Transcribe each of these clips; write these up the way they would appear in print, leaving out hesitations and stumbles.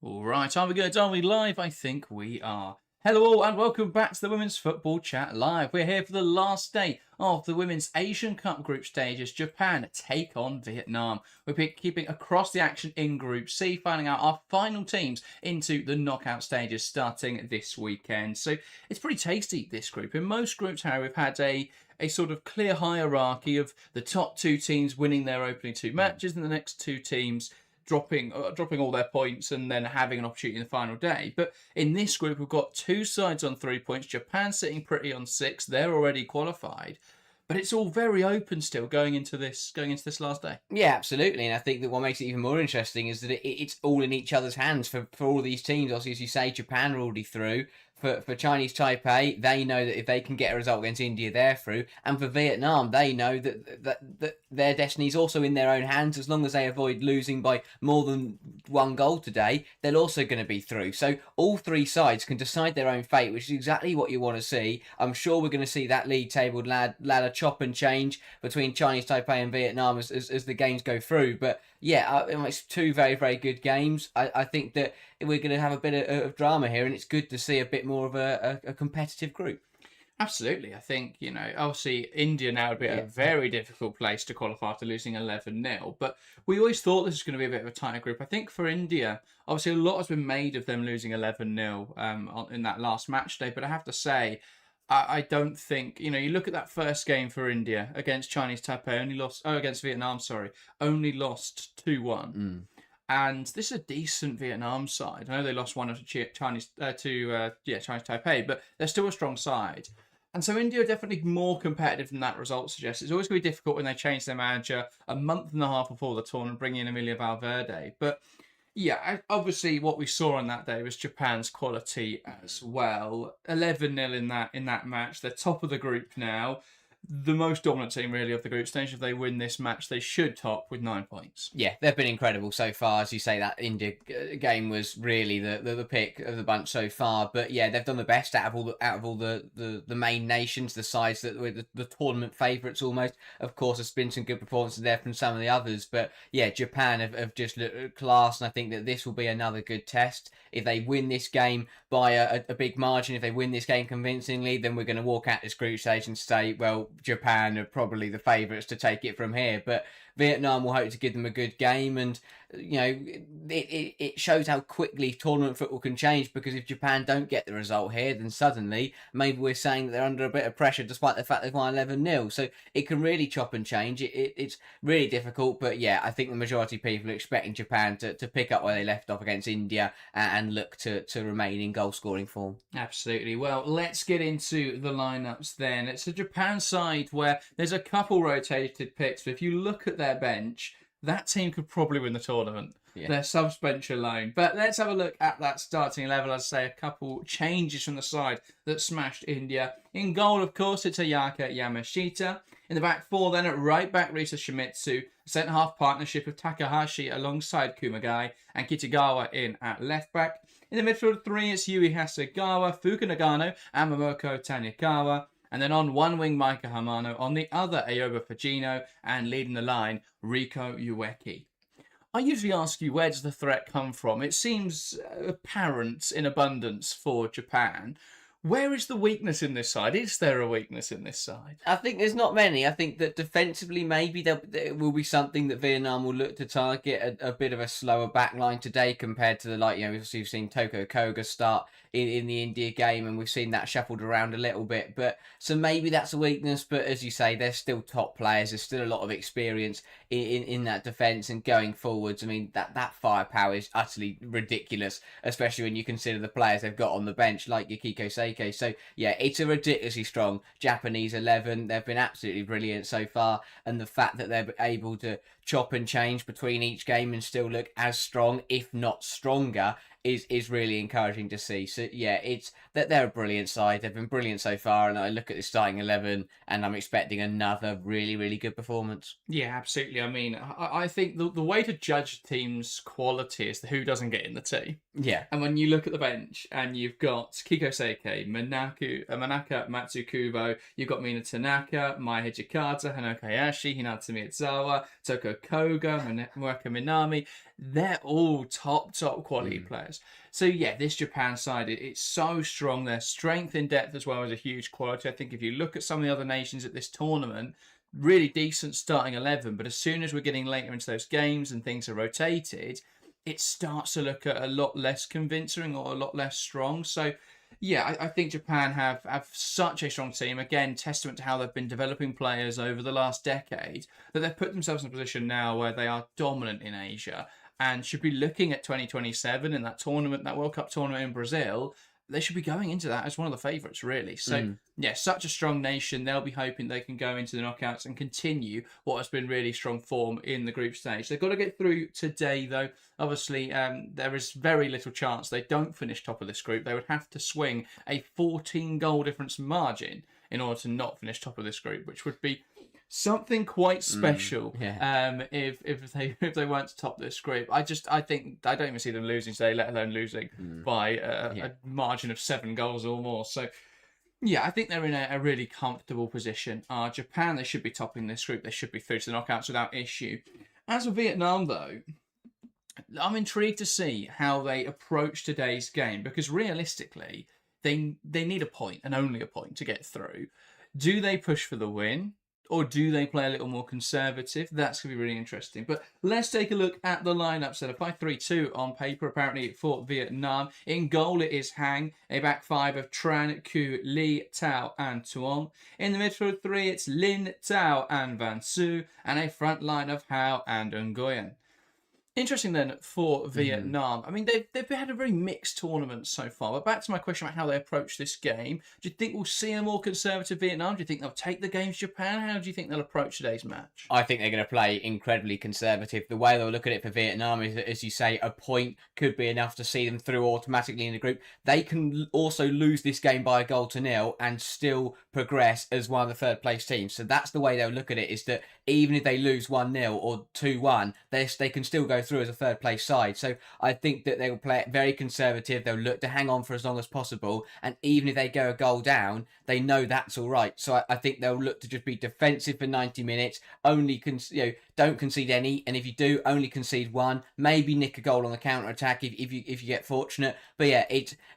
All right, are we good? Are we live? I think we are. Hello all and welcome back to the Women's Football Chat Live. We're here for the last day of the Women's Asian Cup group stage as Japan take on Vietnam. We're keeping across the action in Group C, finding out our final teams into the knockout stages starting this weekend. So it's pretty tasty, this group. In most groups, Harry, we've had a sort of clear hierarchy of the top two teams winning their opening two matches and the next two teams dropping all their points and then having an opportunity in the final day. But in this group, we've got two sides on 3 points. Japan sitting pretty on 6. They're already qualified. But it's all very open still going into this last day. Yeah, absolutely. And I think that what makes it even more interesting is that it's all in each other's hands for all of these teams. Obviously, as you say, Japan are already through. For Chinese Taipei, they know that if they can get a result against India, they're through. And for Vietnam, they know that their destiny is also in their own hands. As long as they avoid losing by more than one goal today, they're also going to be through. So all three sides can decide their own fate, which is exactly what you want to see. I'm sure we're going to see that league table ladder chop and change between Chinese Taipei and Vietnam as the games go through. But yeah, it's two very, very good games. I think that we're going to have a bit of drama here, and it's good to see a bit more of a competitive group. Absolutely. I think, obviously India now would be a very difficult place to qualify after losing 11-0. But we always thought this was going to be a bit of a tighter group. I think for India, obviously a lot has been made of them losing 11-0 in that last match day. But I have to say, I don't think, you look at that first game for India against Chinese Taipei, against Vietnam, only lost 2-1. And this is a decent Vietnam side. I know they lost one to Chinese Taipei, but they're still a strong side. And so India are definitely more competitive than that result suggests. It's always going to be difficult when they change their manager a month and a half before the tournament, bringing in Emilia Valverde. But yeah, obviously what we saw on that day was Japan's quality as well. 11-0 in that match. They're top of the group now. The most dominant team, really, of the group stage. If they win this match, they should top with 9 points. Yeah, they've been incredible so far. As you say, that India game was really the pick of the bunch so far. But yeah, they've done the best out of all the main nations, the sides that were the tournament favourites almost. Of course, there's been some good performances there from some of the others. But yeah, Japan have just looked at class, and I think that this will be another good test. If they win this game by a big margin, if they win this game convincingly, then we're going to walk out this group stage and say, well, Japan are probably the favourites to take it from here. But Vietnam will hope to give them a good game, and it shows how quickly tournament football can change, because if Japan don't get the result here, then suddenly maybe we're saying that they're under a bit of pressure despite the fact they've won 11-0. So it can really chop and change. It's really difficult, but yeah, I think the majority of people are expecting Japan to pick up where they left off against India and look to remain in goal scoring form. Absolutely. Well, let's get into the lineups then. It's a Japan side where there's a couple rotated picks, but if you look at their bench, that team could probably win the tournament. Yeah. Their subs bench alone. But let's have a look at that starting level. I'd say a couple changes from the side that smashed India. In goal, of course, it's Ayaka Yamashita. In the back four, then at right back, Risa Shimizu. Centre-half partnership of Takahashi alongside Kumagai, and Kitagawa in at left back. In the midfield three, it's Yui Hasegawa, Fuka Nagano, and Momoko Tanikawa. And then on one wing, Maika Hamano. On the other, Ayoba Fujino. And leading the line, Riko Ueki. I usually ask you, where does the threat come from? It seems apparent in abundance for Japan. Where is the weakness in this side? Is there a weakness in this side? I think there's not many. I think that defensively, maybe there will be something that Vietnam will look to target. A bit of a slower backline today compared to we've seen Toko Koga start in the India game, and we've seen that shuffled around a little bit. But so maybe that's a weakness. But as you say, they're still top players. There's still a lot of experience in that defence and going forwards. I mean, that firepower is utterly ridiculous, especially when you consider the players they've got on the bench, like Yukiko Seike. So yeah, it's a ridiculously strong Japanese 11. They've been absolutely brilliant so far, and the fact that they're able to chop and change between each game and still look as strong, if not stronger, is really encouraging to see. So yeah, it's that they're a brilliant side. They've been brilliant so far, and I look at the starting 11 and I'm expecting another really, really good performance. Yeah, absolutely. I mean, I think the way to judge a team's quality is who doesn't get in the team. Yeah. And when you look at the bench and you've got Kiko Seike, Manaka Matsukubo, you've got Mina Tanaka, Mai Hijikata, Hanoka Hayashi, Hinata Miyazawa, Toko Koga, Mueka Minami, they're all top quality players. players. So yeah, this Japan side, it's so strong. Their strength in depth as well is a huge quality. I think if you look at some of the other nations at this tournament, really decent starting 11, but as soon as we're getting later into those games and things are rotated, it starts to look a lot less convincing or a lot less strong. So yeah, I think Japan have such a strong team. Again, testament to how they've been developing players over the last decade, that they've put themselves in a position now where they are dominant in Asia and should be looking at 2027 in that tournament, that World Cup tournament in Brazil. They should be going into that as one of the favourites, really. So, yeah, such a strong nation. They'll be hoping they can go into the knockouts and continue what has been really strong form in the group stage. They've got to get through today, though. Obviously, there is very little chance they don't finish top of this group. They would have to swing a 14-goal difference margin in order to not finish top of this group, which would be something quite special. If they weren't to top this group. I think I don't even see them losing today, let alone losing by a margin of 7 goals or more. So yeah, I think they're in a really comfortable position. Japan, they should be topping this group. They should be through to the knockouts without issue. As for Vietnam, though, I'm intrigued to see how they approach today's game, because realistically, they need a point and only a point to get through. Do they push for the win? Or do they play a little more conservative? That's going to be really interesting. But let's take a look at the lineup set up. 5-3-2 on paper, apparently, for Vietnam. In goal, it is Hang. A back five of Tran, Ku, Lee, Tao, and Tuong. In the midfield three, it's Lin, Tao, and Van Su. And a front line of Hao and Nguyen. Interesting then for Vietnam. I mean, they've had a very mixed tournament so far. But back to my question about how they approach this game. Do you think we'll see a more conservative Vietnam? Do you think they'll take the game to Japan? How do you think they'll approach today's match? I think they're going to play incredibly conservative. The way they'll look at it for Vietnam is that, as you say, a point could be enough to see them through automatically in the group. They can also lose this game by 1-0 and still progress as one of the third place teams. So that's the way they'll look at it, is that even if they lose 1-0 or 2-1, they can still go through as a third place side. So I think that they will play it very conservative. They'll look to hang on for as long as possible, and even if they go a goal down, they know that's all right. So I think they'll look to just be defensive for 90 minutes, only don't concede any, and if you do, only concede one, maybe nick a goal on the counter attack if you get fortunate. But yeah,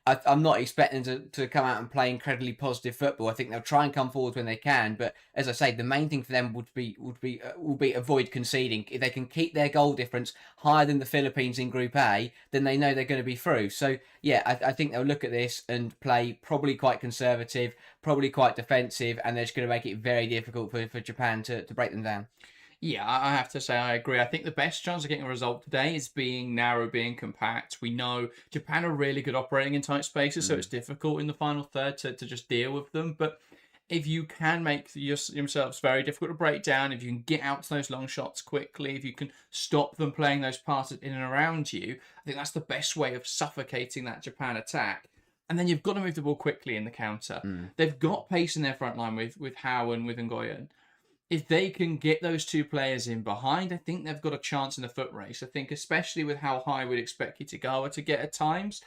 I'm not expecting to come out and play incredibly positive football. I think they'll try and come forward when they can, but as I say, the main thing for them would be avoid conceding. If they can keep their goal difference higher than the Philippines in Group A, then they know they're going to be through. So yeah, I think they'll look at this and play probably quite conservative, probably quite defensive, and they're just going to make it very difficult for Japan to break them down. Yeah, I have to say I agree. I think the best chance of getting a result today is being narrow, being compact. We know Japan are really good operating in tight spaces, so it's difficult in the final third to just deal with them. But if you can make yourselves very difficult to break down, if you can get out to those long shots quickly, if you can stop them playing those passes in and around you, I think that's the best way of suffocating that Japan attack. And then you've got to move the ball quickly in the counter. They've got pace in their front line with Hao and with Nguyen. If they can get those two players in behind, I think they've got a chance in the foot race. I think especially with how high we'd expect Kitagawa to get at times,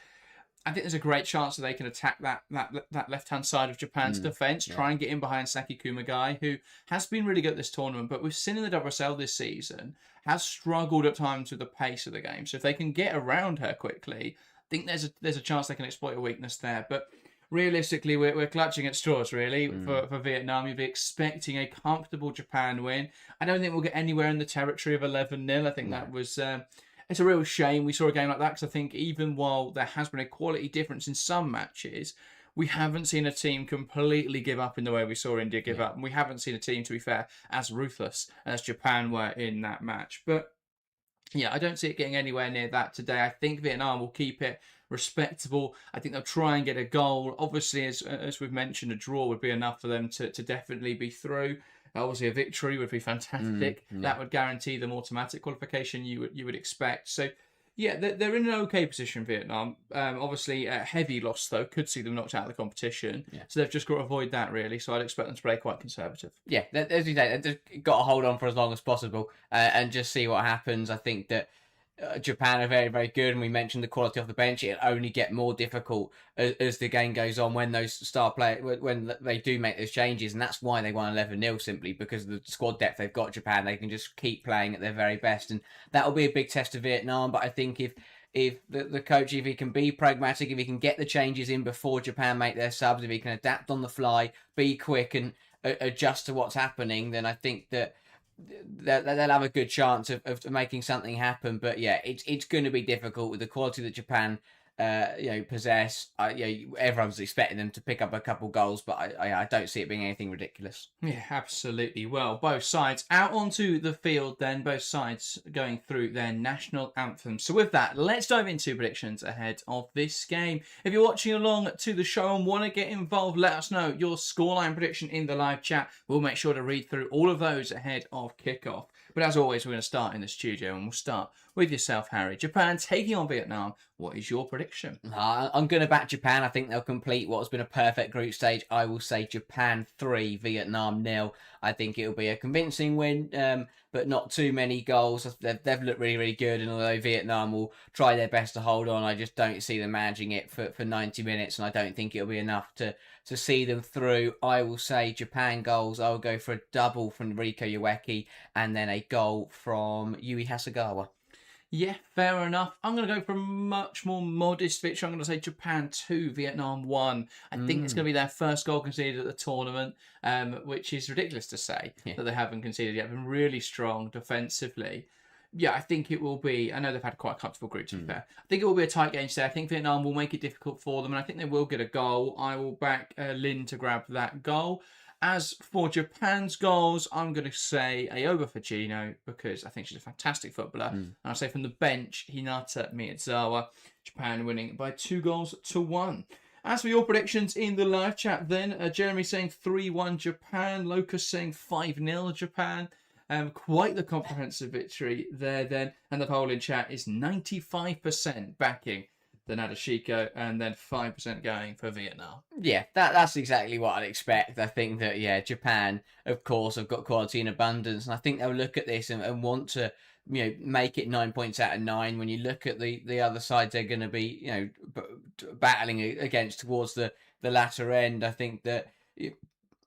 I think there's a great chance that they can attack that left-hand side of Japan's defence, try and get in behind Saki Kumagai, who has been really good at this tournament, but we've seen in the WSL this season, has struggled at times with the pace of the game. So if they can get around her quickly, I think there's a chance they can exploit a weakness there. But realistically, we're clutching at straws, really, for Vietnam. You'd be expecting a comfortable Japan win. I don't think we'll get anywhere in the territory of 11-0. I think that was... it's a real shame we saw a game like that, because I think even while there has been a quality difference in some matches, we haven't seen a team completely give up in the way we saw India give up. And we haven't seen a team, to be fair, as ruthless as Japan were in that match. But yeah, I don't see it getting anywhere near that today. I think Vietnam will keep it respectable. I think they'll try and get a goal. Obviously, as we've mentioned, a draw would be enough for them to definitely be through. Obviously, a victory would be fantastic. That would guarantee them automatic qualification you would expect. So, yeah, they're in an okay position, Vietnam. Obviously, a heavy loss, though, could see them knocked out of the competition. Yeah. So they've just got to avoid that, really. So I'd expect them to play quite conservative. Yeah, as you say, they've just got to hold on for as long as possible and just see what happens. I think that Japan are very, very good, and we mentioned the quality of the bench. It'll only get more difficult as the game goes on when those star players, when they do make those changes, and that's why they won 11-0, simply because of the squad depth they've got. Japan, they can just keep playing at their very best, and that'll be a big test of Vietnam. But I think if if the coach, if he can be pragmatic, if he can get the changes in before Japan make their subs, if he can adapt on the fly, be quick and adjust to what's happening, then I think that they'll have a good chance of making something happen. But yeah, it's going to be difficult with the quality that Japan possess. Everyone's expecting them to pick up a couple goals, but I don't see it being anything ridiculous. Yeah, absolutely. Well, both sides out onto the field then, both sides going through their national anthems. So with that, let's dive into predictions ahead of this game. If you're watching along to the show and want to get involved, let us know your scoreline prediction in the live chat. We'll make sure to read through all of those ahead of kickoff. But as always, we're going to start in the studio, and we'll start with yourself, Harry. Japan taking on Vietnam. What is your prediction? I'm going to back Japan. I think they'll complete what has been a perfect group stage. I will say Japan 3, Vietnam 0. I think it'll be a convincing win, but not too many goals. They've looked really, really good, and although Vietnam will try their best to hold on, I just don't see them managing it for 90 minutes, and I don't think it'll be enough to see them through. I will say Japan goals. I will go for a double from Riko Ueki and then a goal from Yui Hasegawa. Yeah, fair enough. I'm going to go for a much more modest victory. I'm going to say Japan 2, Vietnam 1. I think it's going to be their first goal conceded at the tournament, which is ridiculous to say that they haven't conceded yet. Been really strong defensively. Yeah, I think it will be... I know they've had quite a comfortable group, to be fair. I think it will be a tight game today. I think Vietnam will make it difficult for them, and I think they will get a goal. I will back Lin to grab that goal. As for Japan's goals, I'm going to say Aoba Fujino because I think she's a fantastic footballer. And I'll say from the bench, Hinata Miyazawa. Japan winning by 2-1. As for your predictions in the live chat then, Jeremy saying 3-1 Japan, Locus saying 5-0 Japan. Quite the comprehensive victory there then. And the poll in chat is 95% backing the Nadeshiko, and then 5% going for Vietnam. Yeah, that's exactly what I'd expect. I think that, Japan, of course, have got quality in abundance, and I think they'll look at this and want to, make it 9 points out of 9. When you look at the other side, they're going to be, battling against towards the latter end. I think that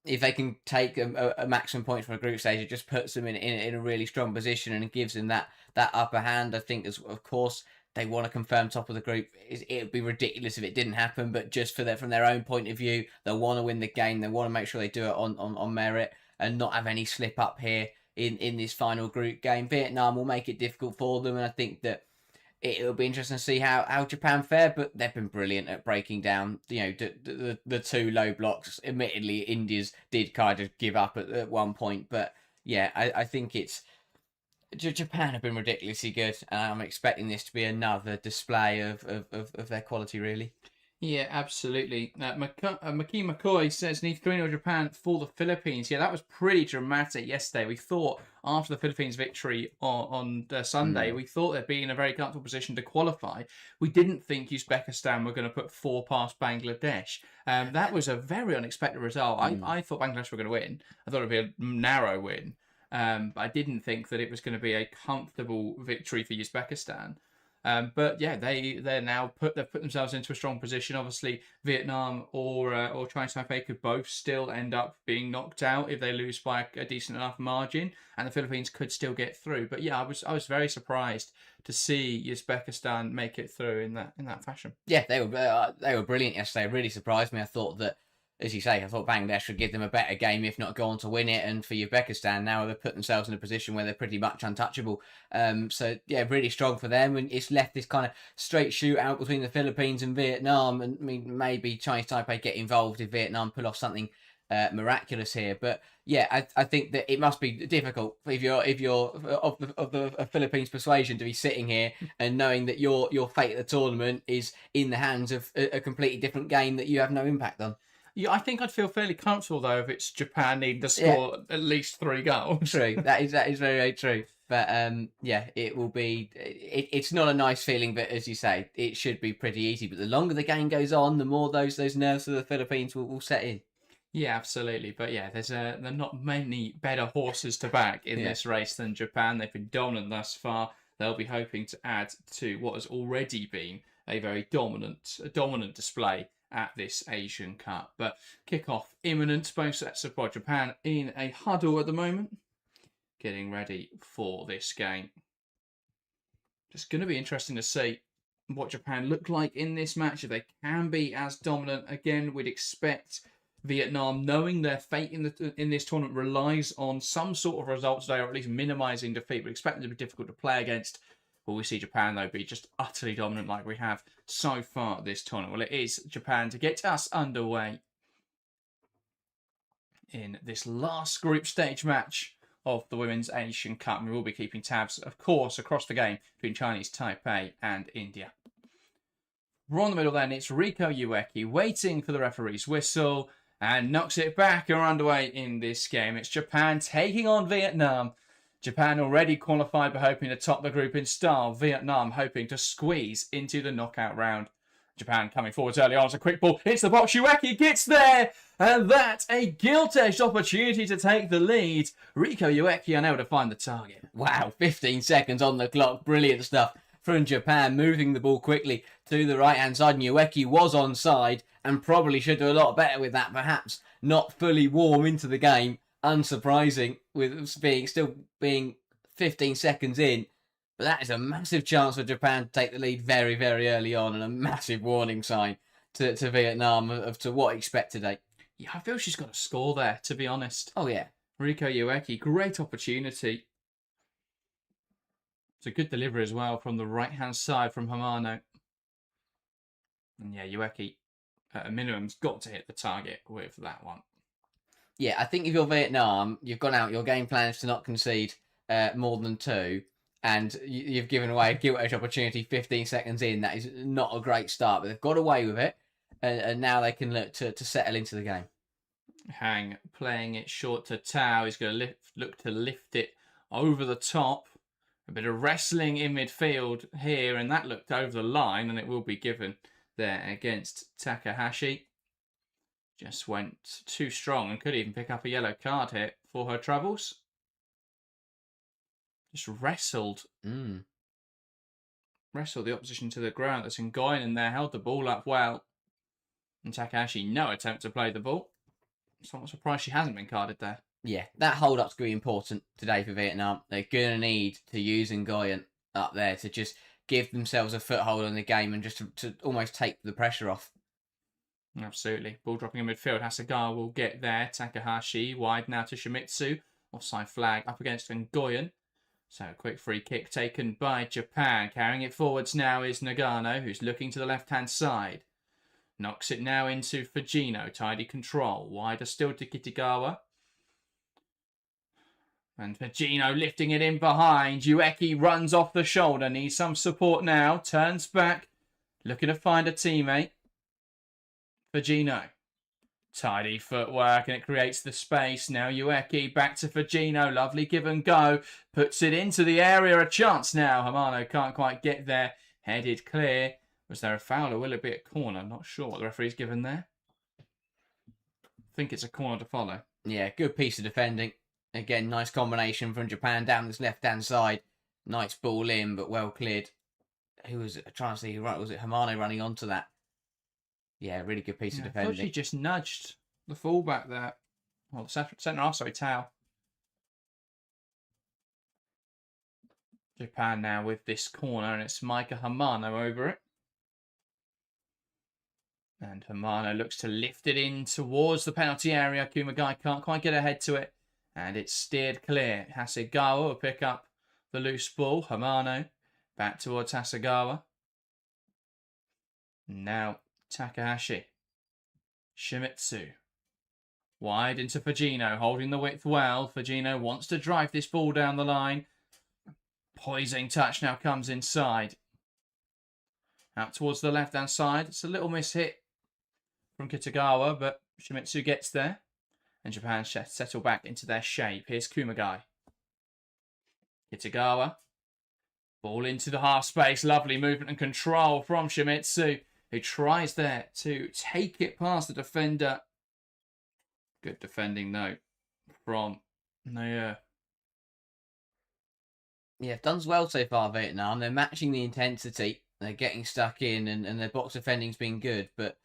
if they can take a maximum point from a group stage, it just puts them in a really strong position and gives them that upper hand. I think, of course, they want to confirm top of the group. It would be ridiculous if it didn't happen, but just from their own point of view, they'll want to win the game. They want to make sure they do it on merit and not have any slip up here in this final group game. Vietnam will make it difficult for them, and I think that it'll be interesting to see how Japan fare, but they've been brilliant at breaking down, the two low blocks. Admittedly, India's did kind of give up at one point, but yeah, I think it's... Japan have been ridiculously good, and I'm expecting this to be another display of their quality, really. Yeah, absolutely. Maki McCoy says, need 3-0 Japan for the Philippines. Yeah, that was pretty dramatic yesterday. We thought, after the Philippines victory on Sunday, we thought they'd be in a very comfortable position to qualify. We didn't think Uzbekistan were going to put 4 past Bangladesh. That was a very unexpected result. I thought Bangladesh were going to win. I thought it would be a narrow win. But I didn't think that it was going to be a comfortable victory for Uzbekistan. But yeah, they've put themselves into a strong position. Obviously, Vietnam or Chinese Taipei could both still end up being knocked out if they lose by a decent enough margin, and the Philippines could still get through. But yeah, I was very surprised to see Uzbekistan make it through in that fashion. Yeah, they were brilliant yesterday. It really surprised me. I thought that, as you say, I thought Bangladesh would give them a better game, if not go on to win it. And for Uzbekistan, now they've put themselves in a position where they're pretty much untouchable. So, yeah, really strong for them. And it's left this kind of straight shootout between the Philippines and Vietnam. And I mean, maybe Chinese Taipei get involved if Vietnam pull off something miraculous here. But yeah, I think that it must be difficult if you're of the Philippines persuasion to be sitting here and knowing that your fate at the tournament is in the hands of a completely different game that you have no impact on. Yeah, I think I'd feel fairly comfortable though if it's Japan needing to score at least 3 goals. True, that is very, very true. But it will be. It's not a nice feeling, but as you say, it should be pretty easy. But the longer the game goes on, the more those nerves of the Philippines will set in. Yeah, absolutely. But yeah, there are not many better horses to back in this race than Japan. They've been dominant thus far. They'll be hoping to add to what has already been a very dominant display at this Asian Cup. But kickoff imminent. Both sets of Japan in a huddle at the moment, getting ready for this game. Just going to be interesting to see what Japan look like in this match, if they can be as dominant. Again, we'd expect Vietnam, knowing their fate in this tournament relies on some sort of result today, or at least minimising defeat. We expect them to be difficult to play against. Will we see Japan, though, be just utterly dominant like we have so far this tournament? Well, it is Japan to get us underway in this last group stage match of the Women's Asian Cup. We will be keeping tabs, of course, across the game between Chinese Taipei and India. We're on the middle then. It's Riko Ueki waiting for the referee's whistle and knocks it back. Are underway in this game. It's Japan taking on Vietnam. Japan already qualified by hoping to top the group in style. Vietnam hoping to squeeze into the knockout round. Japan coming forwards early on. It's a quick ball. It's the box. Ueki gets there. And that's a gilt-edged opportunity to take the lead. Riko Ueki unable to find the target. Wow, 15 seconds on the clock. Brilliant stuff from Japan, moving the ball quickly to the right-hand side. And Ueki was onside and probably should do a lot better with that. Perhaps not fully warm into the game. Unsurprising with still being 15 seconds in. But that is a massive chance for Japan to take the lead very, very early on, and a massive warning sign to Vietnam of to what expect today. Yeah, I feel she's got a score there, to be honest. Oh, yeah. Riko Ueki, great opportunity. It's a good delivery as well from the right-hand side from Hamano. And yeah, Ueki, at a minimum, has got to hit the target with that one. Yeah, I think if you're Vietnam, you've gone out, your game plan is to not concede more than 2. And you've given away a gilt-edged opportunity 15 seconds in. That is not a great start, but they've got away with it. And now they can look to settle into the game. Hang playing it short to Tao. He's going to look to lift it over the top. A bit of wrestling in midfield here, and that looked over the line, and it will be given there against Takahashi. Just went too strong and could even pick up a yellow card here for her troubles. Just wrestled the opposition to the ground. That's Nguyen there, held the ball up well. And Takahashi, no attempt to play the ball. Somewhat surprised she hasn't been carded there. Yeah, that hold-up's going to be important today for Vietnam. They're going to need to use Nguyen up there to just give themselves a foothold on the game and just to almost take the pressure off. Absolutely. Ball dropping in midfield. Hasegawa will get there. Takahashi wide now to Shimizu. Offside flag up against Nguyen. So a quick free kick taken by Japan. Carrying it forwards now is Nagano, who's looking to the left-hand side. Knocks it now into Fujino. Tidy control. Wider still to Kitagawa. And Fujino lifting it in behind. Ueki runs off the shoulder. Needs some support now. Turns back. Looking to find a teammate. Fujino. Tidy footwork, and it creates the space. Now Ueki back to Fujino. Lovely give and go. Puts it into the area. A chance now. Hamano can't quite get there. Headed clear. Was there a foul or will it be a corner? Not sure what the referee's given there. I think it's a corner to follow. Yeah, good piece of defending. Again, nice combination from Japan down this left-hand side. Nice ball in, but well cleared. Who was it? I'm trying to see who was it? Hamano running onto that. Yeah, really good piece of defending. I thought she just nudged the fullback there. Well, the centre half, sorry, Tao. Japan now with this corner, and it's Maika Hamano over it. And Hamano looks to lift it in towards the penalty area. Kumagai can't quite get ahead to it. And it's steered clear. Hasegawa will pick up the loose ball. Hamano back towards Hasegawa. Now Takahashi. Shimizu. Wide into Fujino, holding the width well. Fujino wants to drive this ball down the line. Poising touch now comes inside. Out towards the left-hand side. It's a little miss-hit from Kitagawa, but Shimizu gets there. And Japan settle back into their shape. Here's Kumagai. Kitagawa. Ball into the half space. Lovely movement and control from Shimizu, who tries there to take it past the defender. Good defending, though, from Nair. Yeah, done well so far, Vietnam. They're matching the intensity. They're getting stuck in, and their box defending's been good. But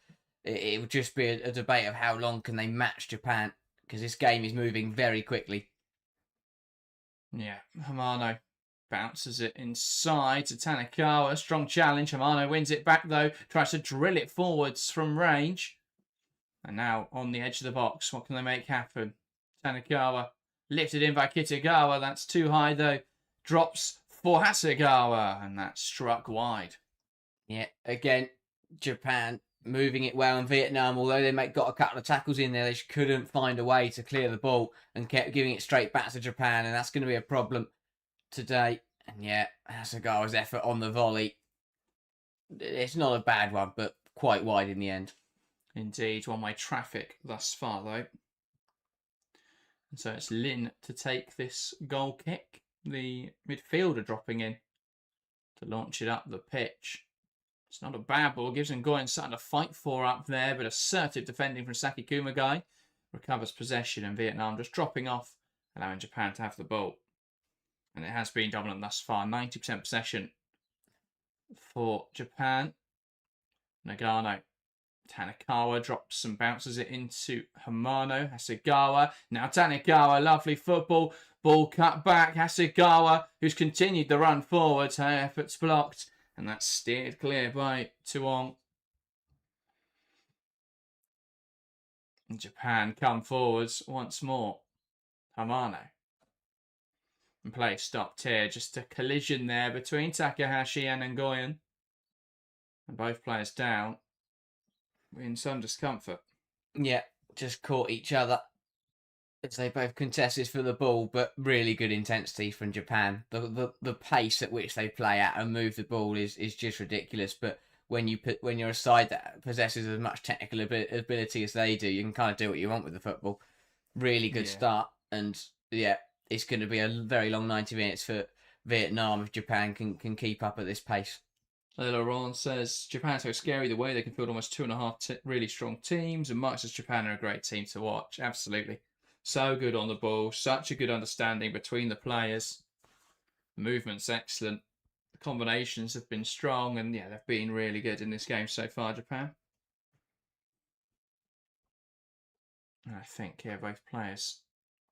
it would just be a debate of how long can they match Japan, because this game is moving very quickly. Yeah, Hamano Bounces it inside to Tanikawa. Strong challenge. Hamano wins it back though. Tries to drill it forwards from range. And now on the edge of the box. What can they make happen? Tanikawa lifted in by Kitagawa. That's too high though. Drops for Hasegawa. And that's struck wide. Yeah, again, Japan moving it well, and Vietnam, although they got a couple of tackles in there, they just couldn't find a way to clear the ball and kept giving it straight back to Japan, and that's going to be a problem today. And yeah, Hasegawa's effort on the volley, it's not a bad one, but quite wide in the end. Indeed, one-way traffic thus far though. And so it's Lin to take this goal kick. The midfielder dropping in to launch it up the pitch. It's not a bad ball. Gives Ngoyan something to fight for up there, but assertive defending from Saki Kumagai. Recovers possession, and Vietnam just dropping off, allowing Japan to have the ball. And it has been dominant thus far. 90% possession for Japan. Nagano. Tanikawa drops and bounces it into Hamano. Hasegawa. Now Tanikawa. Lovely football. Ball cut back. Hasegawa, who's continued the run forwards. Her efforts blocked. And that's steered clear by Tuong. And Japan come forwards once more. Hamano. And play stopped here. Just a collision there between Takahashi and Ngoyan. And both players down in some discomfort. Yeah, just caught each other as they both contested for the ball, but really good intensity from Japan. The pace at which they play at and move the ball is just ridiculous. But when you're a side that possesses as much technical ability as they do, you can kind of do what you want with the football. Really good start, and yeah, it's going to be a very long 90 minutes for Vietnam if Japan can keep up at this pace. Laurent says Japan's so scary the way they can field almost 2.5 really strong teams, and Mark says Japan are a great team to watch. Absolutely. So good on the ball, such a good understanding between the players. The movement's excellent. The combinations have been strong, and yeah, they've been really good in this game so far, Japan. And I think, yeah, both players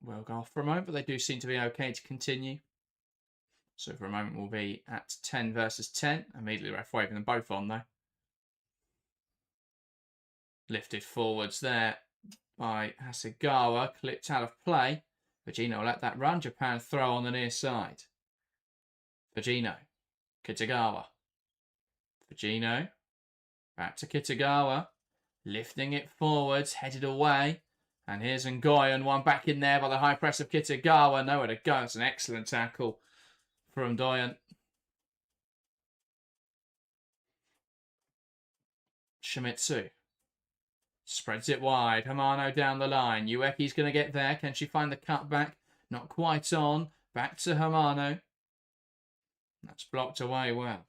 will go off for a moment, but they do seem to be okay to continue. So for a moment we'll be at 10 versus 10. Immediately ref waving them both on though. Lifted forwards there by Hasegawa, clipped out of play. Fujino will let that run. Japan throw on the near side. Fujino. Kitagawa. Fujino. Back to Kitagawa. Lifting it forwards, headed away. And here's Ngoyan, one back in there by the high press of Kitagawa. Nowhere to go. It's an excellent tackle from Doyen. Shimizu. Spreads it wide. Hamano down the line. Ueki's going to get there. Can she find the cutback? Not quite on. Back to Hamano. That's blocked away well.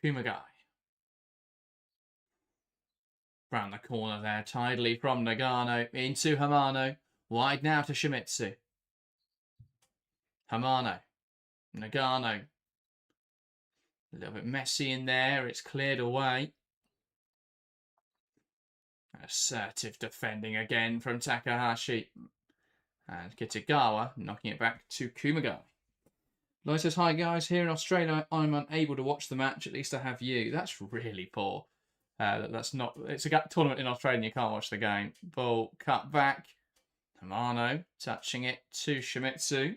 Kumagai. Round the corner there. Tidily from Nagano. Into Hamano. Wide now to Shimizu. Hamano. Nagano. A little bit messy in there. It's cleared away. Assertive defending again from Takahashi. And Kitagawa knocking it back to Kumagai. Lloyd says, hi guys, here in Australia I'm unable to watch the match. At least I have you. That's really poor. That's not. It's a tournament in Australia and you can't watch the game. Ball cut back. Hamano touching it to Shimizu.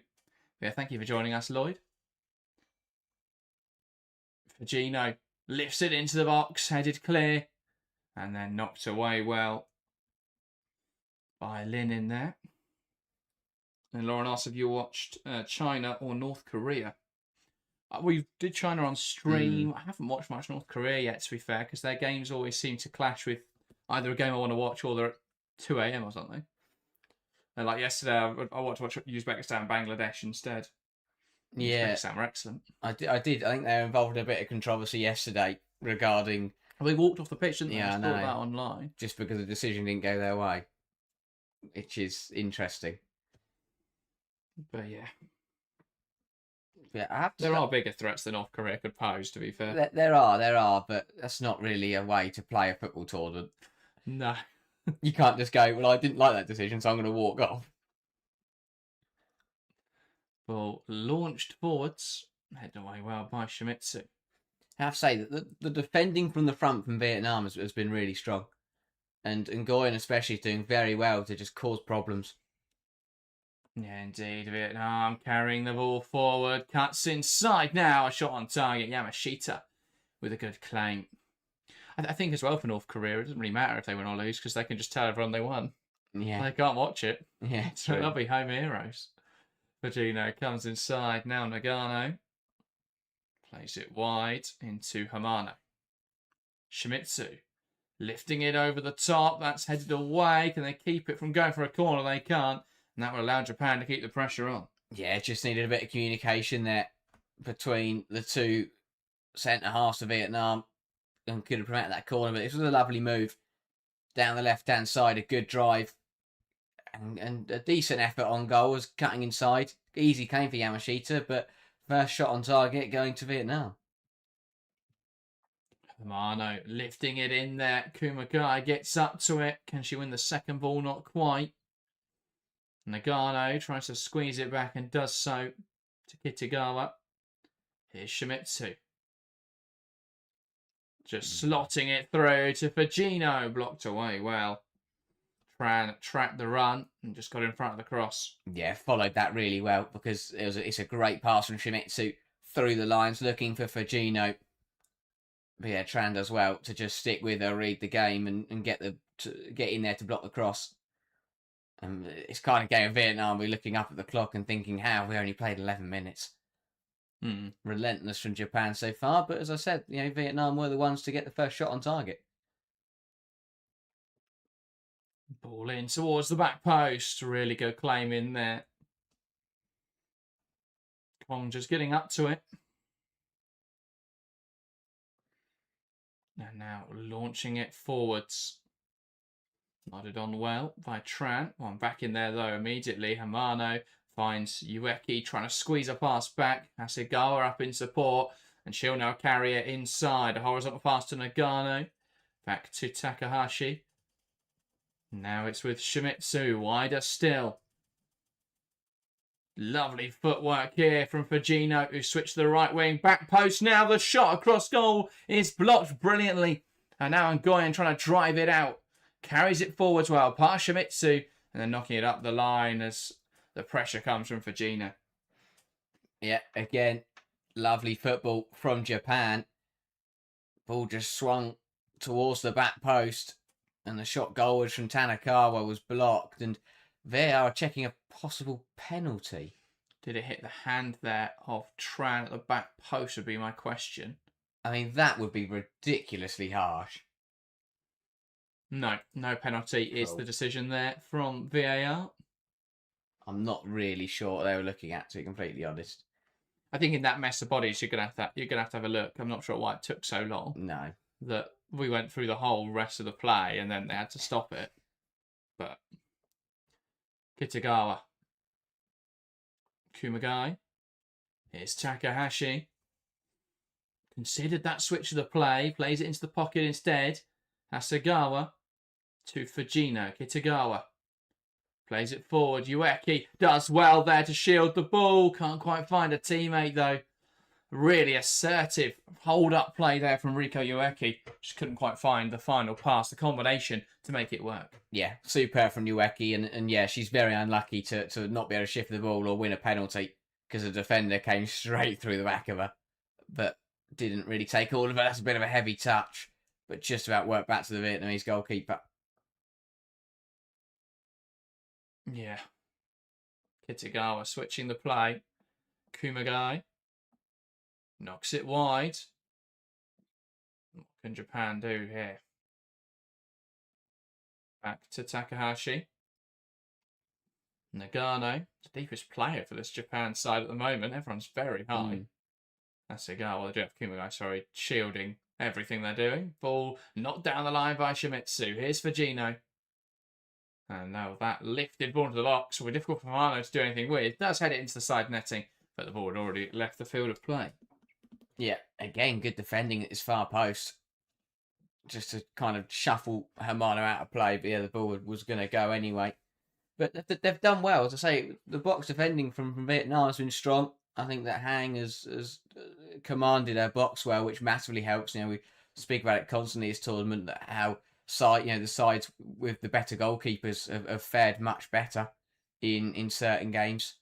Yeah, thank you for joining us, Lloyd. Fujino lifts it into the box, headed clear, and then knocked away well by Lin in there. And Lauren asked if you watched China or North Korea. We did China on stream. I haven't watched much North Korea yet, to be fair, because their games always seem to clash with either a game I want to watch or they're at 2 a.m. or something. And like yesterday, I watched Uzbekistan and Bangladesh instead. Yeah, Uzbekistan were excellent. I did. I think they were involved in a bit of controversy yesterday regarding. Well, they walked off the pitch, didn't they? Yeah, I saw know. that online. Just because the decision didn't go their way, which is interesting. But yeah. Yeah, I have to there are bigger threats than North Korea could pose, to be fair. There are, but that's not really a way to play a football tournament. No. You can't just go, well, I didn't like that decision, so I'm going to walk off. Ball launched forwards, headed away well by Shimizu. I have to say that the defending from the front from Vietnam has been really strong. And Nguyen especially is doing very well to just cause problems. Yeah, indeed. Vietnam carrying the ball forward. Cuts inside now. A shot on target. Yamashita with a good claim. I think as well for North Korea, it doesn't really matter if they win or lose because they can just tell everyone they won. Yeah. They can't watch it. Yeah, So true. they'll be home heroes. Fujino comes inside. Now Nagano. Plays it wide into Hamano. Shimizu. Lifting it over the top. That's headed away. Can they keep it from going for a corner? They can't. And that will allow Japan to keep the pressure on. Yeah, just needed a bit of communication there between the two centre halves of Vietnam and could have prevented that corner. But this was a lovely move down the left-hand side, a good drive and a decent effort on goal was cutting inside. Easy claim for Yamashita, but first shot on target going to Vietnam. Hamano lifting it in there. Kumagai gets up to it. Can she win the second ball? Not quite. Nagano tries to squeeze it back and does so to Kitagawa. Here's Shimizu. Just slotting it through to Fujino. Blocked away well. Tran tracked the run and just got in front of the cross. Yeah, followed that really well because it's a great pass from Shimizu through the lines looking for Fujino. But yeah, Tran does well to just stick with her, read the game and get in there to block the cross. It's kind of game of Vietnam. We're looking up at the clock and thinking, how we only played 11 minutes. Relentless from Japan so far, but as I said, Vietnam were the ones to get the first shot on target. Ball in towards the back post. Really good claim in there. Kong just getting up to it. And now launching it forwards. Nodded on well by Tran. One back in there though immediately. Hamano finds Ueki trying to squeeze a pass back. Hasegawa up in support. And she'll now carry it inside. A horizontal pass to Nagano. Back to Takahashi. Now it's with Shimizu. Wider still. Lovely footwork here from Fujino, who switched to the right wing. Back post now. The shot across goal is blocked brilliantly. And now Nguyen trying to drive it out. Carries it forwards well past Shimizu. And then knocking it up the line as the pressure comes from Fujino. Yeah, again, lovely football from Japan. Ball just swung towards the back post. And the shot goalwards from Tanakawa was blocked. And they are checking a possible penalty. Did it hit the hand there of Tran at the back post would be my question. I mean, that would be ridiculously harsh. No penalty is the decision there from VAR. I'm not really sure what they were looking at, to be completely honest. I think in that mess of bodies, you're gonna have to have a look. I'm not sure why it took so long. No. That we went through the whole rest of the play and then they had to stop it. But Kitagawa. Kumagai. Here's Takahashi. Considered that switch of the play. Plays it into the pocket instead. Hasegawa to Fujino. Kitagawa. Plays it forward. Ueki does well there to shield the ball. Can't quite find a teammate though. Really assertive hold-up play there from Rico Ueki. Just couldn't quite find the final pass, the combination to make it work. Yeah, superb from Ueki. And yeah, she's very unlucky to not be able to shift the ball or win a penalty because the defender came straight through the back of her. But didn't really take all of it. That's a bit of a heavy touch. But just about worked back to the Vietnamese goalkeeper. Yeah. Kitagawa switching the play. Kumagai. Knocks it wide. What can Japan do here? Back to Takahashi. Nagano, the deepest player for this Japan side at the moment. Everyone's very high. That's Hasegawa, the Kumagai, shielding everything they're doing. Ball knocked down the line by Shimizu. Here's Fujino. And now that lifted ball into the box will be difficult for Hamano to do anything with. Does head it into the side netting, but the ball had already left the field of play. Yeah, again, good defending at his far post. just to kind of shuffle Hermano out of play. But yeah, the ball was going to go anyway. But they've done well. As I say, the box defending from Vietnam has been strong. I think that Hang has commanded her box well, which massively helps. You know, we speak about it constantly this tournament, that how the sides with the better goalkeepers have fared much better in certain games.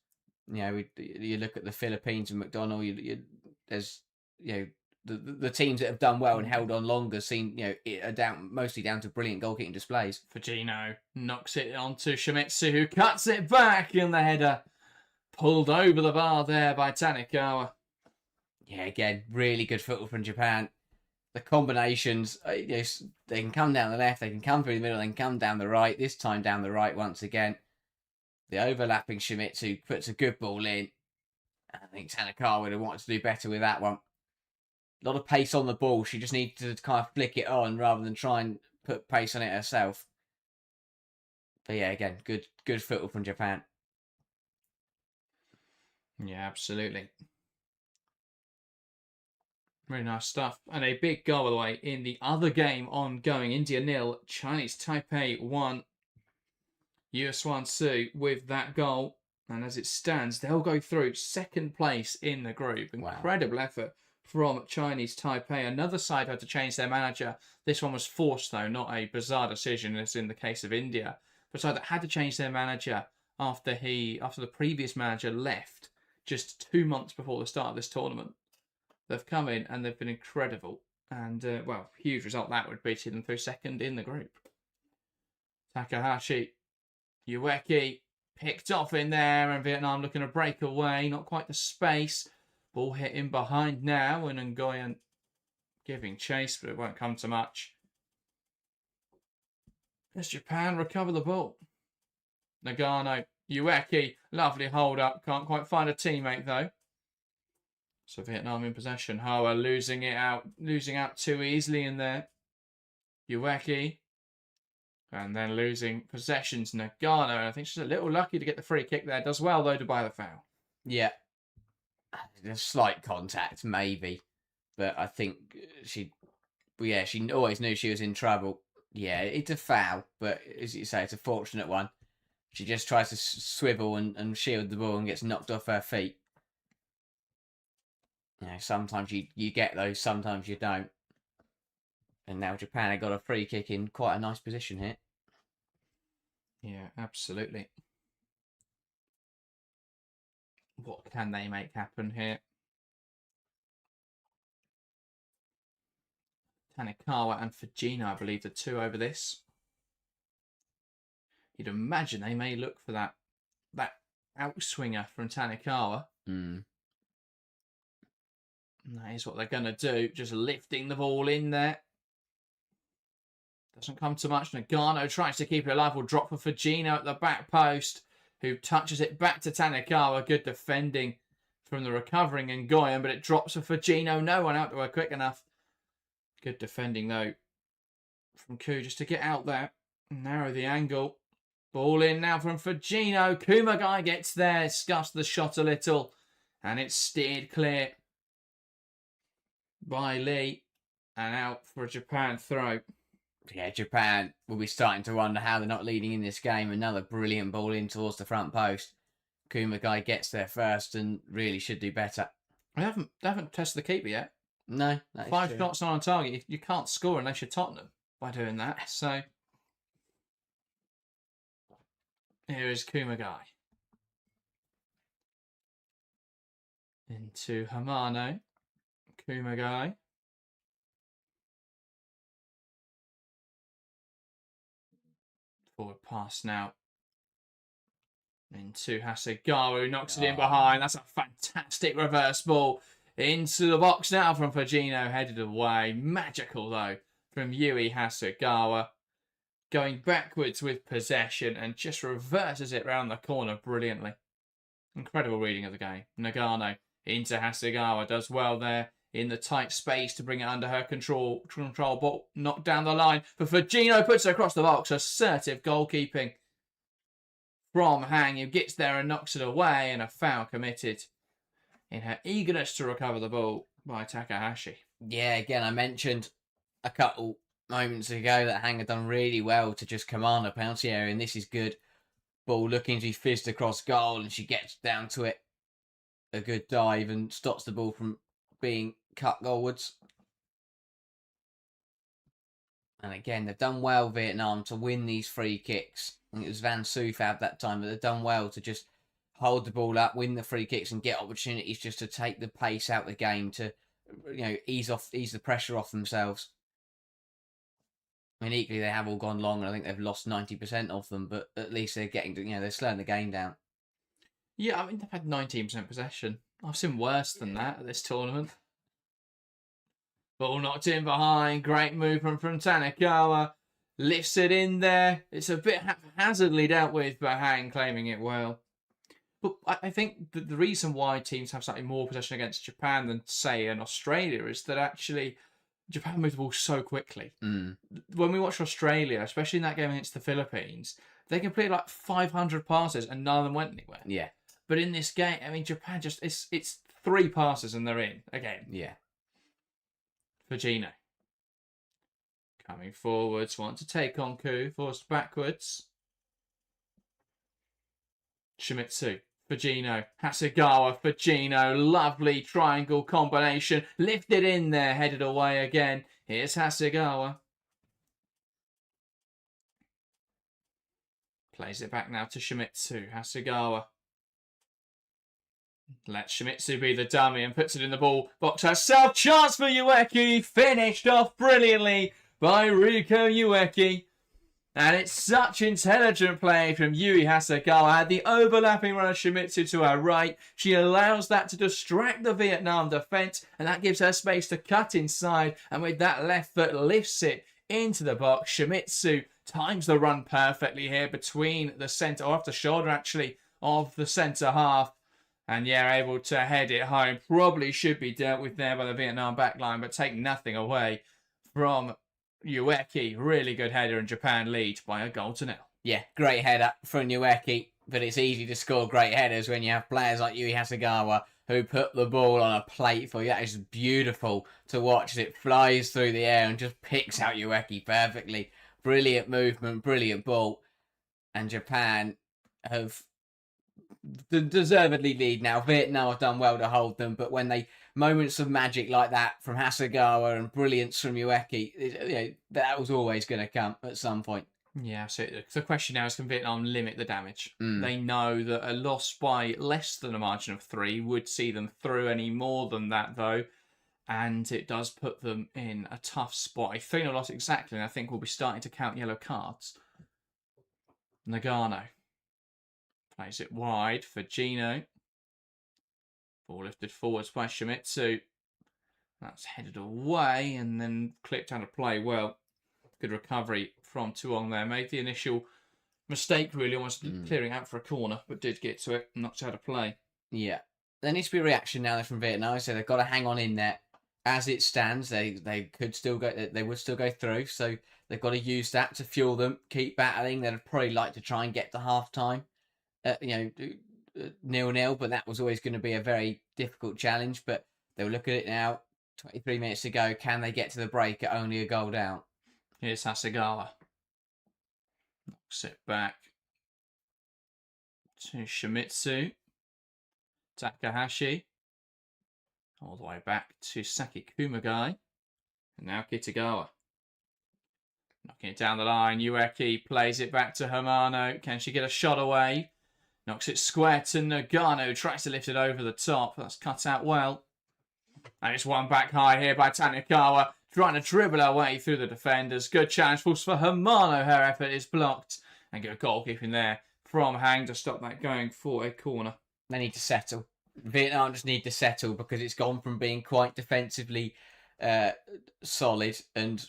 You know, you look at the Philippines and McDonald. There's the teams that have done well and held on longer are mostly down to brilliant goalkeeping displays. Fujino knocks it onto Shimizu, who cuts it back, in the header pulled over the bar there by Tanikawa. Yeah, again, really good football from Japan. The combinations, they can come down the left, they can come through the middle, they can come down the right. This time down the right once again. The overlapping Shimizu puts a good ball in. I think Tanikawa would have wanted to do better with that one. A lot of pace on the ball. She just needed to kind of flick it on rather than try and put pace on it herself. But yeah, again, good football from Japan. Yeah, absolutely. Very nice stuff. And a big goal, by the way, in the other game ongoing. India 0, Chinese Taipei 1. Yuan Su with that goal. And as it stands, they'll go through second place in the group. Incredible effort from Chinese Taipei. Another side had to change their manager. This one was forced, though, not a bizarre decision, as in the case of India. But a side that had to change their manager after the previous manager left just 2 months before the start of this tournament. They've come in and they've been incredible. And, huge result that would be to them through second in the group. Takahashi, Ueki, picked off in there, and Vietnam looking to break away. Not quite the space. Ball hit in behind now, and Nguyen giving chase, but it won't come to much. As Japan recover the ball. Nagano, Ueki, lovely hold up. Can't quite find a teammate though. So Vietnam in possession. Hoa losing out too easily in there. Ueki. And then losing possessions. Nagano, I think she's a little lucky to get the free kick there. Does well though to buy the foul. Yeah. A slight contact, maybe. But I think she always knew she was in trouble. Yeah, it's a foul, but as you say, it's a fortunate one. She just tries to swivel and shield the ball and gets knocked off her feet. You know, sometimes you get those, sometimes you don't. And now Japan have got a free kick in quite a nice position here. Yeah, absolutely. What can they make happen here? Tanikawa and Fujino, I believe, the two over this. You'd imagine they may look for that outswinger from Tanikawa. Mm. And that is what they're going to do. Just lifting the ball in there. Doesn't come to much. Nagano tries to keep it alive. Will drop for Fujino at the back post, who touches it back to Tanikawa. Good defending from the recovering Nguyen, but it drops for Fujino. No one out to her quick enough. Good defending, though, from Ku just to get out there. Narrow the angle. Ball in now from Fujino. Kumagai gets there. Scuffs the shot a little. And it's steered clear by Lee. And out for a Japan throw. Yeah, Japan will be starting to wonder how they're not leading in this game. Another brilliant ball in towards the front post. Kumagai gets there first and really should do better. They haven't tested the keeper yet. No. 5 shots not on target. You can't score unless you're Tottenham by doing that. So here is Kumagai. Into Hamano. Kumagai. Forward pass now. Into Hasegawa, who knocks it in behind. That's a fantastic reverse ball. Into the box now from Fujino, headed away. Magical, though, from Yui Hasegawa. Going backwards with possession and just reverses it round the corner brilliantly. Incredible reading of the game. Nagano into Hasegawa. Does well there in the tight space to bring it under her control. Ball knocked down the line. But Fujino puts it across the box. Assertive goalkeeping from Hang, who gets there and knocks it away. And a foul committed in her eagerness to recover the ball by Takahashi. Yeah, again, I mentioned a couple moments ago that Hang had done really well to just command a penalty area, and this is good. Ball looking to be fizzed across goal, and she gets down to it. A good dive and stops the ball from being cut goalwards. And again, they've done well, Vietnam, to win these free kicks. I think it was Van Soofab that time, but they've done well to just hold the ball up, win the free kicks, and get opportunities just to take the pace out of the game to, ease the pressure off themselves. I mean, equally, they have all gone long, and I think they've lost 90% of them, but at least they're getting to, they're slowing the game down. Yeah, I mean, they've had 19% possession. I've seen worse than that at this tournament. Ball knocked in behind. Great movement from Tanikawa. Lifts it in there. It's a bit haphazardly dealt with by Hang, claiming it well. But I think the reason why teams have slightly more possession against Japan than, say, in Australia is that actually Japan moves the ball so quickly. Mm. When we watch Australia, especially in that game against the Philippines, they completed like 500 passes and none of them went anywhere. Yeah. But in this game, I mean, Japan just, it's 3 passes and they're in again. Yeah. Fujino. Coming forwards, want to take on Ku, forced backwards. Shimizu, Fujino, Hasegawa, Fujino, lovely triangle combination. Lifted in there, headed away again. Here's Hasegawa. Plays it back now to Shimizu, Hasegawa. Let Shimizu be the dummy and puts it in the ball box herself. Chance for Ueki. Finished off brilliantly by Riko Ueki. And it's such intelligent play from Yui Hasegawa. Had the overlapping run of Shimizu to her right. She allows that to distract the Vietnam defence, and that gives her space to cut inside. And with that left foot, lifts it into the box. Shimizu times the run perfectly here between the centre, or off the shoulder actually, of the centre half. And yeah, able to head it home. Probably should be dealt with there by the Vietnam backline, but take nothing away from Ueki. Really good header, and Japan lead by a goal to 0. Yeah, great header from Ueki, but it's easy to score great headers when you have players like Yui Hasegawa who put the ball on a plate for you. That is beautiful to watch. It flies through the air and just picks out Ueki perfectly. Brilliant movement, brilliant ball. And Japan have deservedly lead now. Vietnam have done well to hold them, but when they moments of magic like that from Hasegawa and brilliance from Ueki, that was always going to come at some point. Yeah, absolutely. The question now is, can Vietnam limit the damage? Mm. They know that a loss by less than a margin of 3 would see them through. Any more than that, though, and it does put them in a tough spot. A 3-0 loss exactly, and I think we'll be starting to count yellow cards. Nagano plays it wide for Gino. Ball lifted forwards by Shimizu. That's headed away and then clipped out of play. Well, good recovery from Tuong there. Made the initial mistake, really, almost clearing out for a corner, but did get to it and knocked out of play. Yeah. There needs to be a reaction now from Vietnam, so they've got to hang on in there. As it stands, they could still go. They would still go through, so they've got to use that to fuel them. Keep battling. They'd probably like to try and get to half time. 0-0, but that was always going to be a very difficult challenge. But they'll look at it now. 23 minutes to go. Can they get to the break at only a goal down? Here's Hasegawa. Knocks it back to Shimizu. Takahashi. All the way back to Saki Kumagai. And now Kitagawa. Knocking it down the line. Ueki plays it back to Hermano. Can she get a shot away? Knocks it square to Nagano. Tries to lift it over the top. That's cut out well. And it's one back high here by Tanikawa. Trying to dribble her way through the defenders. Good challenge for Hermano. Her effort is blocked. And good goalkeeping there from Hang to stop that going for a corner. They need to settle. Vietnam just need to settle because it's gone from being quite defensively solid and,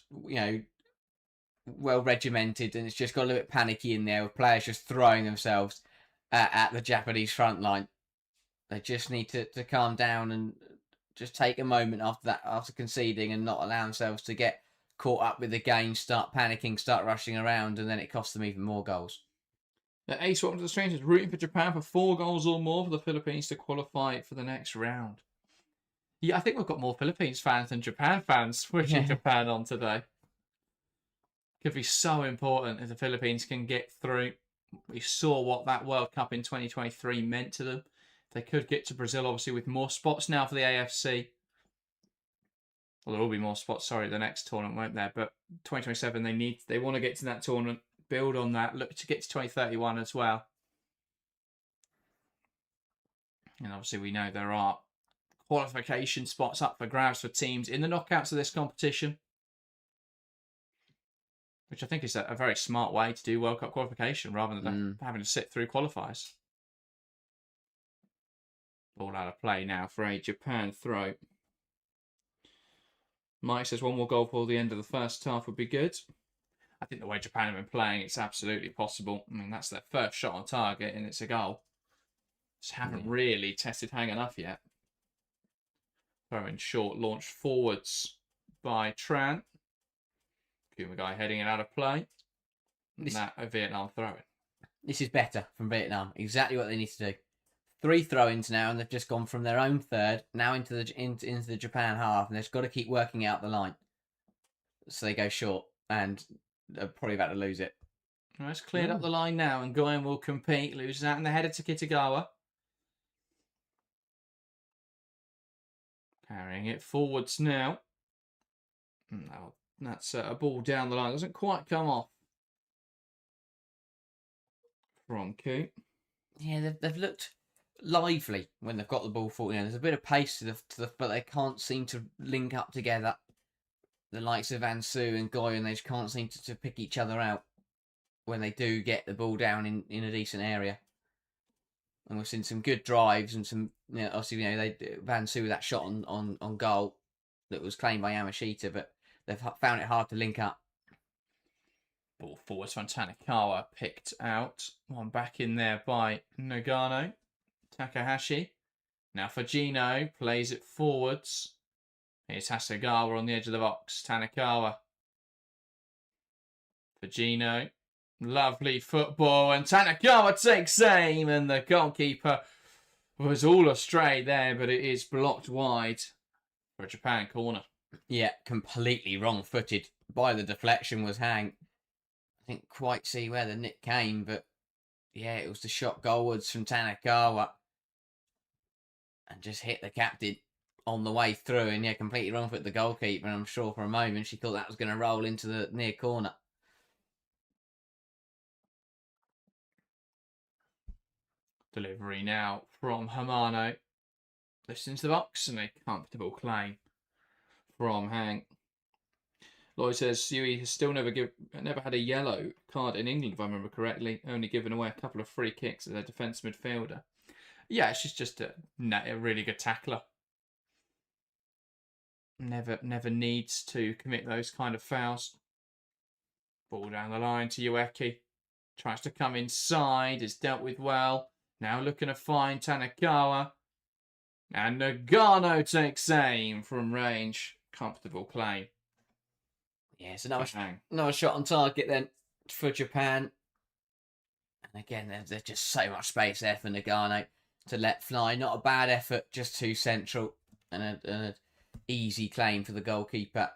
well regimented, and it's just got a little bit panicky in there with players just throwing themselves at the Japanese front line. They just need to calm down and just take a moment after conceding and not allow themselves to get caught up with the game, start panicking, start rushing around, and then it costs them even more goals. The Ace Welcome to the Strangers rooting for Japan for 4 goals or more for the Philippines to qualify for the next round. Yeah, I think we've got more Philippines fans than Japan fans pushing Japan on today. Could be so important if the Philippines can get through. We saw what that World Cup in 2023 meant to them. They could get to Brazil, obviously, with more spots now for the AFC. Well, there will be more spots, the next tournament, won't there? But 2027, they want to get to that tournament, build on that, look to get to 2031 as well. And obviously, we know there are qualification spots up for grabs for teams in the knockouts of this competition, which I think is a very smart way to do World Cup qualification rather than having to sit through qualifiers. Ball out of play now for a Japan throw. Mike says one more goal before the end of the first half would be good. I think the way Japan have been playing, it's absolutely possible. I mean, that's their first shot on target and it's a goal. Just haven't really tested Hang enough yet. Throwing short, launched forwards by Tran. Kumagai heading it out of play. That a Vietnam throwing. This is better from Vietnam. Exactly what they need to do. 3 throw-ins now, and they've just gone from their own third now into the Japan half, and they've got to keep working out the line. So they go short, and they're probably about to lose it. Well, it's cleared up the line now, and Goyen will compete. Loses out in the header to Kitagawa. Carrying it forwards now. No, that's a ball down the line. Doesn't quite come off from Ku. Yeah, they've looked lively when they've got the ball forward. There's a bit of pace to the, but they can't seem to link up together. The likes of Ansu and Goyen, they just can't seem to pick each other out when they do get the ball down in a decent area. And we've seen some good drives and some, obviously, Vansu with that shot on goal that was claimed by Yamashita, but they've found it hard to link up. Ball forwards from Tanikawa picked out. One back in there by Nagano. Takahashi. Now Fujino plays it forwards. Here's Hasegawa on the edge of the box. Tanikawa. Fujino. Lovely football. And Tanikawa takes aim. And the goalkeeper was all astray there. But it is blocked wide for a Japan corner. Yeah, completely wrong-footed by the deflection was Hang. I didn't quite see where the nick came. But yeah, it was the shot goalwards from Tanikawa. And just hit the captain on the way through. And yeah, completely wrong foot the goalkeeper. And I'm sure for a moment she thought that was going to roll into the near corner. Delivery now from Hamano. Lifts into the box and a comfortable claim from Hang. Lloyd says Yui has still never had a yellow card in England, if I remember correctly. Only given away a couple of free kicks as a defence midfielder. Yeah, she's just a really good tackler. Never needs to commit those kind of fouls. Ball down the line to Ueki. Tries to come inside. Is dealt with well. Now looking to find Tanikawa. And Nagano takes aim from range. Comfortable claim. Yes, another shot on target then for Japan. And again, there's just so much space there for Nagano to let fly. Not a bad effort, just too central. And an easy claim for the goalkeeper.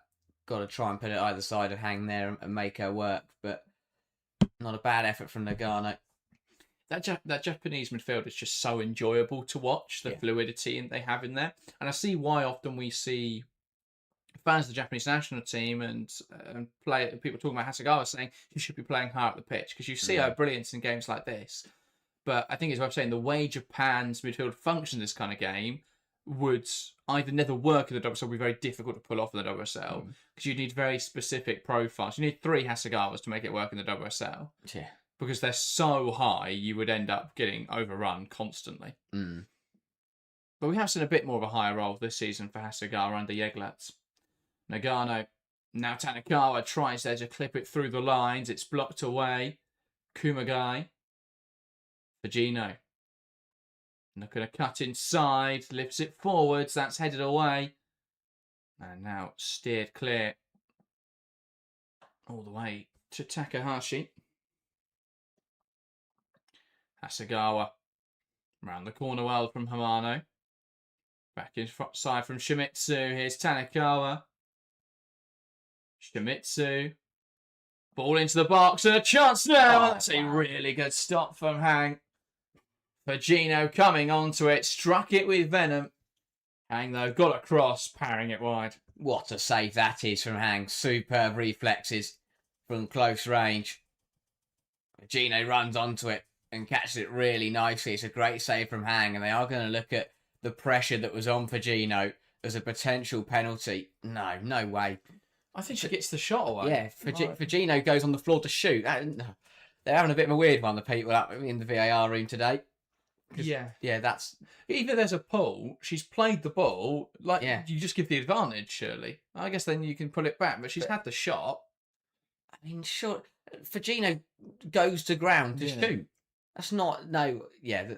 Got to try and put it either side of Hang there and make her work. But not a bad effort from Nagano. That Japanese midfield is just so enjoyable to watch. The fluidity they have in there. And I see why often we see fans of the Japanese national team and people talking about Hasegawa saying she should be playing higher up the pitch because you see her brilliance in games like this. But I think it's worth saying the way Japan's midfield functions in this kind of game would either never work in the WSL or be very difficult to pull off in the WSL because you need very specific profiles. You need 3 Hasegawas to make it work in the WSL. Yeah. Because they're so high, you would end up getting overrun constantly. But we have seen a bit more of a higher role this season for Hasegawa under Yeglats. Nagano. Now Tanikawa tries there to clip it through the lines. It's blocked away. Kumagai. Fujino. Looking to cut inside. Lifts it forwards. That's headed away. And now steered clear. All the way to Takahashi. Hasegawa. Round the corner well from Hamano. Back inside from Shimizu. Here's Tanikawa. Shimizu. Ball into the box and a chance now. Oh, That's a wow. really good stop from Hang. Fujino coming onto it, struck it with venom. Hang, though, got across, parrying it wide. What a save that is from Hang. Superb reflexes from close range. Gino runs onto it and catches it really nicely. It's a great save from Hang, and they are going to look at the pressure that was on for Gino as a potential penalty. No, no way. I think she gets the shot away. Yeah, Fujino goes on the floor to shoot. They're having a bit of a weird one, the people up in the VAR room today. Yeah. Yeah, that's... Either there's a pull, she's played the ball, like, Yeah. you just give the advantage, surely. I guess then you can pull it back, but she's had the shot. I mean, sure, Fujino goes to ground to shoot. That's not... No, yeah.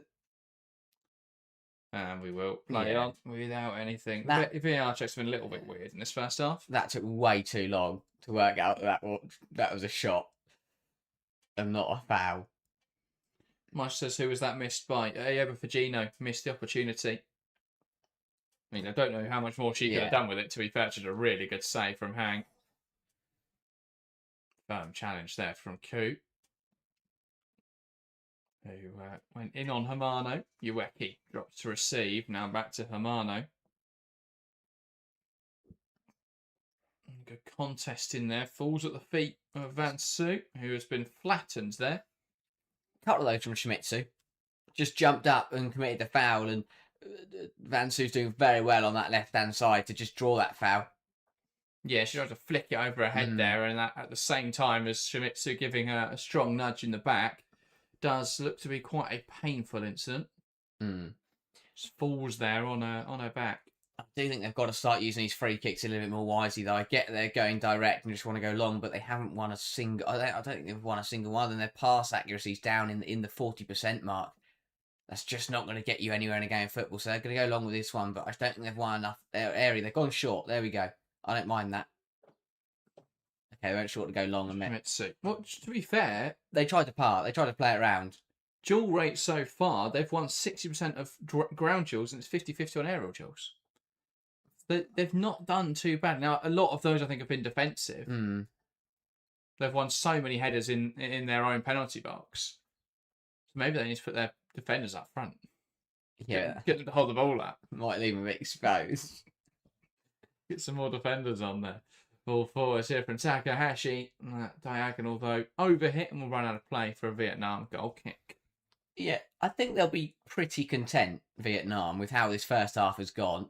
And we will play on without anything. VAR checks have been a little bit weird in this first half. That took way too long to work out that was a shot and not a foul. Marsh says, who was that missed by? Eva Fujino missed the opportunity. I mean, I don't know how much more she could have done with it, to be fair. Just a really good save from Hang. Firm challenge there from Ku, who went in on Hamano. Ueki dropped to receive. Now back to Hamano. Good contest in there. Falls at the feet of Van Su, who has been flattened there. Couple of those from Shimizu. Just jumped up and committed the foul, and Van Su's doing very well on that left-hand side to just draw that foul. Yeah, she tried to flick it over her head there, and that at the same time as Shimizu giving her a strong nudge in the back, does look to be quite a painful incident. Just falls there on her back. I do think they've got to start using these free kicks a little bit more wisely, though. I get they're going direct and just want to go long, but they haven't won a single... I don't think they've won a single one, and their pass accuracy's down in the 40% mark. That's just not going to get you anywhere in a game of football, so they're going to go long with this one, but I don't think they've won enough area. They've gone short. There we go. I don't mind that. Okay, they went short to go long and Shimizu. Well, to be fair... They tried to play it around. Duel rate so far, they've won 60% of ground duels, and it's 50-50 on aerial duels. They've not done too bad. Now, a lot of those, I think, have been defensive. They've won so many headers in their own penalty box. So maybe they need to put their defenders up front. Yeah. Get them to hold the ball up. Might leave them a bit exposed. Get some more defenders on there. Ball forwards here from Takahashi. Diagonal, though, overhit, and will run out of play for a Vietnam goal kick. Yeah, I think they'll be pretty content, Vietnam, with how this first half has gone.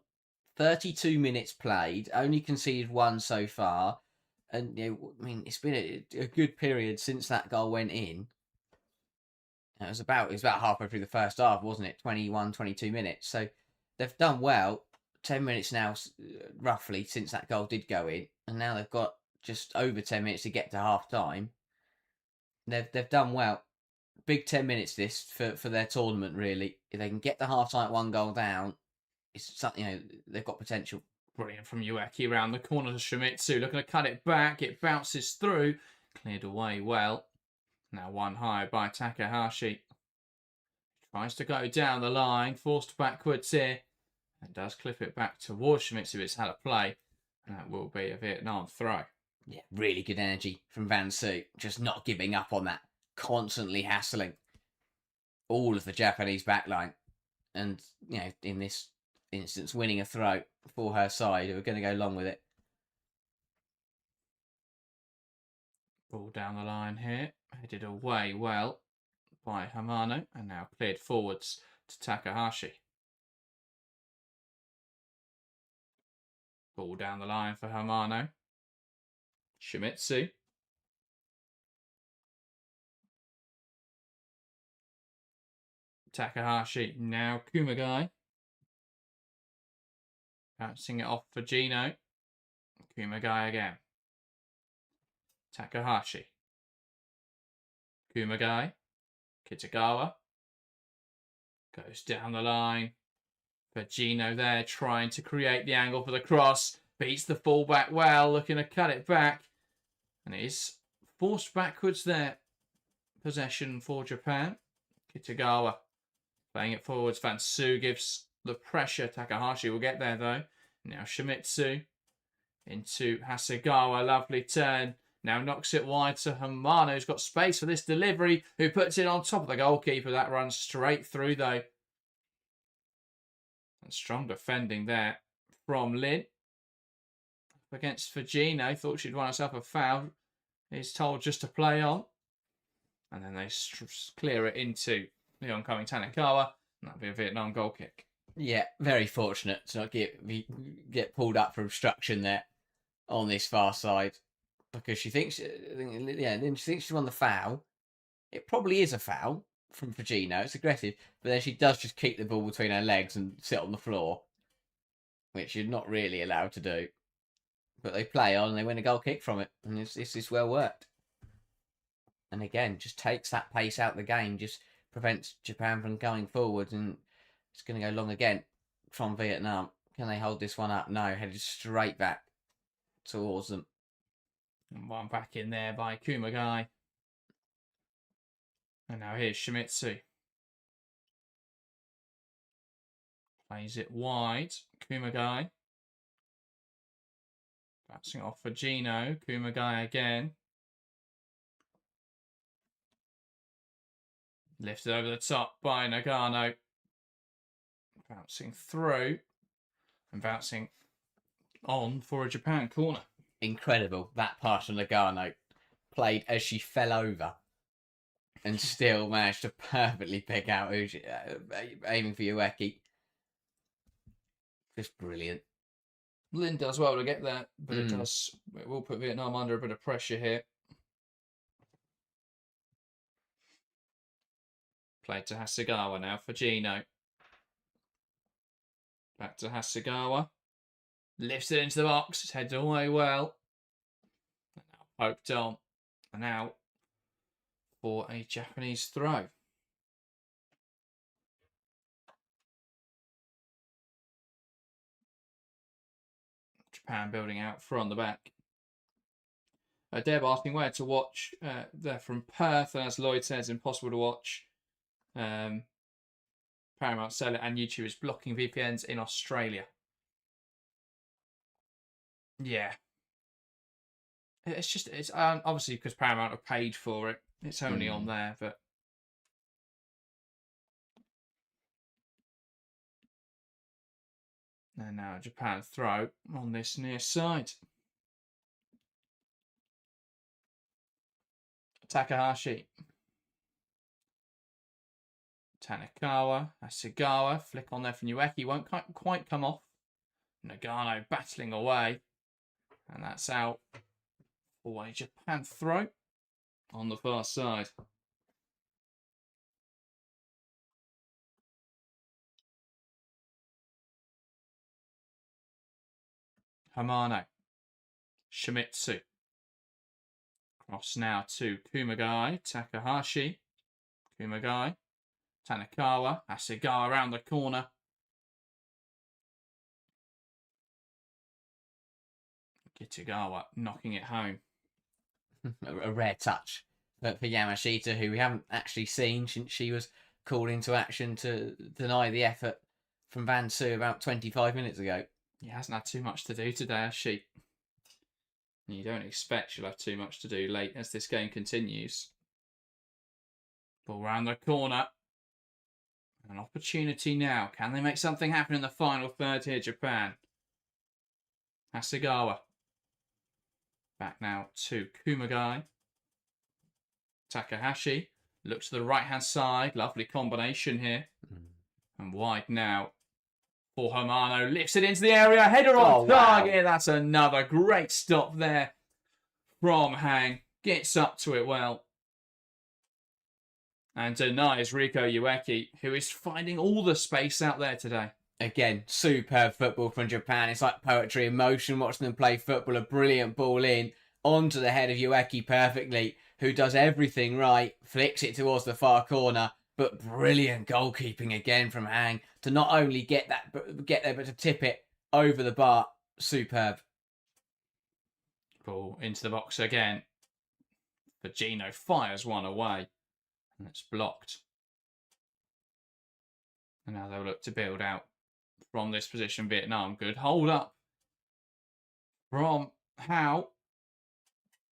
32 minutes played, only conceded one so far, and I mean it's been a good period since that goal went in. It was about halfway through the first half, wasn't it? 21, 22 minutes. So they've done well. 10 minutes now, roughly, since that goal did go in, and now they've got just over 10 minutes to get to half time. They've done well. Big 10 minutes this for their tournament, really. If they can get the half time 1 goal down, it's something, they've got potential. Brilliant from Ueki around the corner to Shimizu. Looking to cut it back. It bounces through. Cleared away well. Now one high by Takahashi. Tries to go down the line. Forced backwards here. And does clip it back towards Shimizu. It's had a play. And that will be a Vietnam throw. Yeah, really good energy from Van Su. Just not giving up on that. Constantly hassling all of the Japanese backline. And, in this instance, winning a throw for her side, who are going to go long with it. Ball down the line here. Headed away well by Hamano. And now cleared forwards to Takahashi. Ball down the line for Hamano. Shimizu. Takahashi. Now Kumagai. Bouncing it off for Gino. Kumagai again. Takahashi. Kumagai. Kitagawa. Goes down the line. For Gino there, trying to create the angle for the cross. Beats the fullback well, looking to cut it back. And it is forced backwards there. Possession for Japan. Kitagawa. Playing it forwards. Van Su gives the pressure. Takahashi will get there though. Now Shimizu into Hasegawa. Lovely turn. Now knocks it wide to Hamano, who's got space for this delivery, who puts it on top of the goalkeeper. That runs straight through, though. And strong defending there from Lin. Against Fagino, thought she'd won herself a foul. He's told just to play on. And then they clear it into the oncoming Tanakawa. And that'll be a Vietnam goal kick. Yeah, very fortunate to not get pulled up for obstruction there on this far side. Because she thinks, then she thinks she won the foul. It probably is a foul from Fagino. It's aggressive. But then she does just keep the ball between her legs and sit on the floor. Which you're not really allowed to do. But they play on and they win a goal kick from it. And it's well worked. And again, just takes that pace out of the game. Just prevents Japan from going forward. And it's going to go long again from Vietnam. Can they hold this one up? No, headed straight back towards them. And one back in there by Kumagai. And now here's Shimizu. Plays it wide. Kumagai. Bouncing off for Gino. Kumagai again. Lifted over the top by Nagano. Bouncing through. And bouncing on for a Japan corner. Incredible. That pass from Nagano. Played as she fell over. And still managed to perfectly pick out who's aiming for Ueki. Just brilliant. Lin does well to get there, but it will put Vietnam under a bit of pressure here. Played to Hasegawa now for Gino. Back to Hasegawa. Lifts it into the box. It's headed away well. And now poked on. And now for a Japanese throw. Japan building out from the back. Deb asking where to watch. They're from Perth, and as Lloyd says, impossible to watch. Paramount Cellular and YouTube is blocking VPNs in Australia. Yeah. It's obviously because Paramount have paid for it. It's only on there, but. And now Japan throw on this near side. Takahashi. Tanakawa. Hasegawa. Flick on there from Ueki. Won't quite come off. Nagano battling away. And that's out for a Japan throw on the far side. Hamano. Shimizu. Cross now to Kumagai. Takahashi. Kumagai. Tanakawa. Hasegawa around the corner. Kitagawa knocking it home. A rare touch for Yamashita, who we haven't actually seen since she was called into action to deny the effort from Van Su about 25 minutes ago. He hasn't had too much to do today, has she? You don't expect she'll have too much to do late as this game continues. Ball round the corner. An opportunity now. Can they make something happen in the final third here, Japan? Hasegawa. Back now to Kumagai. Takahashi. Looks to the right-hand side. Lovely combination here. And wide now for Hamano. Lifts it into the area. Header on target. Wow. That's another great stop there from Hang. Gets up to it well. And denies Riko Ueki, who is finding all the space out there today. Again, superb football from Japan. It's like poetry in motion, watching them play football. A brilliant ball in, onto the head of Ueki perfectly, who does everything right, flicks it towards the far corner, but brilliant goalkeeping again from Hang to not only get there, but to tip it over the bar. Superb. Ball into the box again. But Gino fires one away. And it's blocked. And now they'll look to build out from this position. Vietnam, good hold up from Hao.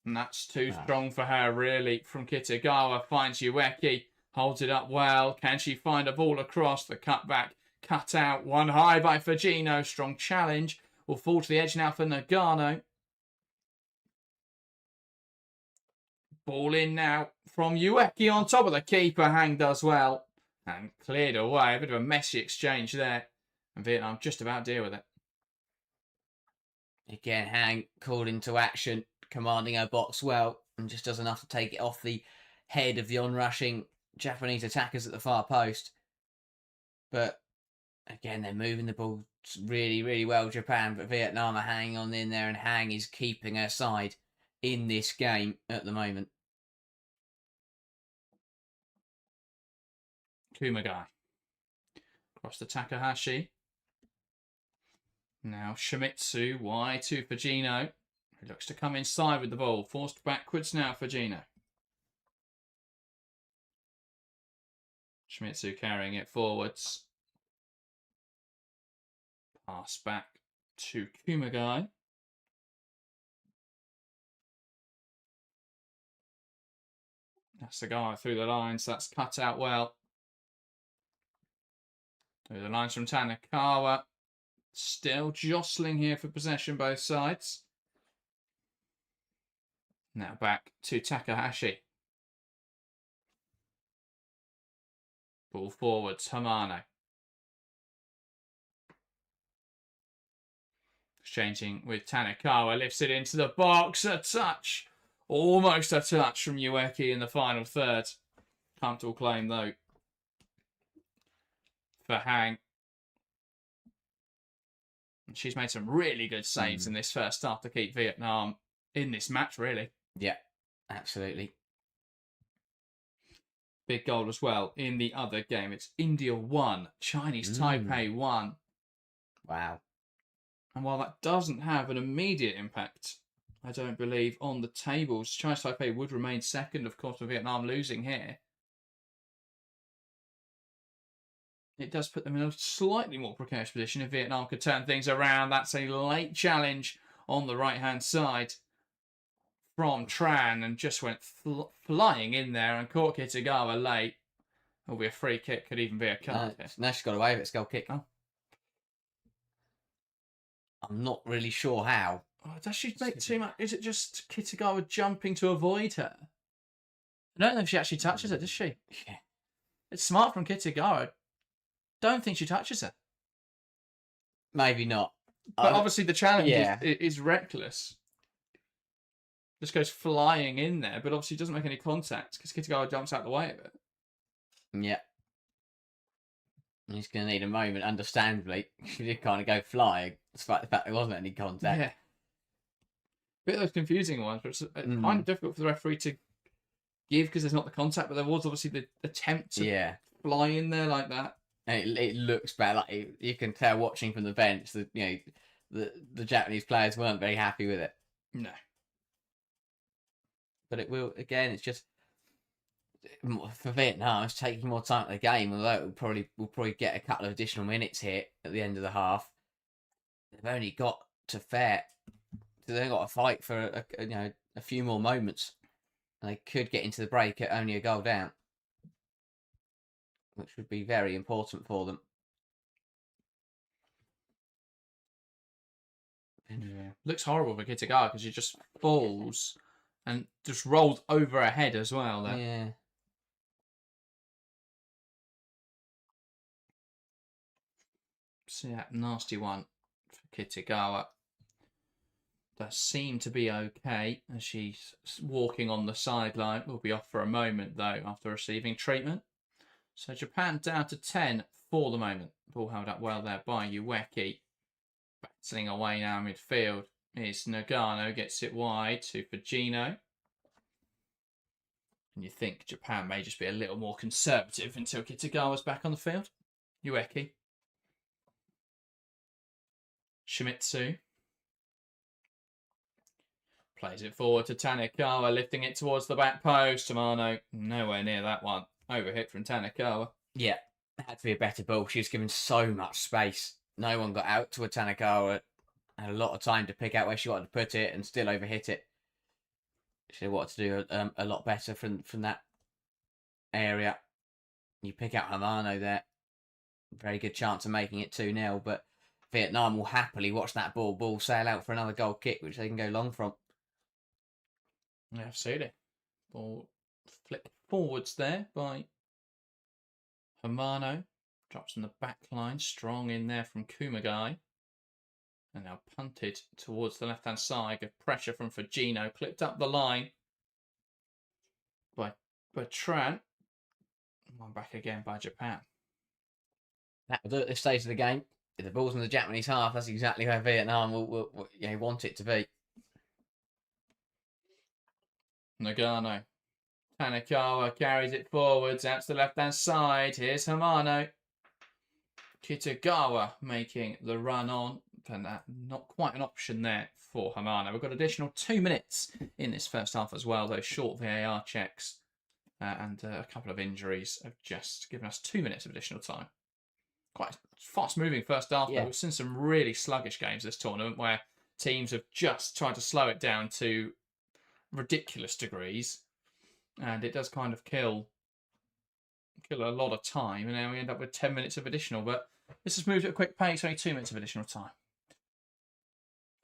And that's too strong for her, really, from Kitagawa. Finds Ueki, holds it up well. Can she find a ball across? The cutback, cut out. One high by Fujino. Strong challenge. Will fall to the edge now for Nagano. Ball in now from Ueki on top of the keeper. Hang does well. And cleared away. A bit of a messy exchange there. And Vietnam just about deal with it. Again, Hang called into action, commanding her box well, and just does enough to take it off the head of the onrushing Japanese attackers at the far post. But again, they're moving the ball really, really well, Japan, but Vietnam are hanging on in there, and Hang is keeping her side in this game at the moment. Kumagai. Across to Takahashi. Now Shimizu, wide to Fujino. He looks to come inside with the ball. Forced backwards now, Fujino. Shimizu carrying it forwards. Pass back to Kumagai. That's the guy through the lines. That's cut out well. Through the lines from Tanakawa. Still jostling here for possession, both sides. Now back to Takahashi. Ball forwards, Hamano. Exchanging with Tanakawa, lifts it into the box. A touch. Almost a touch from Ueki in the final third. Comfortable claim, though, for Hang. She's made some really good saves in this first half to keep Vietnam in this match, really. Yeah, absolutely. Big goal as well in the other game. It's India 1, Chinese Taipei 1. Wow. And while that doesn't have an immediate impact, I don't believe, on the tables, Chinese Taipei would remain second, of course, with Vietnam losing here. It does put them in a slightly more precarious position if Vietnam could turn things around. That's a late challenge on the right-hand side from Tran and just went flying in there and caught Kitagawa late. It'll be a free kick, could even be a card. No, she's got away with it. It's goal kick. Oh. I'm not really sure how. Oh, does she make too much? Is it just Kitagawa jumping to avoid her? I don't know if she actually touches her, does she? Yeah. It's smart from Kitagawa. Don't think she touches her. Maybe not. But obviously the challenge is reckless. Just goes flying in there, but obviously doesn't make any contact because Kitagawa jumps out the way of it. Yeah. He's going to need a moment, understandably. She did kind of go flying, despite the fact there wasn't any contact. Yeah. Bit of those confusing ones, but it's kind of difficult for the referee to give because there's not the contact, but there was obviously the attempt to fly in there like that. And it looks bad. Like you can tell watching from the bench that the Japanese players weren't very happy with it. No. But it will again. It's just for Vietnam. It's taking more time to the game. Although we'll probably get a couple of additional minutes here at the end of the half. They've only got to fair. They've got to fight for a few more moments, and they could get into the break at only a goal down, which would be very important for them. Yeah. Looks horrible for Kitagawa because she just falls and just rolls over her head as well. There. Yeah. See that nasty one for Kitagawa. That seemed to be okay as she's walking on the sideline. Will be off for a moment though after receiving treatment. So Japan down to 10 for the moment. Ball held up well there by Ueki. Battling away now midfield is Nagano. Gets it wide to Fujino. And you think Japan may just be a little more conservative until Kitagawa's back on the field. Ueki. Shimizu. Plays it forward to Tanakawa, lifting it towards the back post. Tamano, nowhere near that one. Overhit from Tanakawa. Yeah, it had to be a better ball. She was given so much space. No one got out to a Tanakawa. Had a lot of time to pick out where she wanted to put it and still overhit it. She wanted to do a lot better from that area. You pick out Hamano there. Very good chance of making it 2-0, but Vietnam will happily watch that ball sail out for another goal kick, which they can go long from. Yeah, absolutely. Ball flick forwards there by Hamano. Drops in the back line. Strong in there from Kumagai. And now punted towards the left-hand side. Good pressure from Fujino. Clipped up the line by Tran. One back again by Japan. That will do at this stage of the game. If the ball's in the Japanese half, that's exactly where Vietnam will want it to be. Nagano. Tanakawa carries it forwards out to the left-hand side. Here's Hamano. Kitagawa making the run on. And not quite an option there for Hamano. We've got additional 2 minutes in this first half as well. Those short VAR checks and a couple of injuries have just given us 2 minutes of additional time. Quite fast-moving first half. Yeah. We've seen some really sluggish games this tournament where teams have just tried to slow it down to ridiculous degrees. And it does kind of kill a lot of time. And now we end up with 10 minutes of additional. But this has moved at a quick pace. Only 2 minutes of additional time.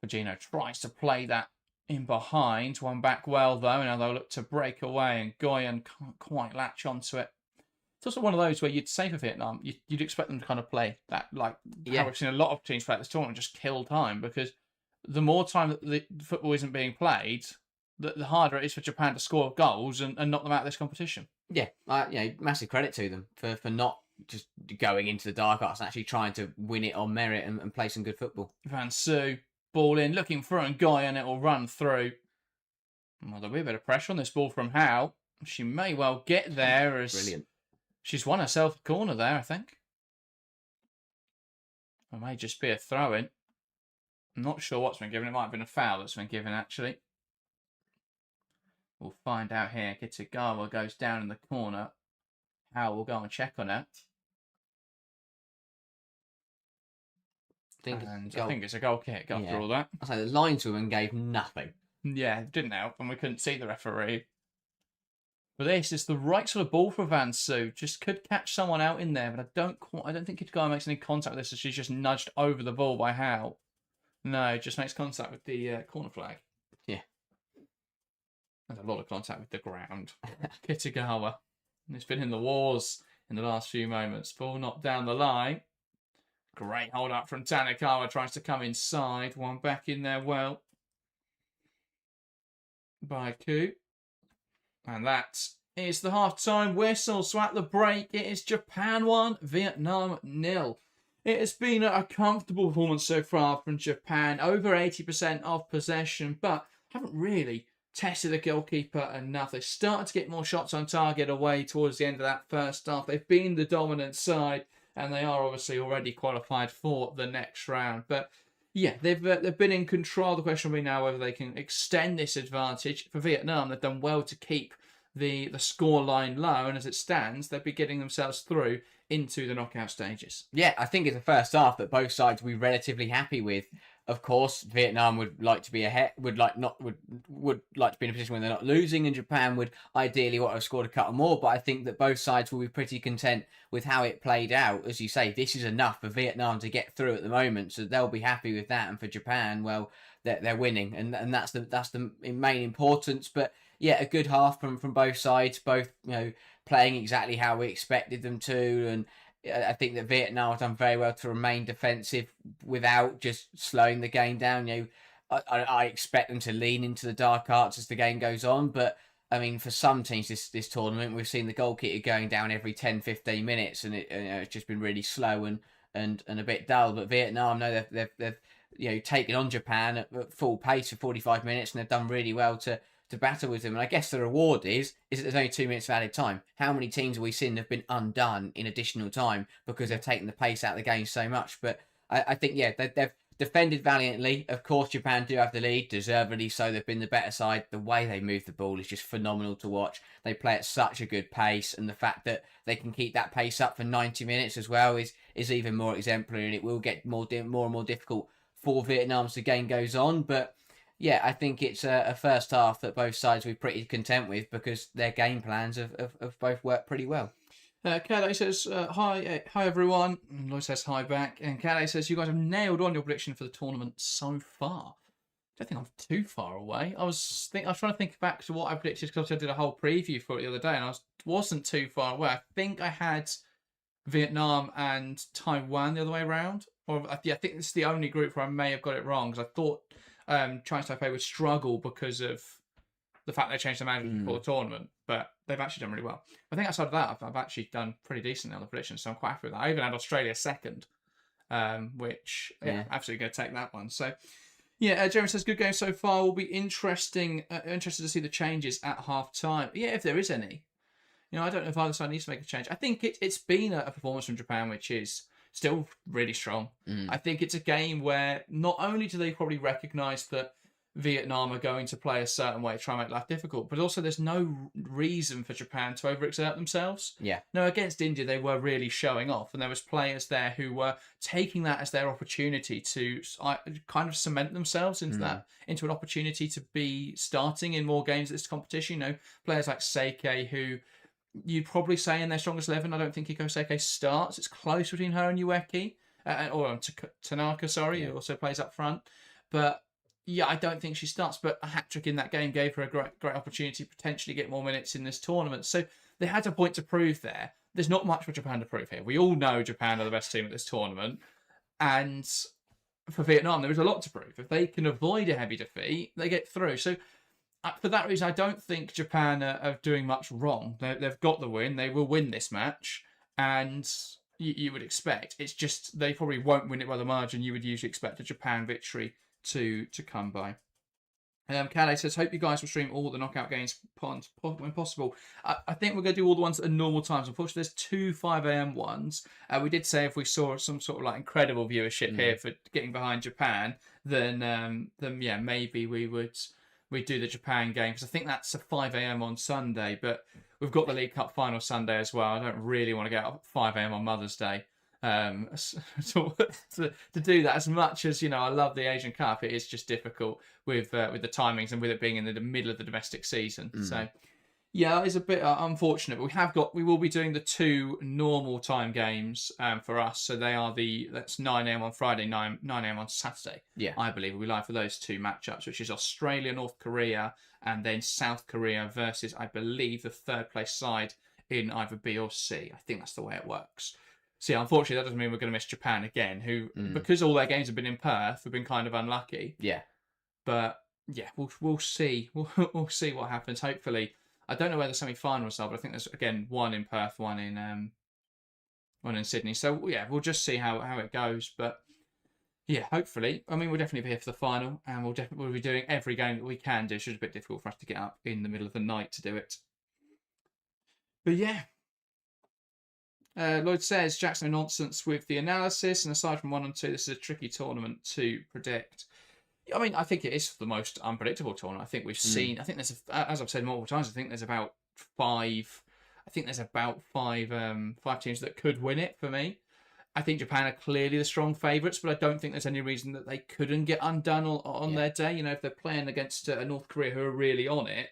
Fujino tries to play that in behind. One back well, though. Now they'll look to break away. And Goyen can't quite latch onto it. It's also one of those where you'd say for Vietnam, you'd expect them to kind of play that, like how we've seen a lot of teams play at this tournament, just kill time, because the more time that the football isn't being played, the harder it is for Japan to score goals and knock them out of this competition. Yeah, massive credit to them for not just going into the dark arts and actually trying to win it on merit and play some good football. Van Su, ball in, looking for Nguyen, and it will run through. Well, there'll be a bit of pressure on this ball from Howe. She may well get there as... Brilliant. She's won herself a corner there, I think. It may just be a throw-in. I'm not sure what's been given. It might have been a foul that's been given, actually. We'll find out here. Kitagawa goes down in the corner. Howe will go and check on it. I think it's a goal kick after all that. I say the lineswoman gave nothing. Yeah, it didn't help, and we couldn't see the referee. But this is the right sort of ball for Van Su. Just could catch someone out in there, but I don't think Kitagawa makes any contact with this, as she's just nudged over the ball by Howe. No, just makes contact with the corner flag. Yeah. There's a lot of contact with the ground. Kitagawa. It's been in the wars in the last few moments. Ball knocked down the line. Great hold up from Tanakawa. Tries to come inside. One back in there well. By Ku. And that is the half-time whistle. So at the break, it is Japan 1, Vietnam 0. It has been a comfortable performance so far from Japan. Over 80% of possession, but haven't really tested the goalkeeper enough. They started to get more shots on target away towards the end of that first half. They've been the dominant side, and they are obviously already qualified for the next round. But yeah, they've been in control. The question will be now whether they can extend this advantage. For Vietnam, they've done well to keep the score line low, and as it stands, they'll be getting themselves through into the knockout stages. Yeah, I think it's the first half that both sides will be relatively happy with. Of course, Vietnam would like to be ahead, would like to be in a position where they're not losing, and Japan would ideally want to have scored a couple more. But I think that both sides will be pretty content with how it played out. As you say, this is enough for Vietnam to get through at the moment, so they'll be happy with that. And for Japan, well, they're winning, and that's the main importance. But yeah, a good half from both sides, both playing exactly how we expected them to, and I think that Vietnam have done very well to remain defensive without just slowing the game down. I expect them to lean into the dark arts as the game goes on, but I mean, for some teams this tournament, we've seen the goalkeeper going down every 10-15 minutes, and it's just been really slow and a bit dull. But Vietnam, no, they've taken on Japan at full pace for 45 minutes, and they've done really well to battle with them. And I guess the reward is that there's only 2 minutes of added time. How many teams have we seen have been undone in additional time because they've taken the pace out of the game so much? But I think, yeah, they've defended valiantly. Of course, Japan do have the lead, deservedly so. They've been the better side. The way they move the ball is just phenomenal to watch. They play at such a good pace, and the fact that they can keep that pace up for 90 minutes as well is even more exemplary, and it will get more and more difficult for Vietnam as the game goes on. But Yeah, I think it's a first half that both sides we're pretty content with because their game plans have both worked pretty well. Kale says, hi everyone. And Lloyd says hi back. And Kale says, you guys have nailed on your prediction for the tournament so far. I don't think I'm too far away. I was trying to think back to what I predicted because I did a whole preview for it the other day, and I wasn't too far away. I think I had Vietnam and Taiwan the other way around, or yeah, I think this is the only group where I may have got it wrong because I thought Chinese Taipei would struggle because of the fact they changed the management before the tournament, but they've actually done really well. I think outside of that, I've actually done pretty decently on the predictions, so I'm quite happy with that. I even had Australia second, which absolutely going to take that one. So. Yeah, Jeremy says, good game so far. Will be interesting. Interested to see the changes at half time. Yeah, if there is any. I don't know if either side needs to make a change. I think it's been a performance from Japan, which is still really strong. I think it's a game where not only do they probably recognise that Vietnam are going to play a certain way to try and make life difficult, but also there's no reason for Japan to overexert themselves. Yeah. No, against India, they were really showing off, and there was players there who were taking that as their opportunity to kind of cement themselves into an opportunity to be starting in more games of this competition. Players like Seike, who you'd probably say in their strongest 11, I don't think Hiko Seike starts. It's close between her and Ueki, or Tanaka, who also plays up front. But yeah, I don't think she starts, but a hat-trick in that game gave her a great opportunity to potentially get more minutes in this tournament. So they had a point to prove there. There's not much for Japan to prove here. We all know Japan are the best team at this tournament. And for Vietnam, there is a lot to prove. If they can avoid a heavy defeat, they get through. So for that reason, I don't think Japan are doing much wrong. They've got the win. They will win this match. And you would expect. It's just they probably won't win it by the margin you would usually expect a Japan victory to come by. Calais says, hope you guys will stream all the knockout games when possible. I think we're going to do all the ones at normal times. Unfortunately, there's 2 5 a.m. ones. We did say if we saw some sort of like incredible viewership here for getting behind Japan, then yeah, maybe we'd do the Japan game, because I think that's a 5 a.m. on Sunday, but we've got the League Cup final Sunday as well. I don't really want to get up at 5 a.m. on Mother's Day. To do that, as much as I love the Asian Cup, it is just difficult with the timings and with it being in the middle of the domestic season. So yeah, it's a bit unfortunate, but we will be doing the 2 normal time games for us. So they are that's 9 a.m. on Friday, 9 a.m. on Saturday. Yeah, I believe we'll be live for those 2 matchups, which is Australia, North Korea, and then South Korea versus, I believe, the 3rd place side in either B or C. I think that's the way it works. See, unfortunately, that doesn't mean we're going to miss Japan again, who, because all their games have been in Perth, have been kind of unlucky. Yeah. But, yeah, we'll see. We'll see what happens. Hopefully, I don't know where the semi-finals are, but I think there's, again, one in Perth, one in Sydney. So, yeah, we'll just see how it goes. But, yeah, hopefully. I mean, we'll definitely be here for the final, and we'll be doing every game that we can do. It's just a bit difficult for us to get up in the middle of the night to do it. But, yeah. Lloyd says, Jack's no nonsense with the analysis, and aside from 1 and 2, this is a tricky tournament to predict. I mean, I think it is the most unpredictable tournament I think we've seen. I think there's, as I've said multiple times, I think there's about 5. I think there's about 5 teams that could win it for me. I think Japan are clearly the strong favourites, but I don't think there's any reason that they couldn't get undone on their day. If they're playing against North Korea, who are really on it,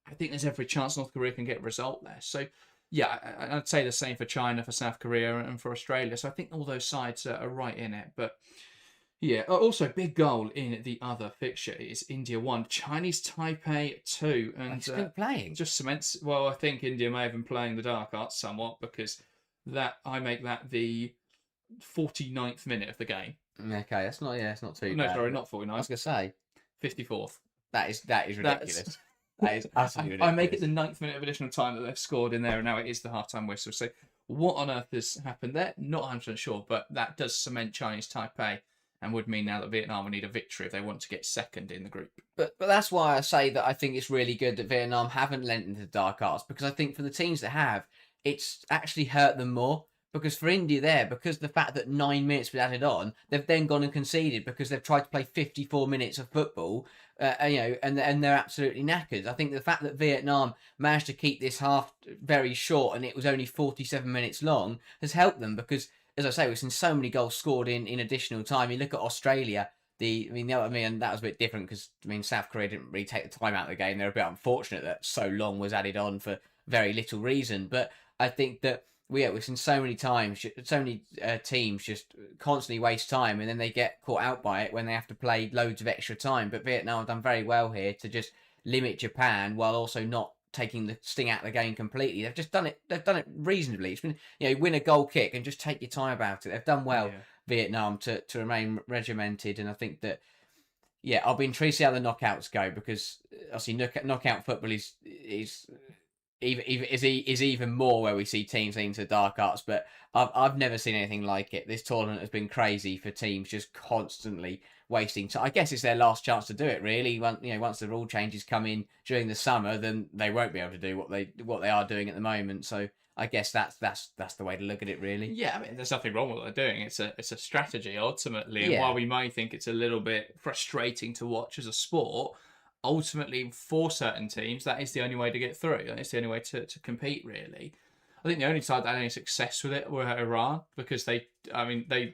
I think there's every chance North Korea can get a result there. So, yeah, I'd say the same for China, for South Korea, and for Australia. So I think all those sides are right in it. But yeah, also big goal in the other fixture is India 1, Chinese Taipei 2, and still playing. Just cements. Well, I think India may have been playing the dark arts somewhat, because I make that the 49th minute of the game. Okay, it's not too bad. No, sorry, not 49th. I was gonna say 54th. That is ridiculous. That is absolutely ridiculous. I make it the 9th minute of additional time that they've scored in there, and now it is the half-time whistle. So what on earth has happened there? Not 100% sure, but that does cement Chinese Taipei, and would mean now that Vietnam will need a victory if they want to get second in the group. But that's why I say that I think it's really good that Vietnam haven't lent into the dark arts, because I think for the teams that have, it's actually hurt them more. Because for India because the fact that 9 minutes was added on, they've then gone and conceded because they've tried to play 54 minutes of football, and they're absolutely knackered. I think the fact that Vietnam managed to keep this half very short and it was only 47 minutes long has helped them, because, as I say, we've seen so many goals scored in additional time. You look at Australia, and that was a bit different because South Korea didn't really take the time out of the game. They're a bit unfortunate that so long was added on for very little reason. But I think that we've seen so many times, so many teams just constantly waste time, and then they get caught out by it when they have to play loads of extra time. But Vietnam have done very well here to just limit Japan while also not taking the sting out of the game completely. They've just done it. They've done it reasonably. It's been, win a goal kick and just take your time about it. They've done well. Yeah. Vietnam to remain regimented, and I think that I'll be intrigued to see how the knockouts go, because obviously knockout football is even more where we see teams into dark arts. But I've never seen anything like it. This tournament has been crazy for teams just constantly wasting time. I guess it's their last chance to do it, really. Once the rule changes come in during the summer, then they won't be able to do what they are doing at the moment. So I guess that's the way to look at it, really. Yeah, I mean, there's nothing wrong with what they're doing. It's a strategy ultimately, and Yeah. while we might think it's a little bit frustrating to watch as a sport, ultimately for certain teams that is the only way to get through. It's the only way to compete, really. I think the only side that had any success with it were Iran, because they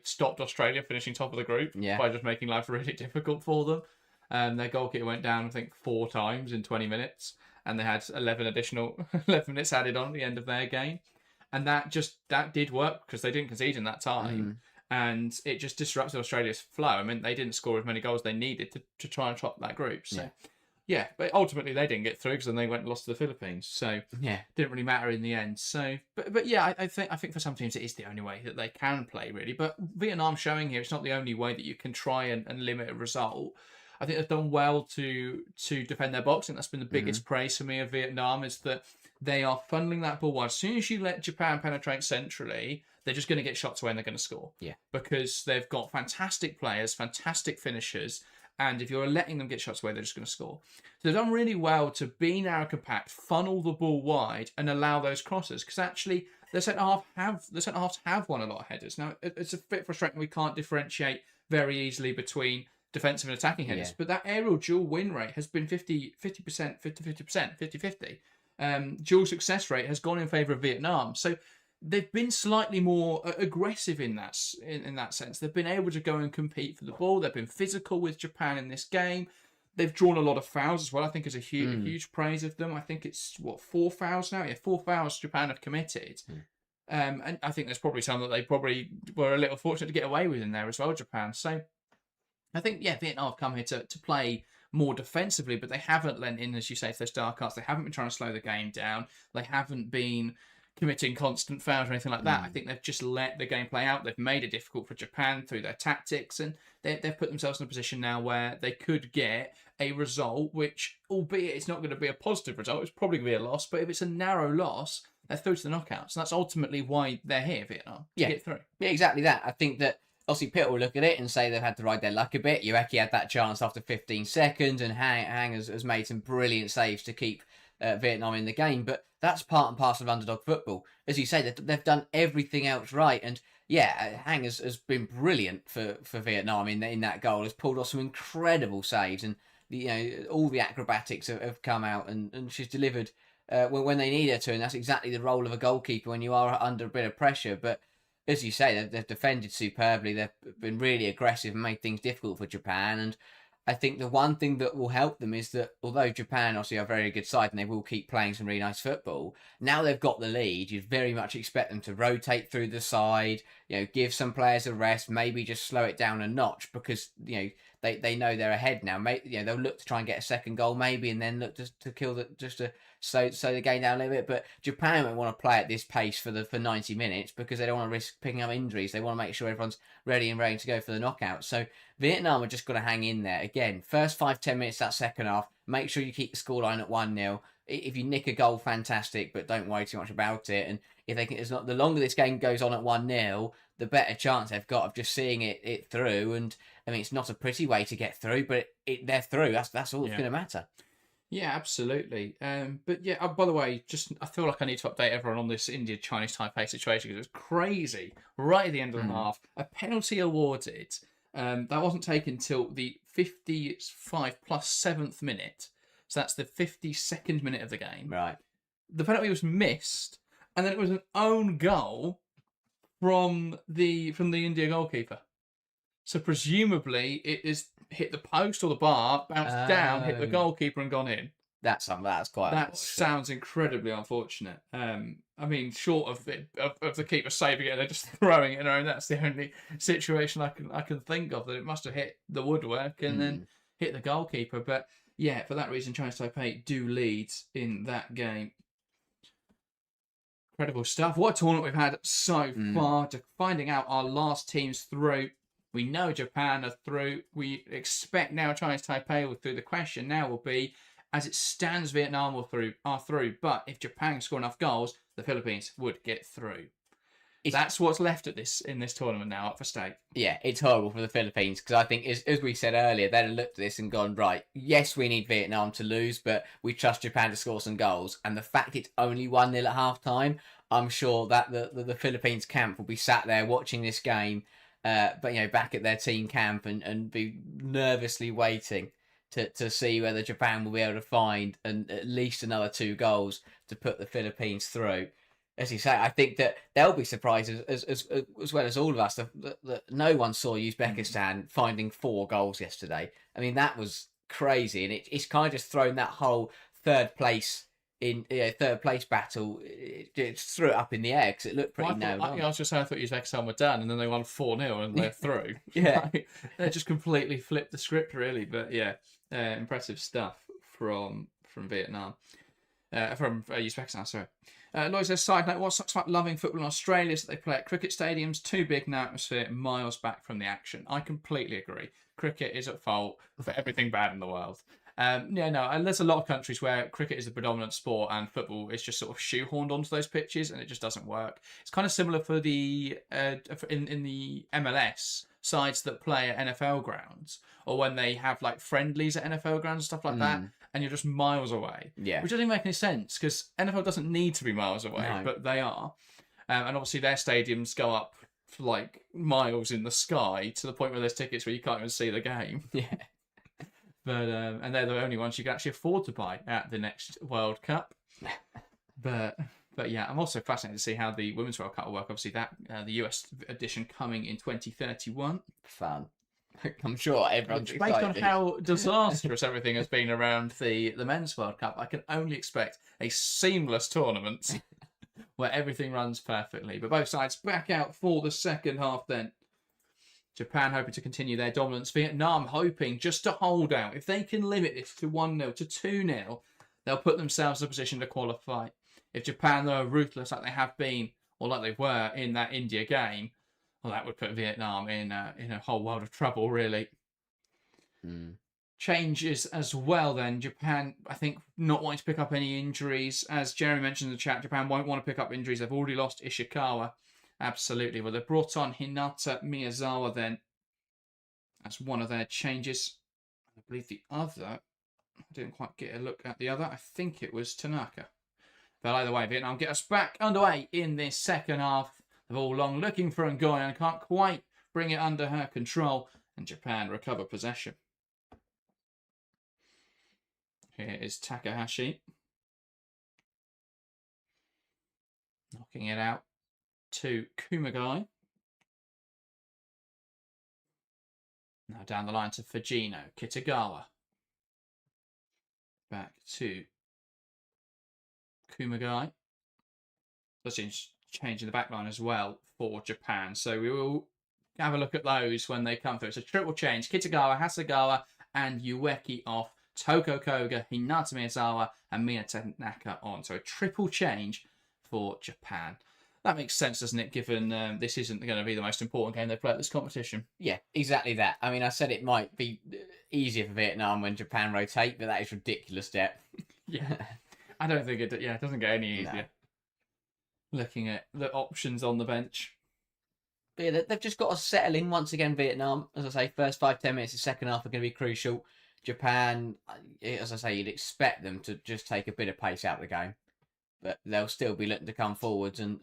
stopped Australia finishing top of the group by just making life really difficult for them. Their goalkeeper went down, I think, 4 times in 20 minutes, and they had 11 minutes added on at the end of their game. And that did work because they didn't concede in that time. And it just disrupted Australia's flow. I mean, they didn't score as many goals they needed to try and top that group. So, yeah, but ultimately they didn't get through because then they went and lost to the Philippines. So, it didn't really matter in the end. So, but yeah, I think for some teams it is the only way that they can play, really. But Vietnam showing here it's not the only way that you can try and limit a result. I think they've done well to defend their box. And that's been the biggest praise for me of Vietnam, is that they are funneling that ball wide. As soon as you let Japan penetrate centrally, they're just going to get shots away and they're going to score. Yeah. Because they've got fantastic players, fantastic finishers, and if you're letting them get shots away, they're just going to score. So they've done really well to be narrow compact, funnel the ball wide, and allow those crosses. Because actually, the centre halves have won a lot of headers. Now, it's a bit frustrating we can't differentiate very easily between defensive and attacking headers, but that aerial dual win rate has been 50%, 50-50. Dual success rate has gone in favour of Vietnam. So they've been slightly more aggressive in that sense. They've been able to go and compete for the ball. They've been physical with Japan in this game. They've drawn a lot of fouls as well. I think it's a huge praise of them. I think it's 4 fouls now. Yeah, 4 fouls Japan have committed. And I think there's probably some that they probably were a little fortunate to get away with in there as well, Japan. So I think, Vietnam have come here to play more defensively, but they haven't lent in, as you say, to those dark arts. They haven't been trying to slow the game down. They haven't been committing constant fouls or anything like that. I think they've just let the game play out. They've made it difficult for Japan through their tactics, and they've put themselves in a position now where they could get a result which, albeit it's not going to be a positive result, it's probably going to be a loss, but if it's a narrow loss, they're through to the knockouts. And that's ultimately why they're here, Vietnam, to get through. Yeah, exactly that. I think that obviously Pitt will look at it and say they've had to ride their luck a bit. Yueki had that chance after 15 seconds, and Hang has made some brilliant saves to keep Vietnam in the game. But that's part and parcel of underdog football. As you say, they've done everything else right. And Hang has been brilliant for Vietnam in that goal. Has pulled off some incredible saves, and all the acrobatics have come out, and she's delivered when they need her to. And that's exactly the role of a goalkeeper when you are under a bit of pressure. But as you say, they've defended superbly. They've been really aggressive and made things difficult for Japan. And I think the one thing that will help them is that although Japan obviously are a very good side and they will keep playing some really nice football, now they've got the lead, you'd very much expect them to rotate through the side, give some players a rest, maybe just slow it down a notch, because they know they're ahead now. They'll look to try and get a second goal maybe, and then look to kill to slow the game down a little bit. But Japan won't want to play at this pace for 90 minutes because they don't want to risk picking up injuries. They want to make sure everyone's ready to go for the knockout. So Vietnam are just going to hang in there. Again, first 5-10 minutes that second half, make sure you keep the scoreline at 1-0. If you nick a goal, fantastic, but don't worry too much about it. And if they think the longer this game goes on at 1-0, the better chance they've got of just seeing it through. And I mean, it's not a pretty way to get through, but they're through. That's all that's going to matter. Yeah, absolutely. But yeah, by the way, I feel like I need to update everyone on this India-Chinese Taipei situation, because it was crazy. Right at the end of the half, a penalty awarded. That wasn't taken till the 55 plus 7th minute. So that's the 52nd minute of the game. Right. The penalty was missed, and then it was an own goal from the India goalkeeper. So presumably it is hit the post or the bar, bounced down, hit the Oh. goalkeeper, and gone in. That's quite That unfortunate. sounds incredibly unfortunate. I mean, short of the keeper saving it, they're just throwing it in there, and that's the only situation I can think of that it must have hit the woodwork and then hit the goalkeeper. But yeah, for that reason, Chinese Taipei do lead in that game. Incredible stuff. What a tournament we've had so far. To finding out our last teams through. We know Japan are through. We expect now Chinese Taipei will through. The question now will be, as it stands, Vietnam are through. But if Japan score enough goals, the Philippines would get through. That's what's left in this tournament now, up for stake. Yeah, it's horrible for the Philippines because I think, as we said earlier, they'd have looked at this and gone, right, yes, we need Vietnam to lose, but we trust Japan to score some goals. And the fact it's only 1-0 at half time, I'm sure that the Philippines camp will be sat there watching this game, but back at their team camp and be nervously waiting to see whether Japan will be able to find at least another 2 goals to put the Philippines through. As you say, I think that they'll be surprised as well as all of us that no one saw Uzbekistan finding 4 goals yesterday. I mean, that was crazy, and it's kind of just thrown that whole third place battle. It threw it up in the air because it looked pretty nailed on. I was just saying, I thought Uzbekistan were done, and then they won 4-0 and they're through. Yeah, they just completely flipped the script, really. But yeah, impressive stuff from Vietnam, from Uzbekistan. Sorry. Lloyd says, side note, what's like loving football in Australia is that they play at cricket stadiums, too big, no atmosphere, miles back from the action. I completely agree. Cricket is at fault for everything bad in the world. And there's a lot of countries where cricket is the predominant sport and football is just sort of shoehorned onto those pitches and it just doesn't work. It's kind of similar for the in the MLS sides that play at NFL grounds, or when they have like friendlies at NFL grounds and stuff like that, and you're just miles away. Yeah. Which doesn't make any sense because NFL doesn't need to be miles away, but they are. And obviously their stadiums go up like miles in the sky to the point where there's tickets where you can't even see the game. Yeah. But and they're the only ones you can actually afford to buy at the next World Cup. But yeah, I'm also fascinated to see how the Women's World Cup will work. Obviously, that the US edition coming in 2031. Fun. I'm sure everyone's Based on how disastrous everything has been around the Men's World Cup, I can only expect a seamless tournament where everything runs perfectly. But both sides back out for the second half then. Japan hoping to continue their dominance. Vietnam hoping just to hold out. If they can limit this to 1-0 to 2-0, they'll put themselves in a position to qualify. If Japan are ruthless like they have been, or like they were in that India game, well, that would put Vietnam in a whole world of trouble, really. Changes as well then. Japan, I think, not wanting to pick up any injuries. As Jeremy mentioned in the chat, Japan won't want to pick up injuries. They've already lost Ishikawa. Absolutely. Well, they've brought on Hinata Miyazawa then as one of their changes. I believe the other, I didn't quite get a look at the other. I think it was Tanaka. But either way, Vietnam get us back underway in this second half. They've all long looking for Ngoyan and can't quite bring it under her control. And Japan recover possession. Here is Takahashi. Knocking it out to Kumagai. Now down the line to Fujino. Kitagawa. Back to Kumagai. That's changing the back line as well for Japan. So we will have a look at those when they come through. It's a triple change. Kitagawa, Hasegawa, and Ueki off. Toko Koga, Hinata Miyazawa, and Mina Tanaka on. So a triple change for Japan. That makes sense, doesn't it, given this isn't going to be the most important game they play at this competition? Yeah, exactly that. I mean, I said it might be easier for Vietnam when Japan rotate, but that is ridiculous depth. Yeah. I don't think it doesn't get any easier. No. Looking at the options on the bench. But yeah, they've just got to settle in once again, Vietnam. As I say, first 5-10 minutes of the second half are going to be crucial. Japan, as I say, you'd expect them to just take a bit of pace out of the game. But they'll still be looking to come forwards and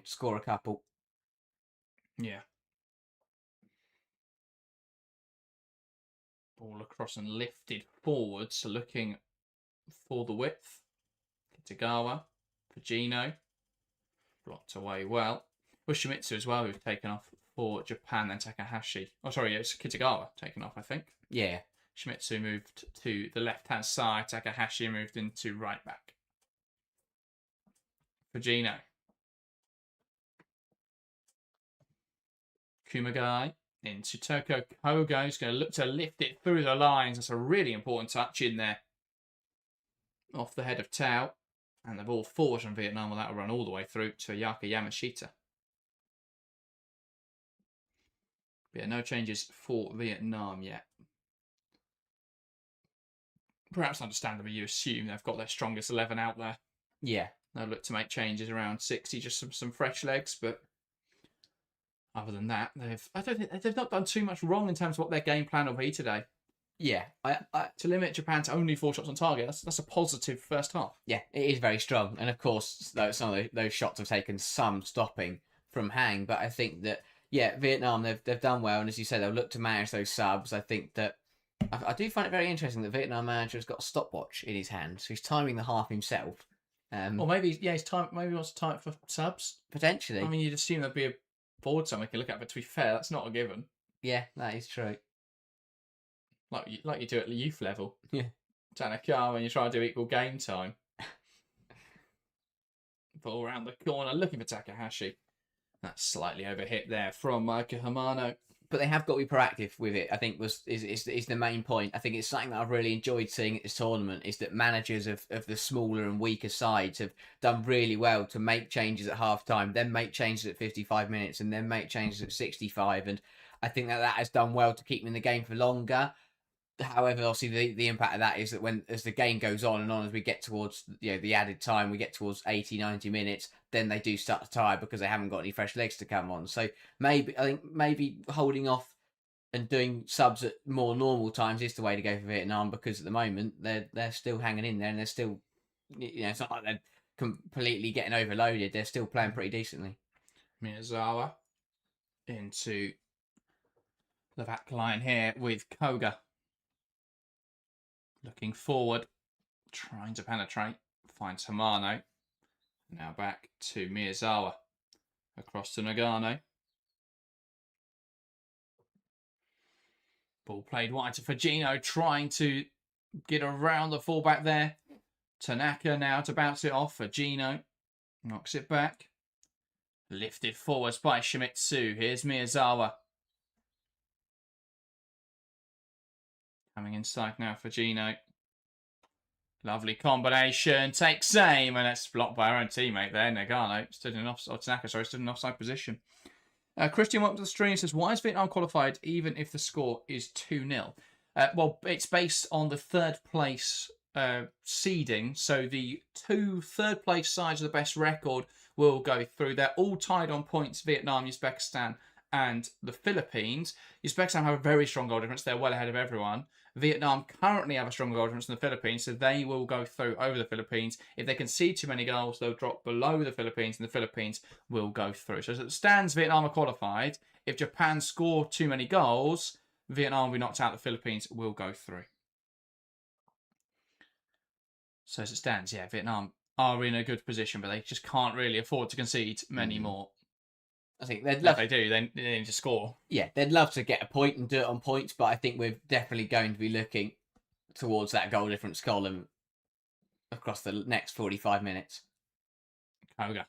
score a couple. Yeah. Ball across and lifted forwards, so looking for the width. Kitagawa, Fujino, blocked away well. Bushimitsu as well, who's taken off for Japan, then Takahashi. Oh, sorry, it's Kitagawa taken off, I think. Yeah. Shimizu moved to the left-hand side. Takahashi moved into right back. Fujino. Kumagai into Toko Kogo. He's going to look to lift it through the lines. That's a really important touch in there. Off the head of Tao. And the ball forward from Vietnam. Well, that will run all the way through to Ayaka Yamashita. But yeah, no changes for Vietnam yet. Perhaps understandably, you assume they've got their strongest 11 out there. Yeah. They'll look to make changes around 60, just some fresh legs, but other than that, I don't think they've not done too much wrong in terms of what their game plan will be today. Yeah, to limit Japan to only 4 shots on target, that's a positive first half. Yeah, it is very strong, and of course, some of those shots have taken some stopping from Hang. But I think that Vietnam they've done well, and as you say, they'll look to manage those subs. I think that I do find it very interesting that Vietnam manager has got a stopwatch in his hand, so he's timing the half himself. Or maybe he's time. Maybe he wants to time it for subs Potentially. I mean, you'd assume there'd be a board somewhere we can look at, but to be fair, that's not a given. Yeah, that is true. Like you do at the youth level. Yeah. Tanaka when you try to do equal game time. Ball around the corner, looking for Takahashi. That's slightly overhit there from Mika Hamano. But they have got to be proactive with it, I think is the main point. I think it's something that I've really enjoyed seeing at this tournament, is that managers of the smaller and weaker sides have done really well to make changes at half-time, then make changes at 55 minutes, and then make changes at 65. And I think that has done well to keep them in the game for longer. However, obviously, the impact of that is that as the game goes on and on, as we get towards the added time, we get towards 80, 90 minutes, then they do start to tire because they haven't got any fresh legs to come on. So I think maybe holding off and doing subs at more normal times is the way to go for Vietnam, because at the moment they're still hanging in there, and they're still, it's not like they're completely getting overloaded. They're still playing pretty decently. Miyazawa into the back line here with Koga. Looking forward, trying to penetrate, finds Hamano. Now back to Miyazawa. Across to Nagano. Ball played wide to Fujino, trying to get around the fullback there. Tanaka now to bounce it off. Fujino knocks it back. Lifted forwards by Shimizu. Here's Miyazawa. Coming inside now for Gino. Lovely combination. Takes aim, and that's blocked by our own teammate there. Nagano stood in offside position. Christian went up to the stream and says, why is Vietnam qualified even if the score is 2-0? Well, it's based on the third place seeding. So the 2 third place sides with the best record will go through. They're all tied on points, Vietnam, Uzbekistan, and the Philippines. Uzbekistan have a very strong goal difference. They're well ahead of everyone. Vietnam currently have a stronger goal difference than the Philippines, so they will go through over the Philippines. If they concede too many goals, they'll drop below the Philippines, and the Philippines will go through. So as it stands, Vietnam are qualified. If Japan score too many goals, Vietnam will be knocked out. The Philippines will go through. So as it stands, Vietnam are in a good position, but they just can't really afford to concede many more. I think they'd love. If they do, they need to score. Yeah, they'd love to get a point and do it on points, but I think we're definitely going to be looking towards that goal difference column across the next 45 minutes. Koga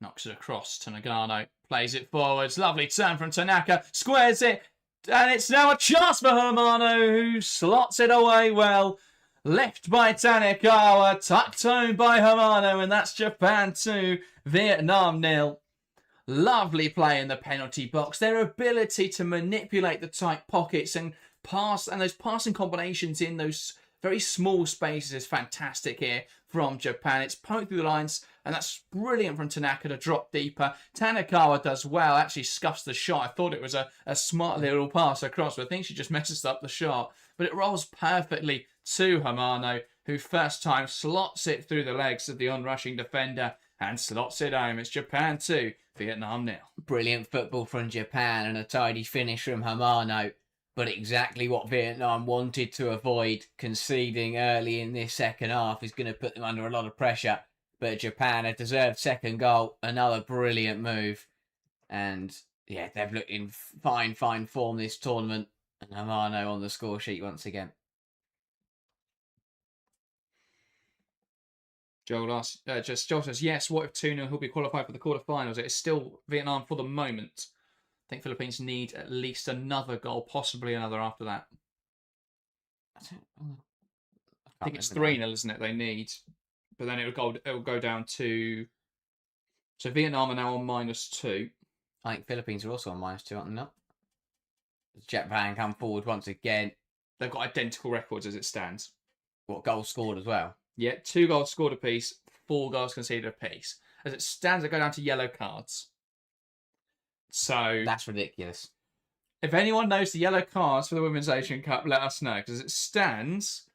knocks it across to Nagano, plays it forwards. Lovely turn from Tanaka, squares it, and it's now a chance for Hamano, who slots it away well. Left by Tanakawa, tucked home by Hamano, and that's Japan 2, Vietnam 0. Lovely play in the penalty box. Their ability to manipulate the tight pockets and pass, and those passing combinations in those very small spaces is fantastic here from Japan. It's poked through the lines, and that's brilliant from Tanaka to drop deeper. Tanakawa does well, actually scuffs the shot. I thought it was a smart little pass across, but I think she just messes up the shot. But it rolls perfectly to Hamano, who first time slots it through the legs of the onrushing defender and slots it home. It's Japan 2, Vietnam 0. Brilliant football from Japan and a tidy finish from Hamano, but exactly what Vietnam wanted to avoid. Conceding early in this second half is going to put them under a lot of pressure. But Japan, a deserved second goal, another brilliant move. And yeah, they've looked in fine form this tournament. And Hamano on the score sheet once again. Joel says, yes, what if 2-0 he'll be qualified for the quarterfinals? It is still Vietnam for the moment. I think Philippines need at least another goal, possibly another after that. I think it's 3-0, isn't it? They need. But then it will go down to. So Vietnam are now on -2. I think Philippines are also on -2, aren't they not? Japan come forward once again. They've got identical records as it stands. What, goals scored as well? Yeah, 2 goals scored apiece, 4 goals conceded apiece. As it stands, they go down to yellow cards. So that's ridiculous. If anyone knows the yellow cards for the Women's Asian Cup, let us know. Because as it stands,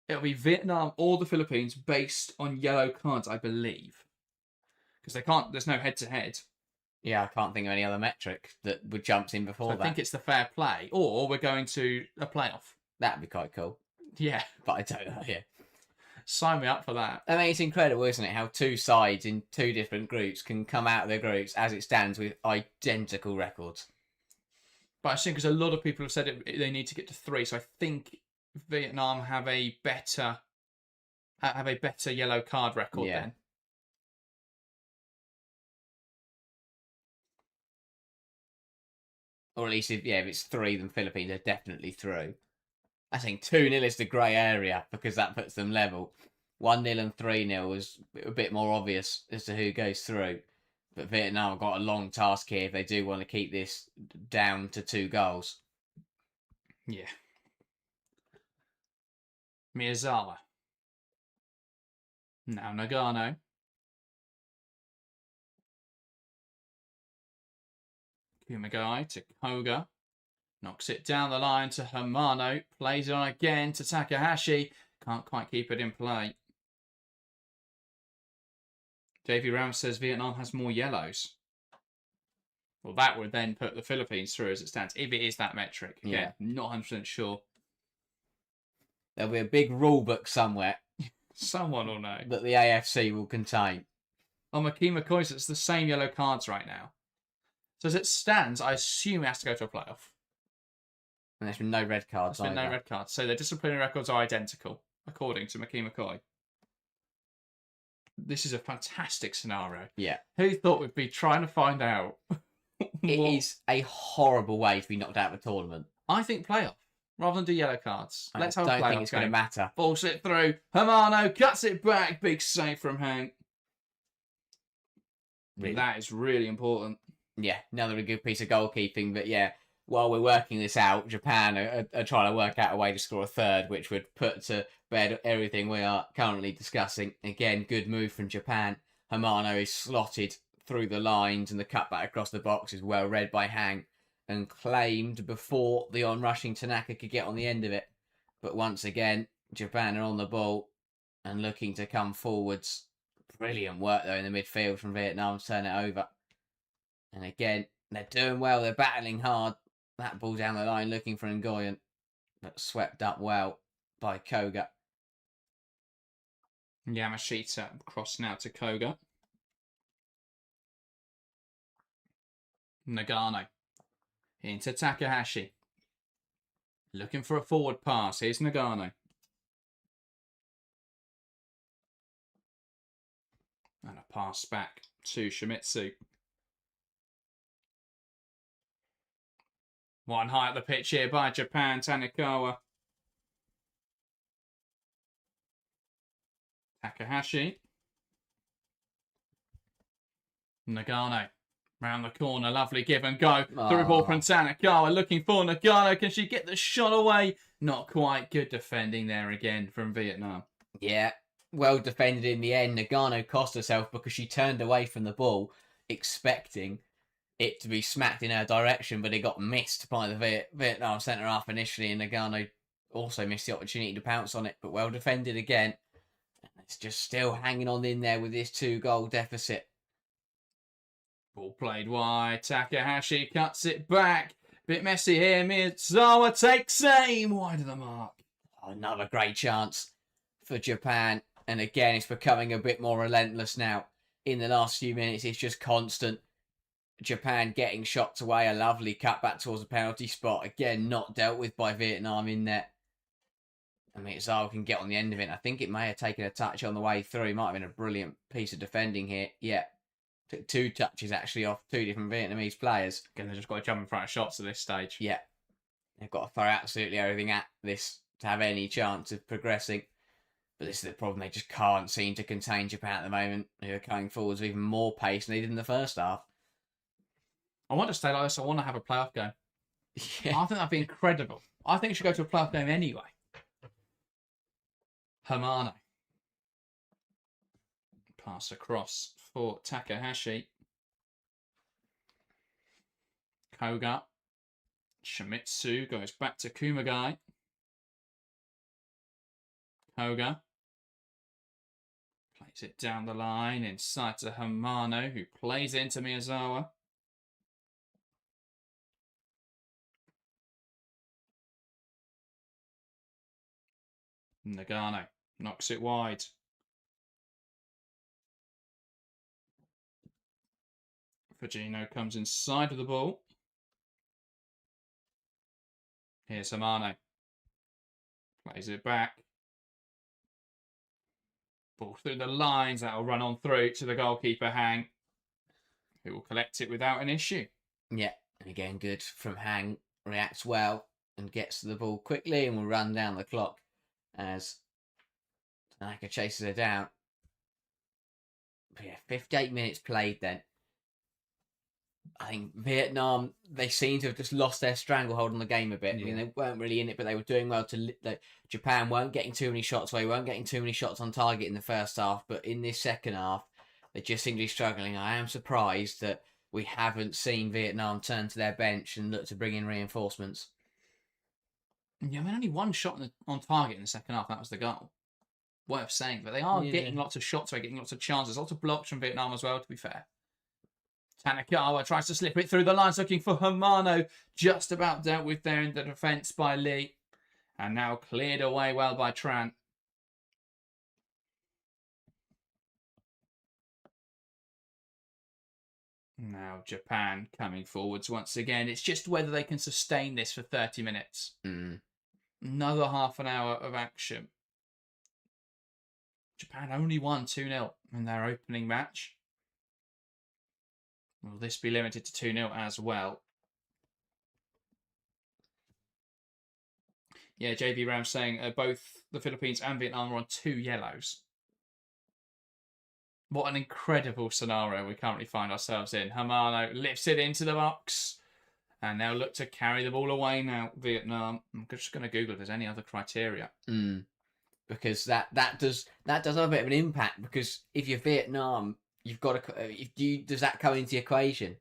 it'll be Vietnam or the Philippines based on yellow cards, I believe. Because there's no head-to-head. Yeah, I can't think of any other metric that jumps in before that. I think it's the fair play. Or we're going to a playoff. That'd be quite cool. Yeah. But I don't know, yeah. Sign me up for that. I mean, it's incredible, isn't it, how 2 sides in 2 different groups can come out of their groups as it stands with identical records. But I think because a lot of people have said they need to get to 3, so I think Vietnam have a better yellow card record then. Or at least if it's 3, then Philippines are definitely through. I think 2-0 is the grey area because that puts them level. 1-0 and 3-0 is a bit more obvious as to who goes through. But Vietnam have got a long task here if they do want to keep this down to 2 goals. Yeah. Miyazawa. Now Nagano. Kumagai to Koga. Knocks it down the line to Hamano. Plays it on again to Takahashi. Can't quite keep it in play. Davey Round says Vietnam has more yellows. Well, that would then put the Philippines through as it stands, if it is that metric. Again, not 100% sure. There'll be a big rule book somewhere. Someone will know. That the AFC will contain. On Maki McCoy says it's the same yellow cards right now. So as it stands, I assume it has to go to a playoff. And there's been no red cards. There's been no red cards. So their disciplinary records are identical, according to Maki McCoy. This is a fantastic scenario. Yeah. Who thought we'd be trying to find out? It is a horrible way to be knocked out of a tournament. I think playoff, rather than do yellow cards. Let's have a playoff. I don't think it's going to matter. Force it through. Hamano cuts it back. Big save from Hank. Really? That is really important. Yeah, another good piece of goalkeeping. But yeah, while we're working this out, Japan are trying to work out a way to score a third, which would put to bed everything we are currently discussing. Again, good move from Japan. Hamano is slotted through the lines and the cutback across the box is well read by Hang and claimed before the onrushing Tanaka could get on the end of it. But once again, Japan are on the ball and looking to come forwards. Brilliant work, though, in the midfield from Vietnam to turn it over. And again, they're doing well. They're battling hard. That ball down the line looking for Nguyen, but swept up well by Koga. Yamashita cross now to Koga. Nagano into Takahashi. Looking for a forward pass. Here's Nagano. And a pass back to Shimizu. One high at the pitch here by Japan, Tanikawa. Takahashi. Nagano. Round the corner, lovely give and go. Through ball from Tanikawa, looking for Nagano. Can she get the shot away? Not quite. Good defending there again from Vietnam. Yeah, well defended in the end. Nagano cost herself because she turned away from the ball, expecting it to be smacked in her direction, but it got missed by the Vietnam centre-half initially, and Nagano also missed the opportunity to pounce on it, but well defended again. And it's just still hanging on in there with this 2-goal deficit. Ball played wide. Takahashi cuts it back. Bit messy here. Miyazawa takes aim wide of the mark. Another great chance for Japan. And again, it's becoming a bit more relentless now. In the last few minutes, it's just constant. Japan getting shots away. A lovely cut back towards the penalty spot. Again, not dealt with by Vietnam in net. I mean, Zhao can get on the end of it. I think it may have taken a touch on the way through. It might have been a brilliant piece of defending here. Yeah. Took 2 touches actually off 2 different Vietnamese players. Again, they've just got to jump in front of shots at this stage. Yeah. They've got to throw absolutely everything at this to have any chance of progressing. But this is the problem. They just can't seem to contain Japan at the moment. They're coming forwards with even more pace than they did in the first half. I want to stay like this. I want to have a playoff game. Yeah. I think that'd be incredible. I think it should go to a playoff game anyway. Hamano. Pass across for Takahashi. Koga. Shimizu goes back to Kumagai. Koga. Plays it down the line inside to Hamano, who plays into Miyazawa. Nagano knocks it wide. Fujino comes inside of the ball. Here's Hamano. Plays it back. Ball through the lines. That'll run on through to the goalkeeper, Hang, who will collect it without an issue. Yeah. And again, good from Hang. Reacts well and gets to the ball quickly and will run down the clock as Tanaka chases her down. But yeah, 58 minutes played then. I think Vietnam, they seem to have just lost their stranglehold on the game a bit. Yeah. I mean, they weren't really in it, but they were doing well. Japan weren't getting too many shots away, weren't getting too many shots on target in the first half, but in this second half, they just seem to be struggling. I am surprised that we haven't seen Vietnam turn to their bench and look to bring in reinforcements. Yeah, I mean, only one shot on target in the second half. That was the goal. Worth saying, but they are getting lots of shots away, getting lots of chances, lots of blocks from Vietnam as well, to be fair. Tanakawa tries to slip it through the lines, looking for Hamano. Just about dealt with there in the defence by Lee. And now cleared away well by Tran. Now Japan coming forwards once again. It's just whether they can sustain this for 30 minutes. Another half an hour of action. Japan only won 2-0 in their opening match. Will this be limited to 2-0 as well? Yeah, JB Ram saying both the Philippines and Vietnam are on 2 yellows. What an incredible scenario we currently find ourselves in. Hamano lifts it into the box. And they'll look to carry the ball away now, Vietnam. I'm just going to Google if there's any other criteria. Because that does have a bit of an impact. Because if you're Vietnam, you've got to. Does that come into the equation?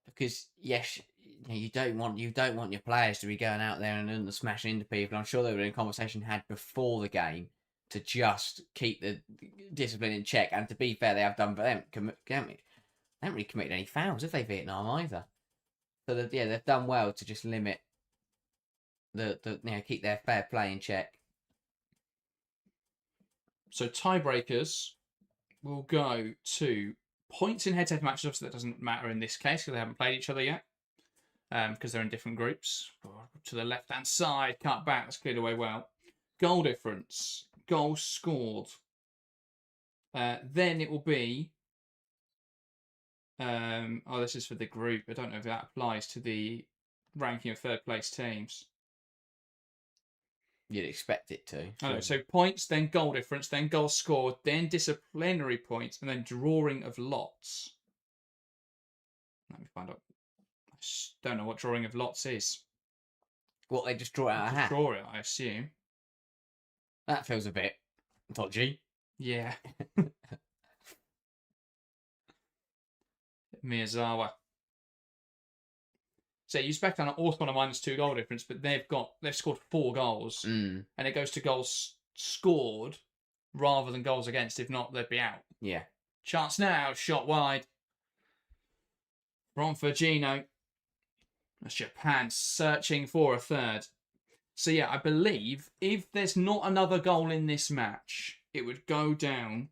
Because yes, you don't want your players to be going out there and smashing into people. I'm sure there was a conversation had before the game to just keep the discipline in check. And to be fair, they have done, but they haven't really committed any fouls, have they, Vietnam either? So they've done well to just limit keep their fair play in check. So tiebreakers will go to points in head-to-head matches. Obviously, that doesn't matter in this case because they haven't played each other yet. Because they're in different groups. To the left-hand side, cut back. That's cleared away well. Goal difference. Goals scored. Then it will be... this is for the group. I don't know if that applies to the ranking of third-place teams. You'd expect it to. Oh, so points, then goal difference, then goals scored, then disciplinary points, and then drawing of lots. Let me find out. I don't know what drawing of lots is. What, they just draw it out of a hat? Draw it, I assume. That feels a bit dodgy. Yeah. Miyazawa. So you expect an also on a -2 goal difference, but they've scored 4 goals, and it goes to goals scored rather than goals against. If not, they'd be out. Yeah. Chance now, shot wide from Fujino. That's Japan searching for a third. So yeah, I believe if there's not another goal in this match, it would go down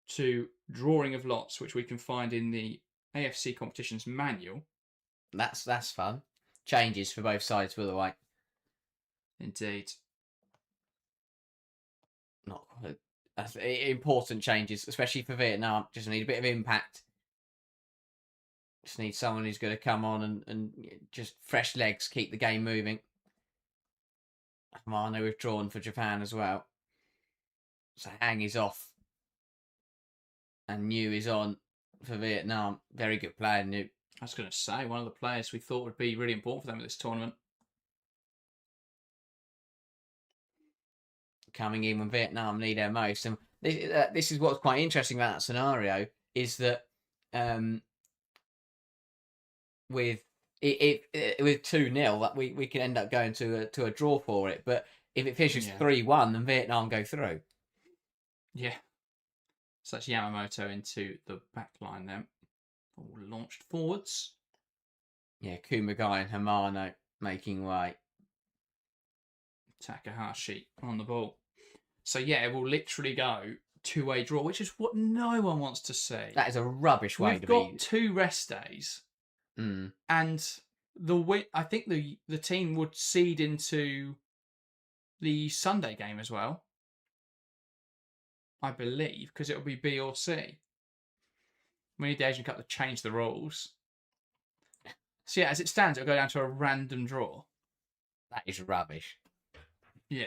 to drawing of lots, which we can find in the AFC competitions manual. That's fun. Changes for both sides, by the way. Indeed. Not quite. Important changes, especially for Vietnam. Just need a bit of impact. Just need someone who's going to come on and just fresh legs, keep the game moving. Hamano withdrawn for Japan as well. So Hang is off. And New is on for Vietnam. Very good player, New. I was going to say, one of the players we thought would be really important for them at this tournament. Coming in when Vietnam need her most. And this is what's quite interesting about that scenario, is that with 2-0, that we can end up going to a draw for it. But if it finishes 3-1, then Vietnam go through. Yeah. So that's Yamamoto into the back line then. All launched forwards. Yeah, Kumagai and Hamano making way. Takahashi on the ball. So yeah, it will literally go two-way draw, which is what no one wants to see. That is a rubbish way to be. We've got 2 rest days. Mm. And I think the team would seed into the Sunday game as well. I believe, because it will be B or C. We need the Asian Cup to change the rules. So yeah, as it stands, it'll go down to a random draw. That is rubbish. Yeah.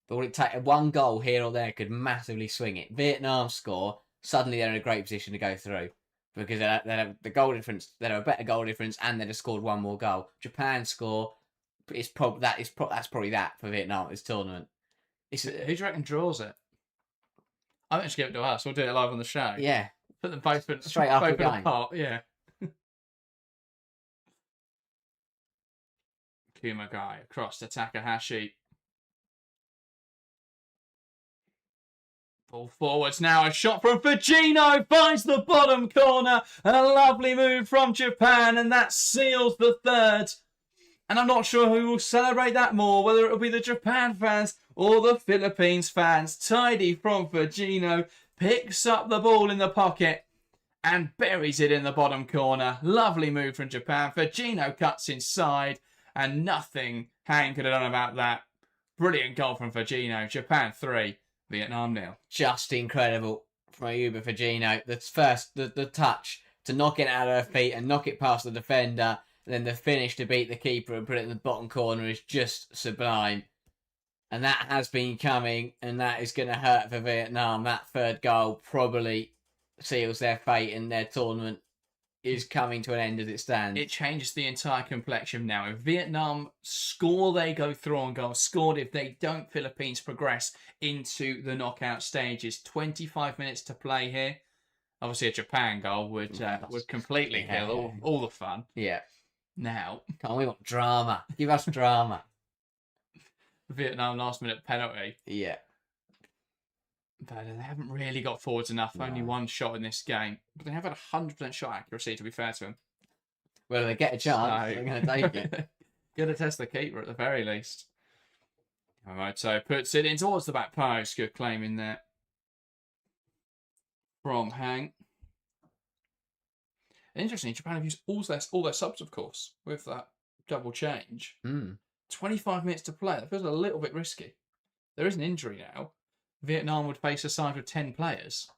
But would it take one goal here or there could massively swing it? Vietnam score, suddenly they're in a great position to go through. Because they have the goal difference, they have a better goal difference, and they'd have scored one more goal. Japan score, that's probably that for Vietnam at this tournament. Who do you reckon draws it? I'm just give it to us. We'll do it live on the show. Yeah. Put them both in, straight after the game. Apart. Yeah. Kumagai across to Takahashi. Ball forwards now. A shot from Fujino. Finds the bottom corner. A lovely move from Japan. And that seals the third. And I'm not sure who will celebrate that more. Whether it will be the Japan fans or the Philippines fans. Tidy from Fujino. Picks up the ball in the pocket. And buries it in the bottom corner. Lovely move from Japan. Fujino cuts inside. And nothing Hang could have done about that. Brilliant goal from Fujino. Japan 3. Vietnam 0. Just incredible from Ayuba Fujino. The touch to knock it out of her feet and knock it past the defender, and then the finish to beat the keeper and put it in the bottom corner is just sublime. And that has been coming, and that is going to hurt for Vietnam. That third goal probably seals their fate, and their tournament is coming to an end as it stands. It changes the entire complexion now. If Vietnam score, they go through on goal. Scored if they don't, Philippines progress into the knockout stages. 25 minutes to play here. Obviously, a Japan goal would completely kill all the fun. Yeah. Now, we want drama. Give us drama. Vietnam last minute penalty. Yeah. But they haven't really got forwards enough. No. Only one shot in this game. But they have had 100% shot accuracy, to be fair to them. Well, they get a chance. They're going to take it. Going to test the keeper at the very least. All right, so puts it in towards the back post. Good claim in there from Hang. Interesting, Japan have used all their subs, of course, with that double change. 25 minutes to play. That feels a little bit risky. There is an injury now. Vietnam would face a side with 10 players.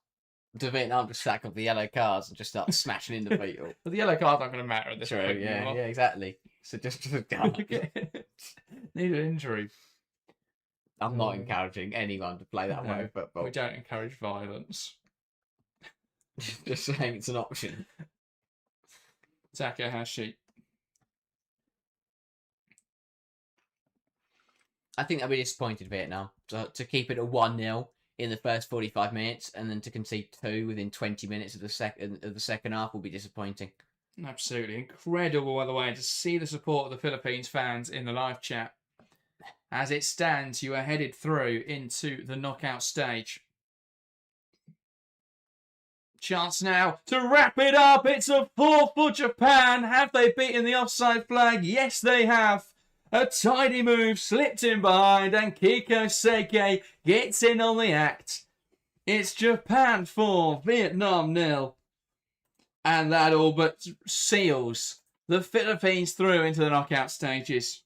Do Vietnam just sack up the yellow cards and just start smashing into people? But the yellow cards aren't going to matter at this point. Yeah, exactly. So just need an injury. I'm not encouraging anyone to play that way of football. We don't encourage violence. Just saying it's an option. Takahashi. I think I'll be disappointed, Vietnam, to keep it a 1-0 in the first 45 minutes and then to concede 2 within 20 minutes of the second half will be disappointing. Absolutely incredible, by the way, to see the support of the Philippines fans in the live chat. As it stands, you are headed through into the knockout stage. Chance now to wrap it up. It's a 4 for Japan. Have they beaten the offside flag? Yes, they have. A tidy move slipped in behind, and Kiko Seke gets in on the act. It's Japan 4, Vietnam 0. And that all but seals the Philippines through into the knockout stages.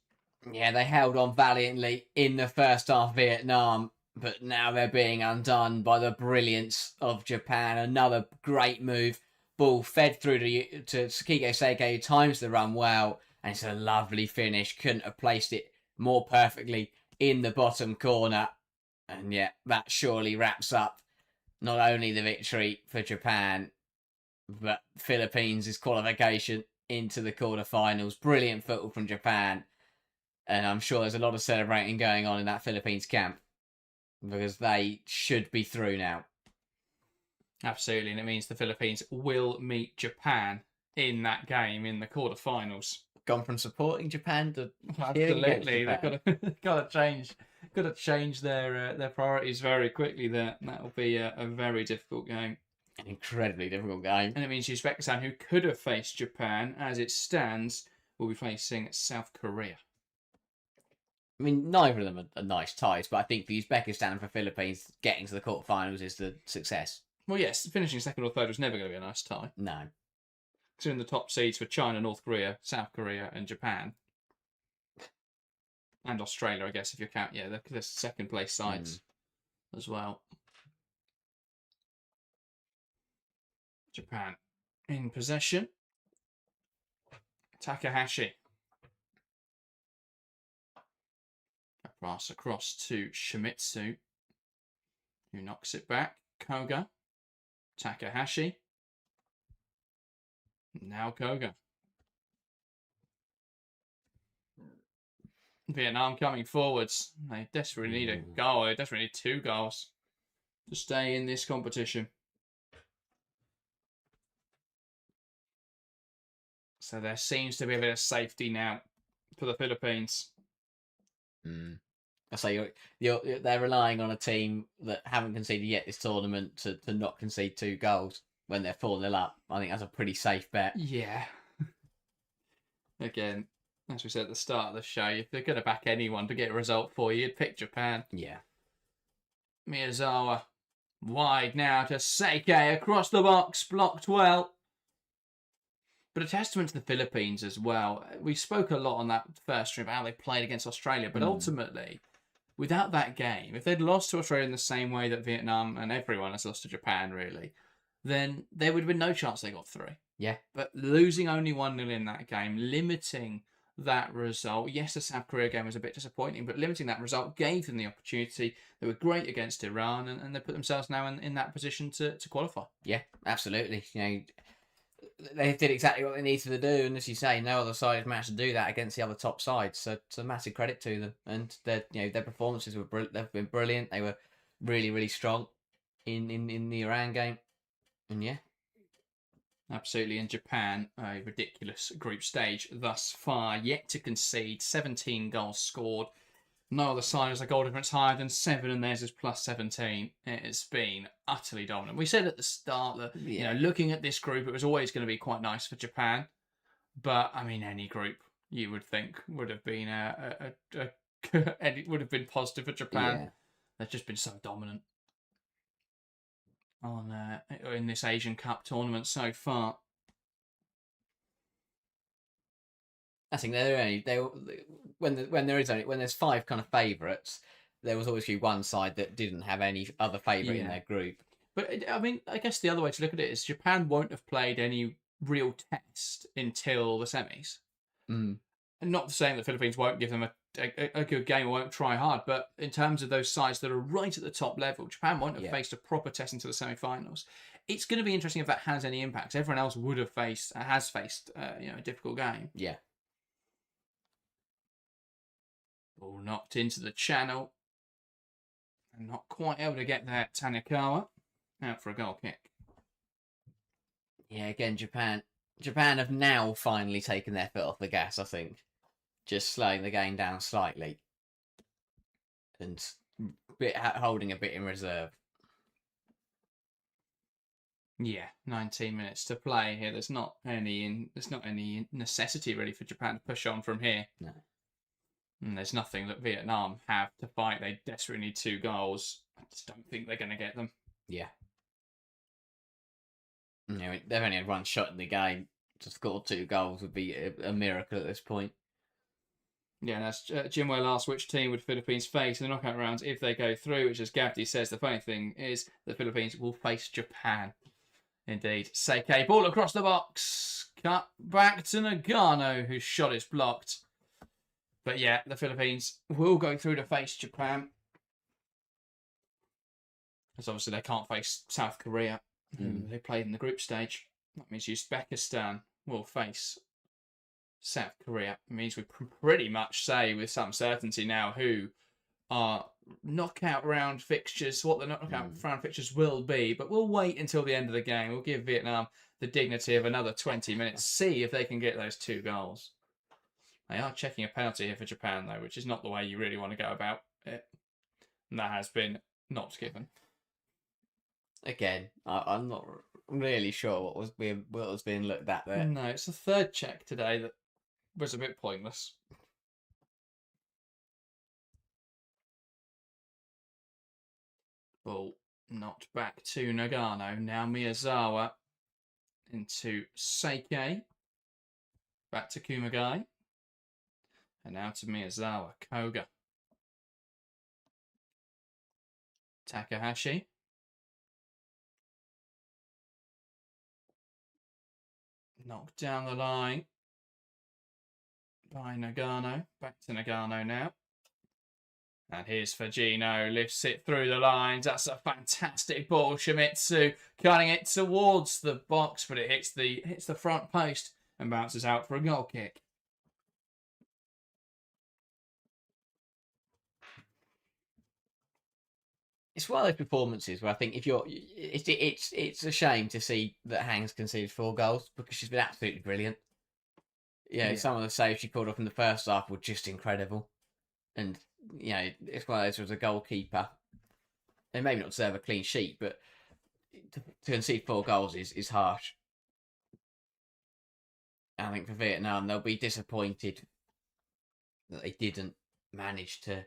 Yeah, they held on valiantly in the first half, Vietnam, but now they're being undone by the brilliance of Japan. Another great move. Ball fed through to Sakiko Seiko, who times the run well, and it's a lovely finish. Couldn't have placed it more perfectly in the bottom corner. And yeah, that surely wraps up not only the victory for Japan, but Philippines' qualification into the quarterfinals. Brilliant football from Japan. And I'm sure there's a lot of celebrating going on in that Philippines camp because they should be through now. Absolutely, and it means the Philippines will meet Japan in that game in the quarterfinals. Gone from supporting Japan to absolutely, they've got to change their priorities very quickly. That will be a very difficult game, an incredibly difficult game, and it means Uzbekistan, who could have faced Japan, as it stands, will be facing South Korea. I mean, neither of them are nice ties, but I think for Uzbekistan and for Philippines, getting to the quarterfinals is the success. Well, yes, finishing second or third was never going to be a nice tie. No. Considering the top seeds for China, North Korea, South Korea, and Japan. And Australia, I guess, if you count, the second place sides as well. Japan in possession. Takahashi. A pass across to Shimizu, who knocks it back. Koga. Takahashi. Now Koga. Vietnam coming forwards. They desperately need a goal. They desperately need 2 goals to stay in this competition. So there seems to be a bit of safety now for the Philippines. I say they're relying on a team that haven't conceded yet this tournament to not concede 2 goals when they're 4-0 up. I think that's a pretty safe bet. Yeah. Again, as we said at the start of the show, if they're going to back anyone to get a result for you, you'd pick Japan. Yeah. Miyazawa wide now to Seike across the box, blocked well. But a testament to the Philippines as well. We spoke a lot on that first stream about how they played against Australia, but ultimately, without that game, if they'd lost to Australia in the same way that Vietnam and everyone has lost to Japan, really, then there would have been no chance they got through. Yeah. But losing only 1-0 in that game, limiting that result. Yes, the South Korea game was a bit disappointing, but limiting that result gave them the opportunity. They were great against Iran, and they put themselves now in that position to qualify. Yeah, absolutely. They did exactly what they needed to do, and as you say, no other side has managed to do that against the other top sides. So it's a massive credit to them, and their performances they've been brilliant. They were really, really strong in the Iran game, and yeah. Absolutely. In Japan, a ridiculous group stage thus far, yet to concede. 17 goals scored. No other side has a goal difference higher than 7, and theirs is plus 17. It has been utterly dominant. We said at the start that, looking at this group, it was always going to be quite nice for Japan. But, I mean, any group you would think would have been would have been positive for Japan. Yeah. They've just been so dominant in this Asian Cup tournament so far. I think when there's 5 kind of favourites, there was always one side that didn't have any other favourite in their group. But I mean, I guess the other way to look at it is Japan won't have played any real test until the semis. And not saying the Philippines won't give them a good game or won't try hard, but in terms of those sides that are right at the top level, Japan won't have faced a proper test until the semi-finals. It's going to be interesting if that has any impact. Everyone else has faced a difficult game. Yeah. Ball knocked into the channel. And not quite able to get there. Tanakawa out for a goal kick. Yeah, again, Japan have now finally taken their foot off the gas, I think. Just slowing the game down slightly. And holding a bit in reserve. Yeah, 19 minutes to play here. There's not any necessity really for Japan to push on from here. No. And there's nothing that Vietnam have to fight. They desperately need 2 goals. I just don't think they're going to get them. Yeah. You know, they've only had one shot in the game. To score 2 goals would be a miracle at this point. Yeah, and as Jimwell asked which team would Philippines face in the knockout rounds if they go through, which, as Gabdi says, the funny thing is the Philippines will face Japan. Indeed. Seike, ball across the box. Cut back to Nagano, whose shot is blocked. But yeah, the Philippines will go through to face Japan. Because obviously they can't face South Korea, who they played in the group stage. That means Uzbekistan will face South Korea. It means we pretty much say with some certainty now who are knockout round fixtures, what the knockout round fixtures will be. But we'll wait until the end of the game. We'll give Vietnam the dignity of another 20 minutes, see if they can get those 2 goals. They are checking a penalty here for Japan, though, which is not the way you really want to go about it. And that has been not given. Again, I'm not really sure what was being looked at there. No, it's the 3rd check today that was a bit pointless. Ball knocked back to Nagano. Now Miyazawa into Seike. Back to Kumagai. And now to Miyazawa. Koga. Takahashi. Knocked down the line by Nagano. Back to Nagano now. And here's Fujino, lifts it through the lines. That's a fantastic ball. Shimizu cutting it towards the box, but it hits the front post and bounces out for a goal kick. It's one of those performances where I think if you're, it's a shame to see that Hang's conceded 4 goals because she's been absolutely brilliant. Yeah, some of the saves she pulled off in the first half were just incredible, and it's one of those as a goalkeeper. They maybe not deserve a clean sheet, but to concede 4 goals is harsh. I think for Vietnam, they'll be disappointed that they didn't manage to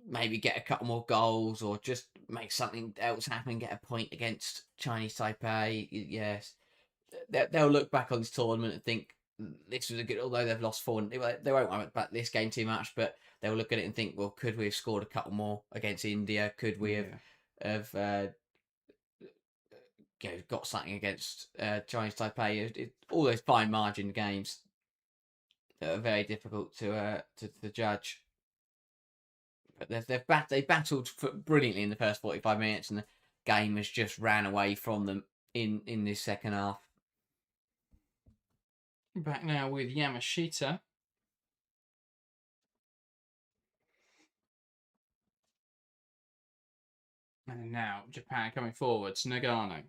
maybe get a couple more goals or just make something else happen, get a point against Chinese Taipei. Yes, they'll look back on this tournament and think this was a good, although they've lost 4, they won't worry about this game too much, but they'll look at it and think, well, could we have scored a couple more against India? Could we have got something against Chinese Taipei? All those fine margin games that are very difficult to judge. But they battled brilliantly in the first 45 minutes, and the game has just ran away from them in this second half. Back now with Yamashita. And now Japan coming forwards. Nagano.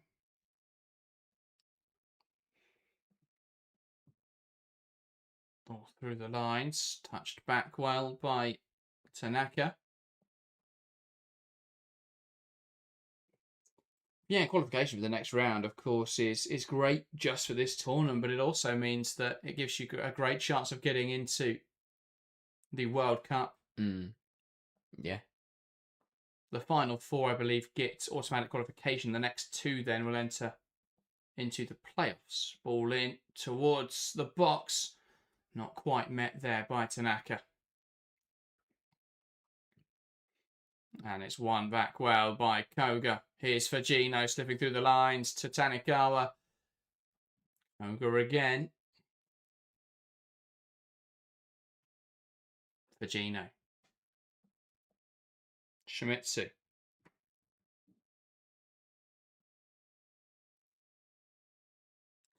Ball through the lines. Touched back well by Tanaka. Yeah, qualification for the next round, of course, is great just for this tournament, but it also means that it gives you a great chance of getting into the World Cup. Yeah. The final 4, I believe, get automatic qualification. The next 2 then will enter into the playoffs. Ball in towards the box. Not quite met there by Tanaka. And it's won back well by Koga. Here's Fujino slipping through the lines to Tanikawa. Koga again. Fujino. Shimizu.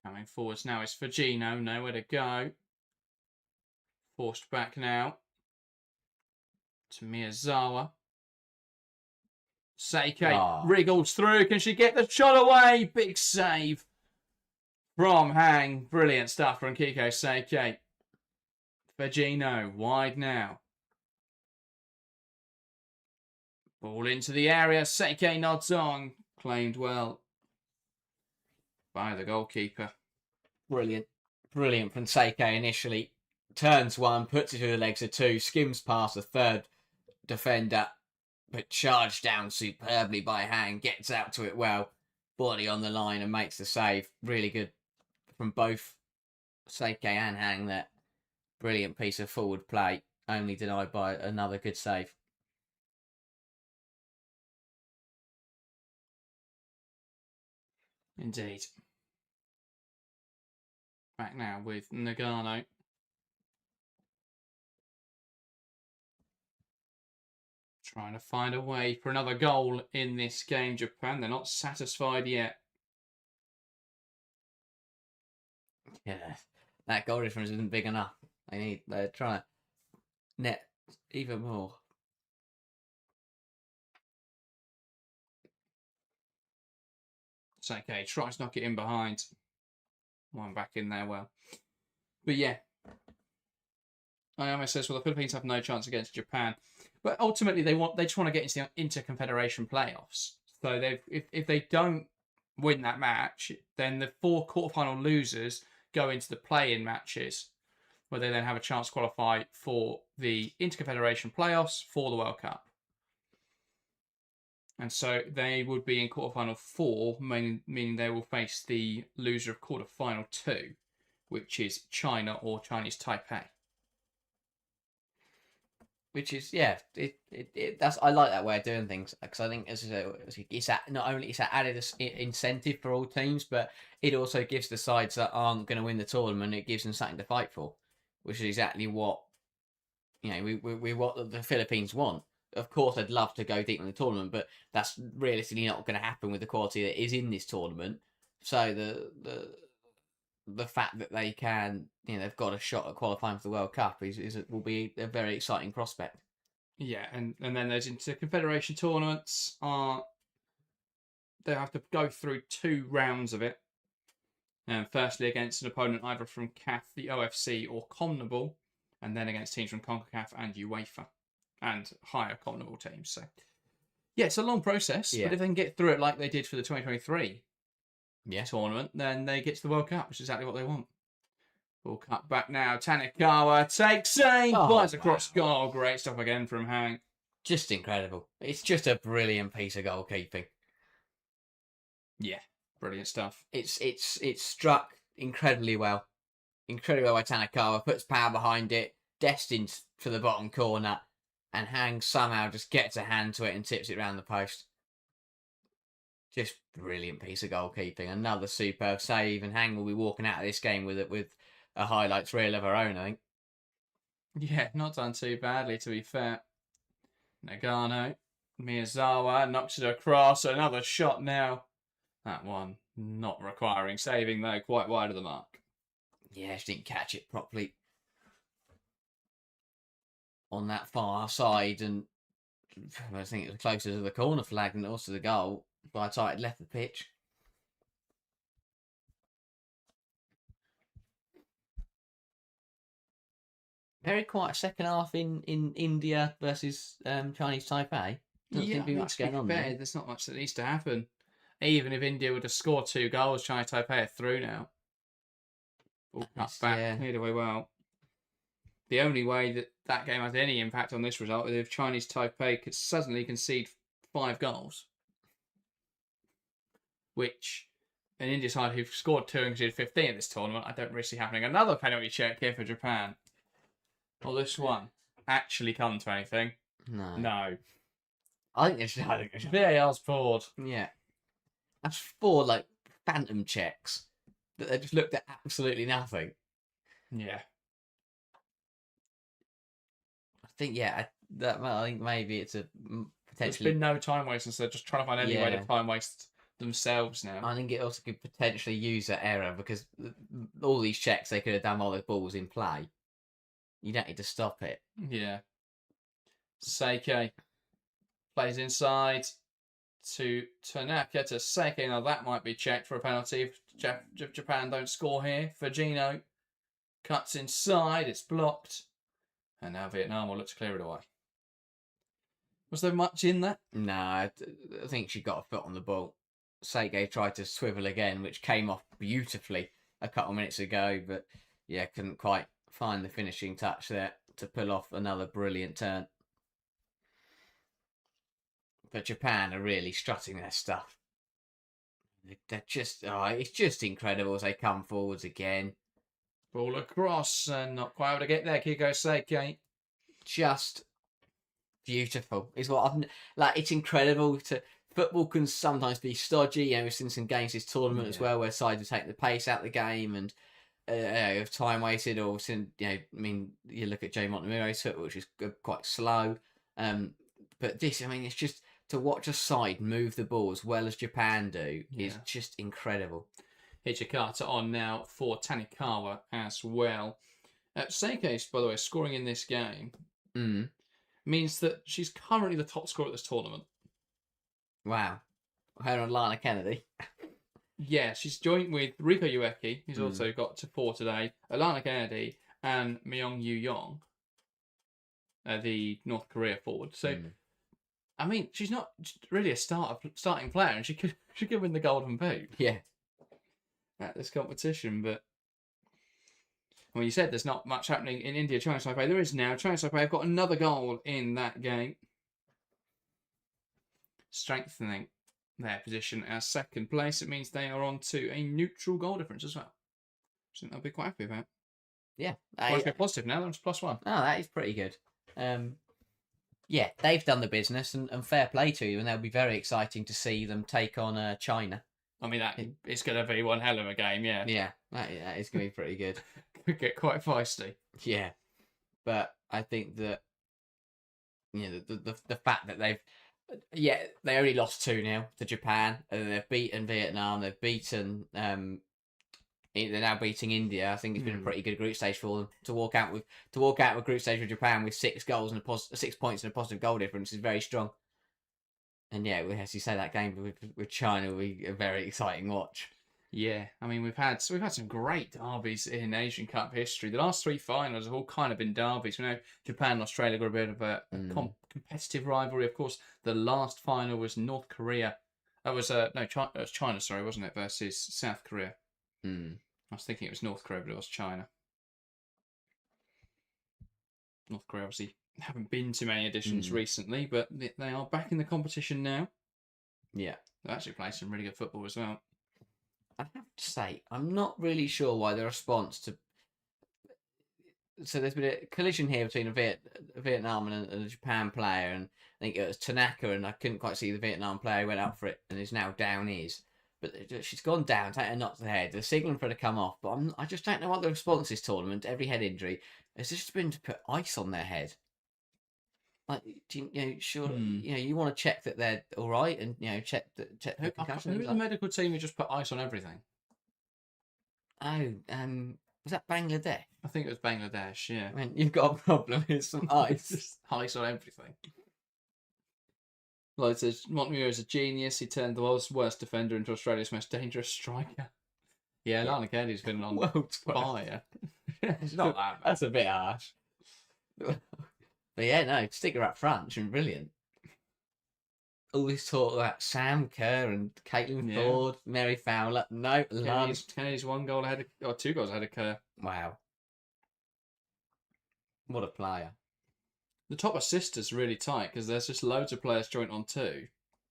Coming forwards now is Fujino. Nowhere to go. Forced back now to Miyazawa. Seike wriggles through. Can she get the shot away? Big save from Hang. Brilliant stuff from Kiko Seike. Fujino wide now. Ball into the area. Seike nods on. Claimed well by the goalkeeper. Brilliant. Brilliant from Seike initially. Turns 1, puts it through the legs of 2, skims past the 3rd defender, but charged down superbly by Hang, gets out to it well. body on the line and makes the save. Really good from both Seike and Hang. That brilliant piece of forward play, only denied by another good save. Indeed. Back now with Nagano. Trying to find a way for another goal in this game, Japan. They're not satisfied yet. Yeah, that goal difference isn't big enough. They're trying to net even more. Seike tries to knock it in behind. One back in there, well. But yeah, Ayame says, well, the Philippines have no chance against Japan. But ultimately, they just want to get into the Interconfederation playoffs. So if they don't win that match, then the 4 quarterfinal losers go into the play-in matches, where they then have a chance to qualify for the Interconfederation playoffs for the World Cup. And so they would be in quarterfinal 4, meaning they will face the loser of quarterfinal 2, which is China or Chinese Taipei. Which is, yeah, that's, I like that way of doing things, because I think not only it's added incentive for all teams, but it also gives the sides that aren't going to win the tournament, it gives them something to fight for, which is exactly what, you know, we what the Philippines want. Of course, I'd love to go deep in the tournament, but that's realistically not going to happen with the quality that is in this tournament. So the fact that they can, you know, they've got a shot at qualifying for the World Cup will be a very exciting prospect. Yeah, and then there's Interconfederation tournaments. They have to go through 2 rounds of it. Firstly, against an opponent either from CAF, the OFC, or CONMEBOL, and then against teams from CONCACAF and UEFA, and higher CONMEBOL teams. So, yeah, it's a long process, but if they can get through it like they did for the 2023 tournament, then they get to the World Cup, which is exactly what they want. We'll cut back now. Tanikawa takes aim, flies across goal. Great stuff again from Hang. Just incredible. It's just a brilliant piece of goalkeeping. Yeah, brilliant stuff. It's struck incredibly well. Incredibly well by Tanikawa. Puts power behind it. Destined for the bottom corner. And Hang somehow just gets a hand to it and tips it round the post. Just brilliant piece of goalkeeping. Another superb save. And Hang will be walking out of this game with a highlights reel of her own, I think. Yeah, not done too badly, to be fair. Nagano. Miyazawa knocks it across. Another shot now. That one not requiring saving, though, quite wide of the mark. Yeah, she didn't catch it properly on that far side, and I think it was closer to the corner flag than it was to the goal by the time it left the pitch. Very quiet second half in India versus Chinese Taipei. Doesn't seem to be much going on there. There's not much that needs to happen. Even if India were to score 2 goals, Chinese Taipei are through now. All cut back, cleared away well. The only way that game has any impact on this result is if Chinese Taipei could suddenly concede 5 goals. Which, an India side who've scored 2 and conceded 15 in this tournament, I don't really see happening. Another penalty check here for Japan. Will this one actually come to anything? No. I think it's VAR's poured. Yeah. That's 4 like phantom checks that they just looked at absolutely nothing. Yeah. I think I think maybe it's a potentially. There's been no time wasting, so they're just trying to find any way to time waste themselves now. I think it also could potentially use that error because all these checks they could have done while the ball was in play. You don't need to stop it. Yeah. Seike plays inside to Tanaka to Seike. Now that might be checked for a penalty if Japan don't score here. Fujino cuts inside. It's blocked. And now Vietnam will look to clear it away. Was there much in that? No, I think she got a foot on the ball. Seike tried to swivel again, which came off beautifully a couple minutes ago, but yeah, couldn't quite find the finishing touch there to pull off another brilliant turn. But Japan are really strutting their stuff. They're just, it's just incredible as they come forwards again. Ball across and not quite able to get there. Kiko Seike. Just beautiful. Is what I've like. It's incredible to football can sometimes be stodgy. You know, we've seen some games this tournament as well where sides have taken the pace out of the game and have time wasted, or I mean, you look at Jay Montemurro's football, which is quite slow. But this, I mean, it's just to watch a side move the ball as well as Japan do is just incredible. Hichikata on now for Tanikawa as well. Seike's, by the way, scoring in this game means that she's currently the top scorer at this tournament. Wow. Her and Lana Kennedy. Yeah, she's joined with Riko Ueki, who's also got to 4 today, Alana Kennedy, and Myung Yu Yong, the North Korea forward. So, I mean, she's not really a starting player, and she could win the Golden Boot. Yeah. At this competition, but well, you said there's not much happening in India. Chinese Taipei, there is now. Chinese Taipei have got another goal in that game, strengthening their position as second place. It means they are on to a neutral goal difference as well. I think they'll be quite happy about. Yeah, Quite positive now. That's +1. Oh, that is pretty good. Yeah, they've done the business, and fair play to you, and they'll be very exciting to see them take on China. I mean, it's going to be one hell of a game, yeah. Yeah, that is going to be pretty good. Could get quite feisty. Yeah, but I think that the fact that they only lost 2-0 to Japan, and they've beaten Vietnam, they've beaten they're now beating India. I think it's been a pretty good group stage for them to walk out with group stage with Japan with 6 goals and 6 points and a positive goal difference is very strong. And yeah, as you say, that game with China will be a very exciting watch. Yeah, I mean we've had some great derbies in Asian Cup history. The last 3 finals have all kind of been derbies. We know Japan and Australia got a bit of a competitive rivalry. Of course, the last final was North Korea. That was China, sorry, wasn't it, versus South Korea. I was thinking it was North Korea, but it was China. North Korea obviously haven't been to many editions recently, but they are back in the competition now. Yeah. They actually play some really good football as well. I have to say, I'm not really sure why the response to... So there's been a collision here between a Vietnam and a Japan player, and I think it was Tanaka, and I couldn't quite see the Vietnam player who went up for it and is now down his. But she's gone down, taken a knock to the head. They're signaling for her to come off, but I just don't know what the response this tournament, every head injury, has just been to put ice on their head. Like, you want to check that they're all right, and check the concussion. Who's the medical team who just put ice on everything? Oh, was that Bangladesh? I think it was Bangladesh. Yeah. I mean, you've got a problem. Here's some ice. Ice on everything. Like it says, Montemurro is a genius. He turned the world's worst defender into Australia's most dangerous striker. Yeah, Lana Kennedy's been on fire. It's not that bad. That's a bit harsh. But yeah, no, stick her up front. She's been brilliant. All this talk about Sam Kerr and Caitlin Ford, Mary Fowler. No, Kennedy's 1 goal ahead or 2 goals ahead of Kerr. Wow. What a player. The top assist is really tight because there's just loads of players joint on 2.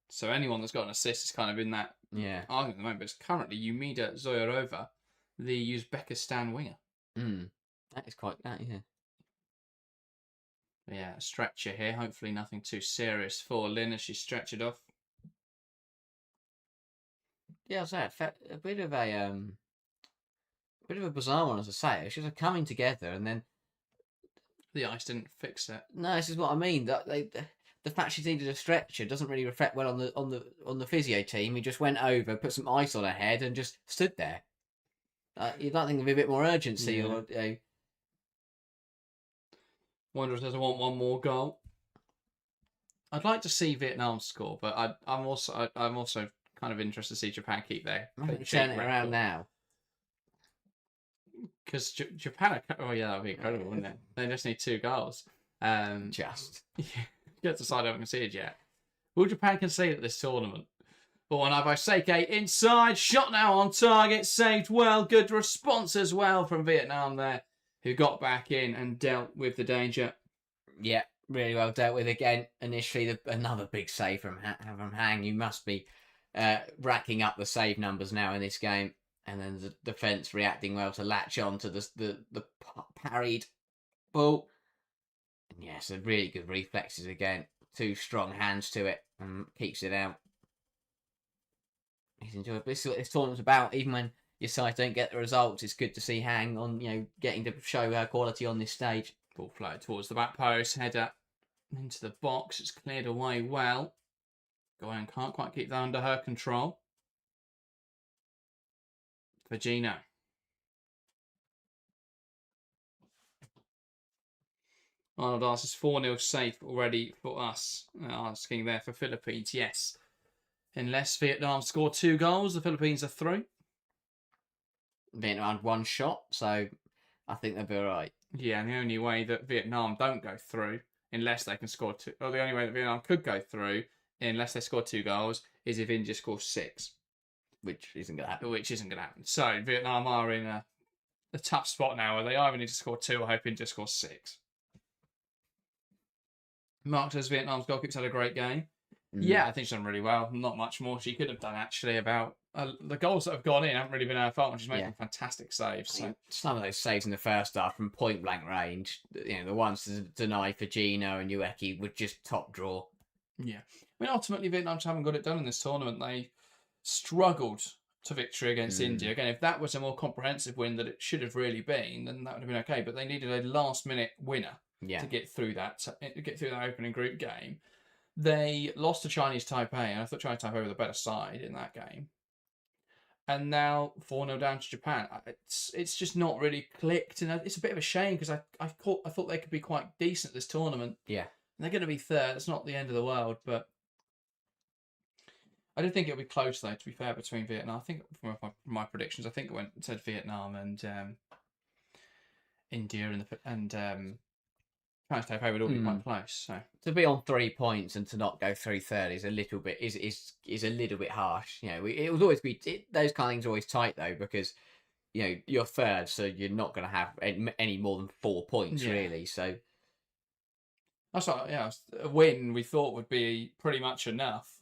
So anyone that's got an assist is kind of in that argument at the moment. But it's currently Umida Zoyarova, the Uzbekistan winger. That is quite that, yeah. Yeah, a stretcher here. Hopefully nothing too serious for Lynn as she stretched it off. Yeah, I was saying, a bit of a bizarre one, as I say. It's just coming together, and then the ice didn't fix it. No, this is what I mean. That the fact she needed a stretcher doesn't really reflect well on the physio team. He just went over, put some ice on her head, and just stood there. You'd like think there'd be a bit more urgency, or. Wonder if there's one more goal. I'd like to see Vietnam score, but I'm also kind of interested to see Japan keep their turn it around now. Because Japan, that'd be incredible, wouldn't it? They just need 2 goals. Just you have to decide I haven't conceded yet. Will Japan concede at this tournament? Ball now by Seike inside, shot now on target, saved well, good response as well from Vietnam there, who got back in and dealt with the danger. Yeah, really well dealt with again. Initially, another big save from Hang. You must be racking up the save numbers now in this game, and then the defense reacting well to latch on to the parried ball. And yeah, so really good reflexes again. 2 strong hands to it and keeps it out. He's enjoyable. This is what this tournament's about. Even when your side don't get the results, it's good to see Hang on, getting to show her quality on this stage. Ball floated towards the back post, header into the box. It's cleared away well. Goyan can't quite keep that under her control. For Gino. Arnold asks, 4-0 safe already for us. Asking there for Philippines. Yes. Unless Vietnam score 2 goals, the Philippines are through. Vietnam had 1 shot, so I think they'll be all right. Yeah, and the only way that Vietnam don't go through, unless they can score 2, or the only way that Vietnam could go through, unless they score 2 goals, is if India scores 6. Which isn't going to happen. Which isn't going to happen. So Vietnam are in a tough spot now where they either need to score 2 or hope India scores 6. Mark says Vietnam's goalkeeper's had a great game. Yeah, I think she's done really well. Not much more she could have done, actually, about... the goals that have gone in haven't really been her fault, and she's making fantastic saves. So. Some of those saves in the first half from point-blank range, the ones to deny for Gino and Ueki were just top draw. Yeah. I mean, ultimately, Vietnam just haven't got it done in this tournament. They struggled to victory against India. Again, if that was a more comprehensive win that it should have really been, then that would have been okay. But they needed a last-minute winner to get through that opening group game. They lost to Chinese Taipei, and I thought Chinese Taipei were the better side in that game. And now 4-0 down to Japan. It's just not really clicked, and it's a bit of a shame because I thought they could be quite decent this tournament. Yeah, and they're going to be third. It's not the end of the world, but I didn't think it would be close though. To be fair, between Vietnam, I think from my predictions, I think it said Vietnam and India and Chinese Taipei would all be quite close. So to be on 3 points and to not go through third is a little bit is a little bit harsh. It would always be those kind of things are always tight though because you're third, so you're not going to have any more than 4 points really. So that's what, a win we thought would be pretty much enough.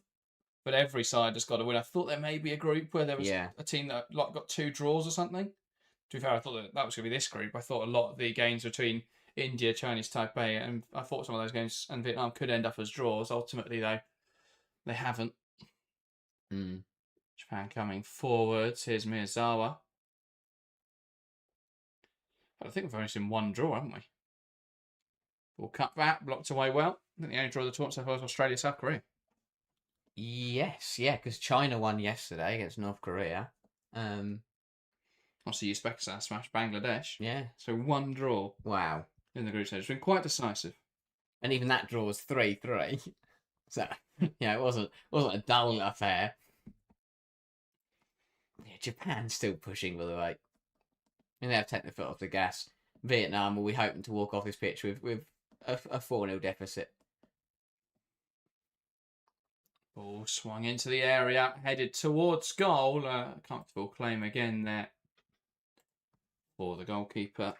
But every side has got to win. I thought there may be a group where there was a team that got 2 draws or something. To be fair, I thought that was going to be this group. I thought a lot of the games between India, Chinese Taipei, and I thought some of those games and Vietnam could end up as draws. Ultimately, though, they haven't. Japan coming forwards. Here's Miyazawa. But I think we've only seen 1 draw, haven't we? We'll cut back, blocked away well. I think the only draw of the tournament so far was Australia, South Korea. Yes, because China won yesterday against North Korea. Obviously, Uzbekistan smashed Bangladesh. Yeah. So 1 draw. Wow. In the group stage. It's been quite decisive. And even that draw was 3-3. So, it wasn't a dull affair. Yeah, Japan's still pushing, by the way. And they've taken the foot off the gas. Vietnam will be hoping to walk off this pitch with a 4-0 deficit. Ball swung into the area, headed towards goal. Comfortable claim again there for the goalkeeper.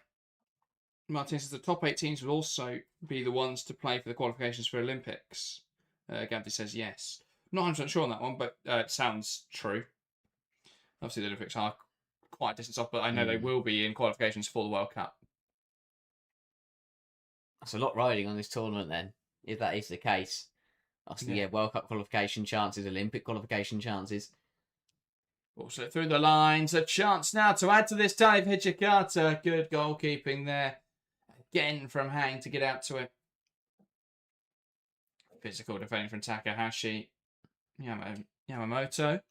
Martin says the top 8 teams will also be the ones to play for the qualifications for Olympics. Gabby says yes. Not 100% sure on that one, but it sounds true. Obviously, the Olympics are quite a distance off, but I know they will be in qualifications for the World Cup. That's a lot riding on this tournament then, if that is the case. Obviously, World Cup qualification chances, Olympic qualification chances. Also through the lines, a chance now to add to this tie for Hijikata. Good goalkeeping there. Again from Hang to get out to it. Physical defending from Takahashi. Yamamoto.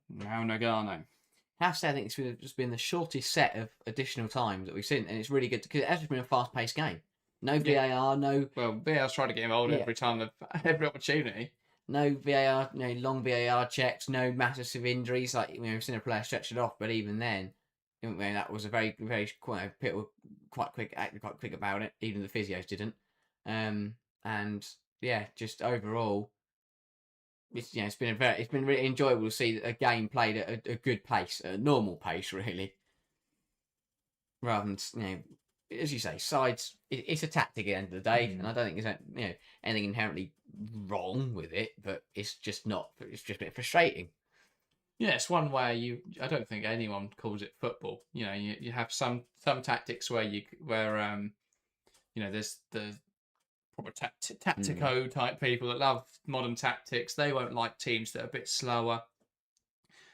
Now Nagano. I have to say, I think it's just been the shortest set of additional times that we've seen, and it's really good because it has been a fast-paced game. No VAR, no... Well, VAR's trying to get involved every time, every opportunity. No VAR, long VAR checks, no massive injuries. Like, we've seen a player stretch it off, but even then, that was a very, very quite quick, acted quite quick about it. Even the physios didn't. And yeah, just overall, it's been really enjoyable to see a game played at a good pace, a normal pace, really. Rather than as you say, sides. It's a tactic at the end of the day, and I don't think there's anything inherently wrong with it, but it's just not. It's just a bit frustrating. Yeah, it's one way I don't think anyone calls it football. You have some tactics where there's the proper tactico type people that love modern tactics. They won't like teams that are a bit slower.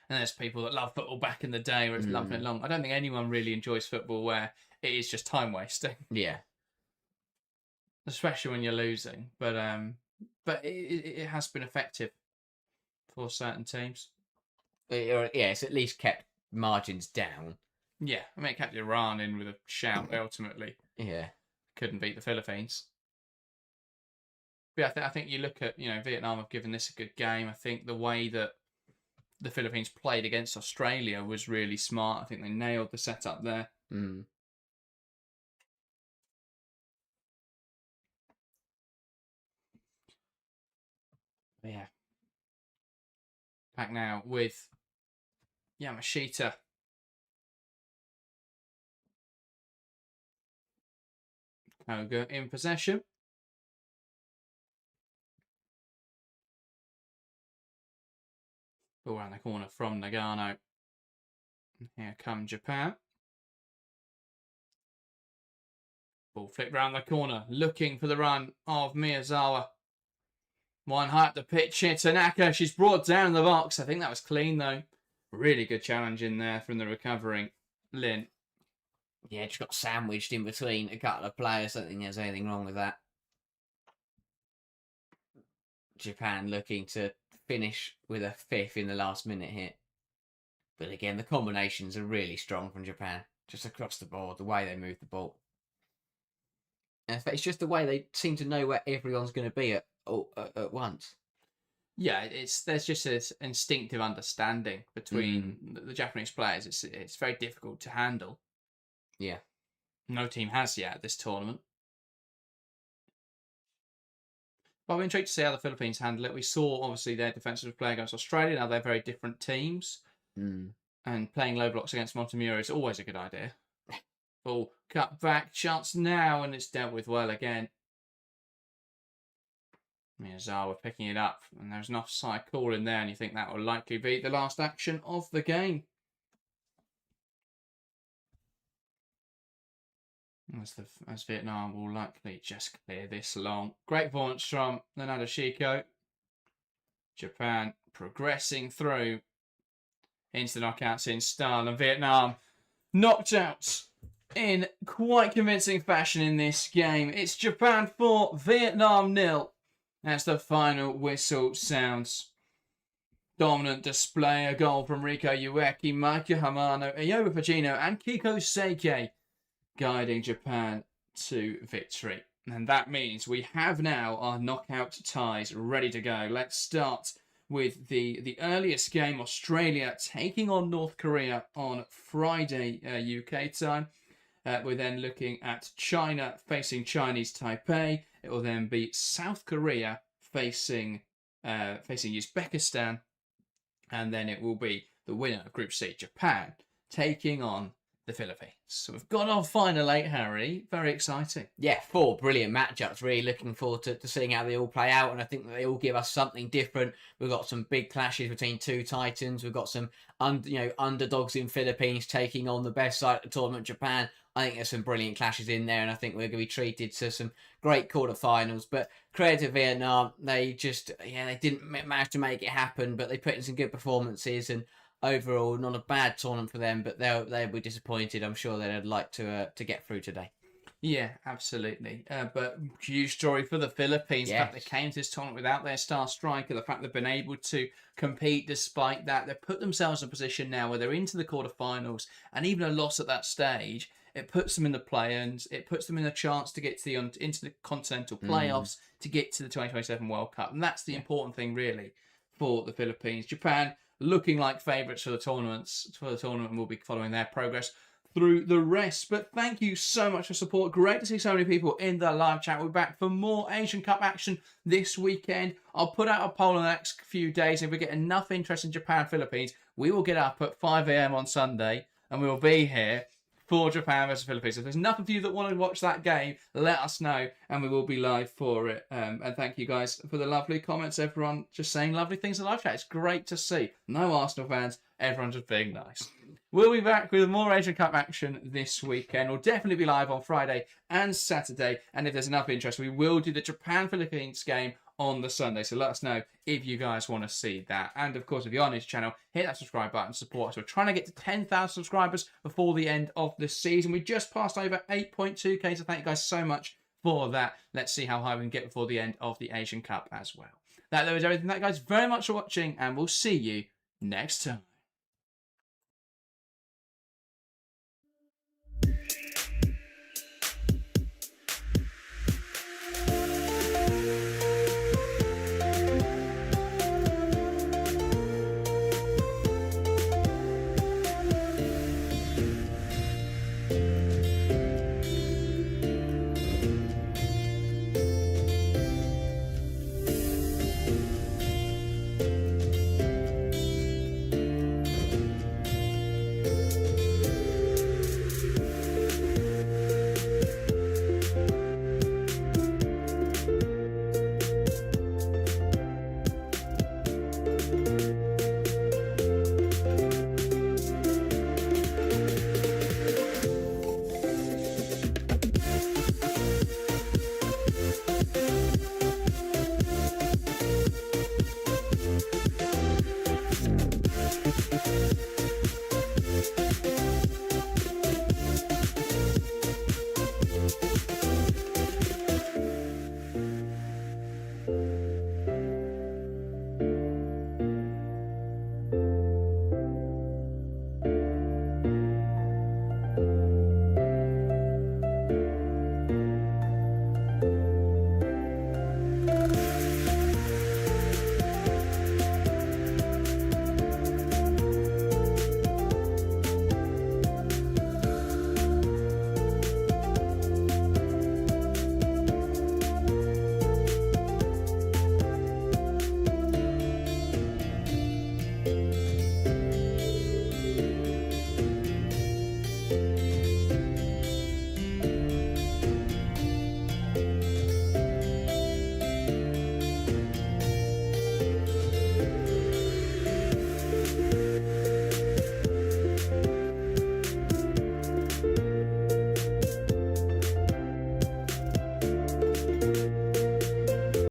And there's people that love football back in the day where it's lumping it along. I don't think anyone really enjoys football where it is just time wasting. Yeah. Especially when you're losing. But it has been effective for certain teams. It's at least kept margins down. Yeah, I mean, it kept Iran in with a shout ultimately. Yeah. Couldn't beat the Philippines. But I think you look at, Vietnam have given this a good game. I think the way that the Philippines played against Australia was really smart. I think they nailed the setup there. Yeah. Back now with Yamashita. Koga in possession. Ball around the corner from Nagano. Here come Japan. Ball flicked round the corner, looking for the run of Miyazawa. One high up the pitch here, Tanaka. She's brought down the box. I think that was clean, though. Really good challenge in there from the recovering Lin. Yeah, just got sandwiched in between a couple of players. I don't think there's anything wrong with that. Japan looking to finish with a fifth in the last minute here. But again, the combinations are really strong from Japan. Just across the board, the way they move the ball. And it's just the way they seem to know where everyone's going to be at once. Yeah, there's just this instinctive understanding between the Japanese players. It's very difficult to handle. Yeah. No team has yet at this tournament. But I'm intrigued to see how the Philippines handle it. We saw, obviously, their defensive play against Australia. Now they're very different teams. And playing low blocks against Montemuro is always a good idea. Ball cut back, chance now, and it's dealt with well again. Miyazawa picking it up, and there's an offside call in there, and you think that will likely be the last action of the game. As Vietnam will likely just clear this long. Great performance from the Nadeshiko. Japan progressing through into the knockouts in style, and Vietnam knocked out in quite convincing fashion in this game. It's Japan 4, Vietnam 0. As the final whistle sounds. Dominant display, a goal from Riko Ueki, Maki Hamano, Ayoba Pacino, and Kiko Seike guiding Japan to victory. And that means we have now our knockout ties ready to go. Let's start with the earliest game, Australia taking on North Korea on Friday UK time. We're then looking at China facing Chinese Taipei. It will then be South Korea facing Uzbekistan. And then it will be the winner of Group C, Japan, taking on the Philippines. So we've got our final eight, Harry. Very exciting. Yeah, 4 brilliant matchups. Really looking forward to seeing how they all play out, and I think that they all give us something different. We've got some big clashes between two titans. We've got some underdogs in Philippines taking on the best side of the tournament, Japan. I think there's some brilliant clashes in there, and I think we're going to be treated to some great quarterfinals. But credit to Vietnam, they didn't manage to make it happen, but they put in some good performances, and overall, not a bad tournament for them, but they'll be disappointed. I'm sure they'd like to get through today. Yeah, absolutely. But huge story for the Philippines. Yes. The fact they came to this tournament without their star striker, the fact they've been able to compete despite that. They've put themselves in a position now where they're into the quarterfinals, and even a loss at that stage, it puts them in the play-ins. It puts them in a chance to get to into the continental playoffs, to get to the 2027 World Cup. And that's the important thing, really, for the Philippines. Japan looking like favourites for the tournament, and we'll be following their progress through the rest. But thank you so much for support. Great to see so many people in the live chat. We're back for more Asian Cup action this weekend. I'll put out a poll in the next few days. If we get enough interest in Japan, Philippines, we will get up at 5 a.m. on Sunday, and we will be here for Japan versus Philippines. If there's enough of you that want to watch that game, let us know and we will be live for it. And thank you guys for the lovely comments. Everyone just saying lovely things in live chat. It's great to see. No Arsenal fans, everyone just being nice. We'll be back with more Asian Cup action this weekend. We'll definitely be live on Friday and Saturday. And if there's enough interest, we will do the Japan-Philippines game on the Sunday. So let us know if you guys want to see that. And of course, if you're on this channel, hit that subscribe button, support us. We're trying to get to 10,000 subscribers before the end of the season. We just passed over 8.2k, so thank you guys so much for that. Let's see how high we can get before the end of the Asian Cup as well. That was everything. Thank you guys very much for watching, and we'll see you next time.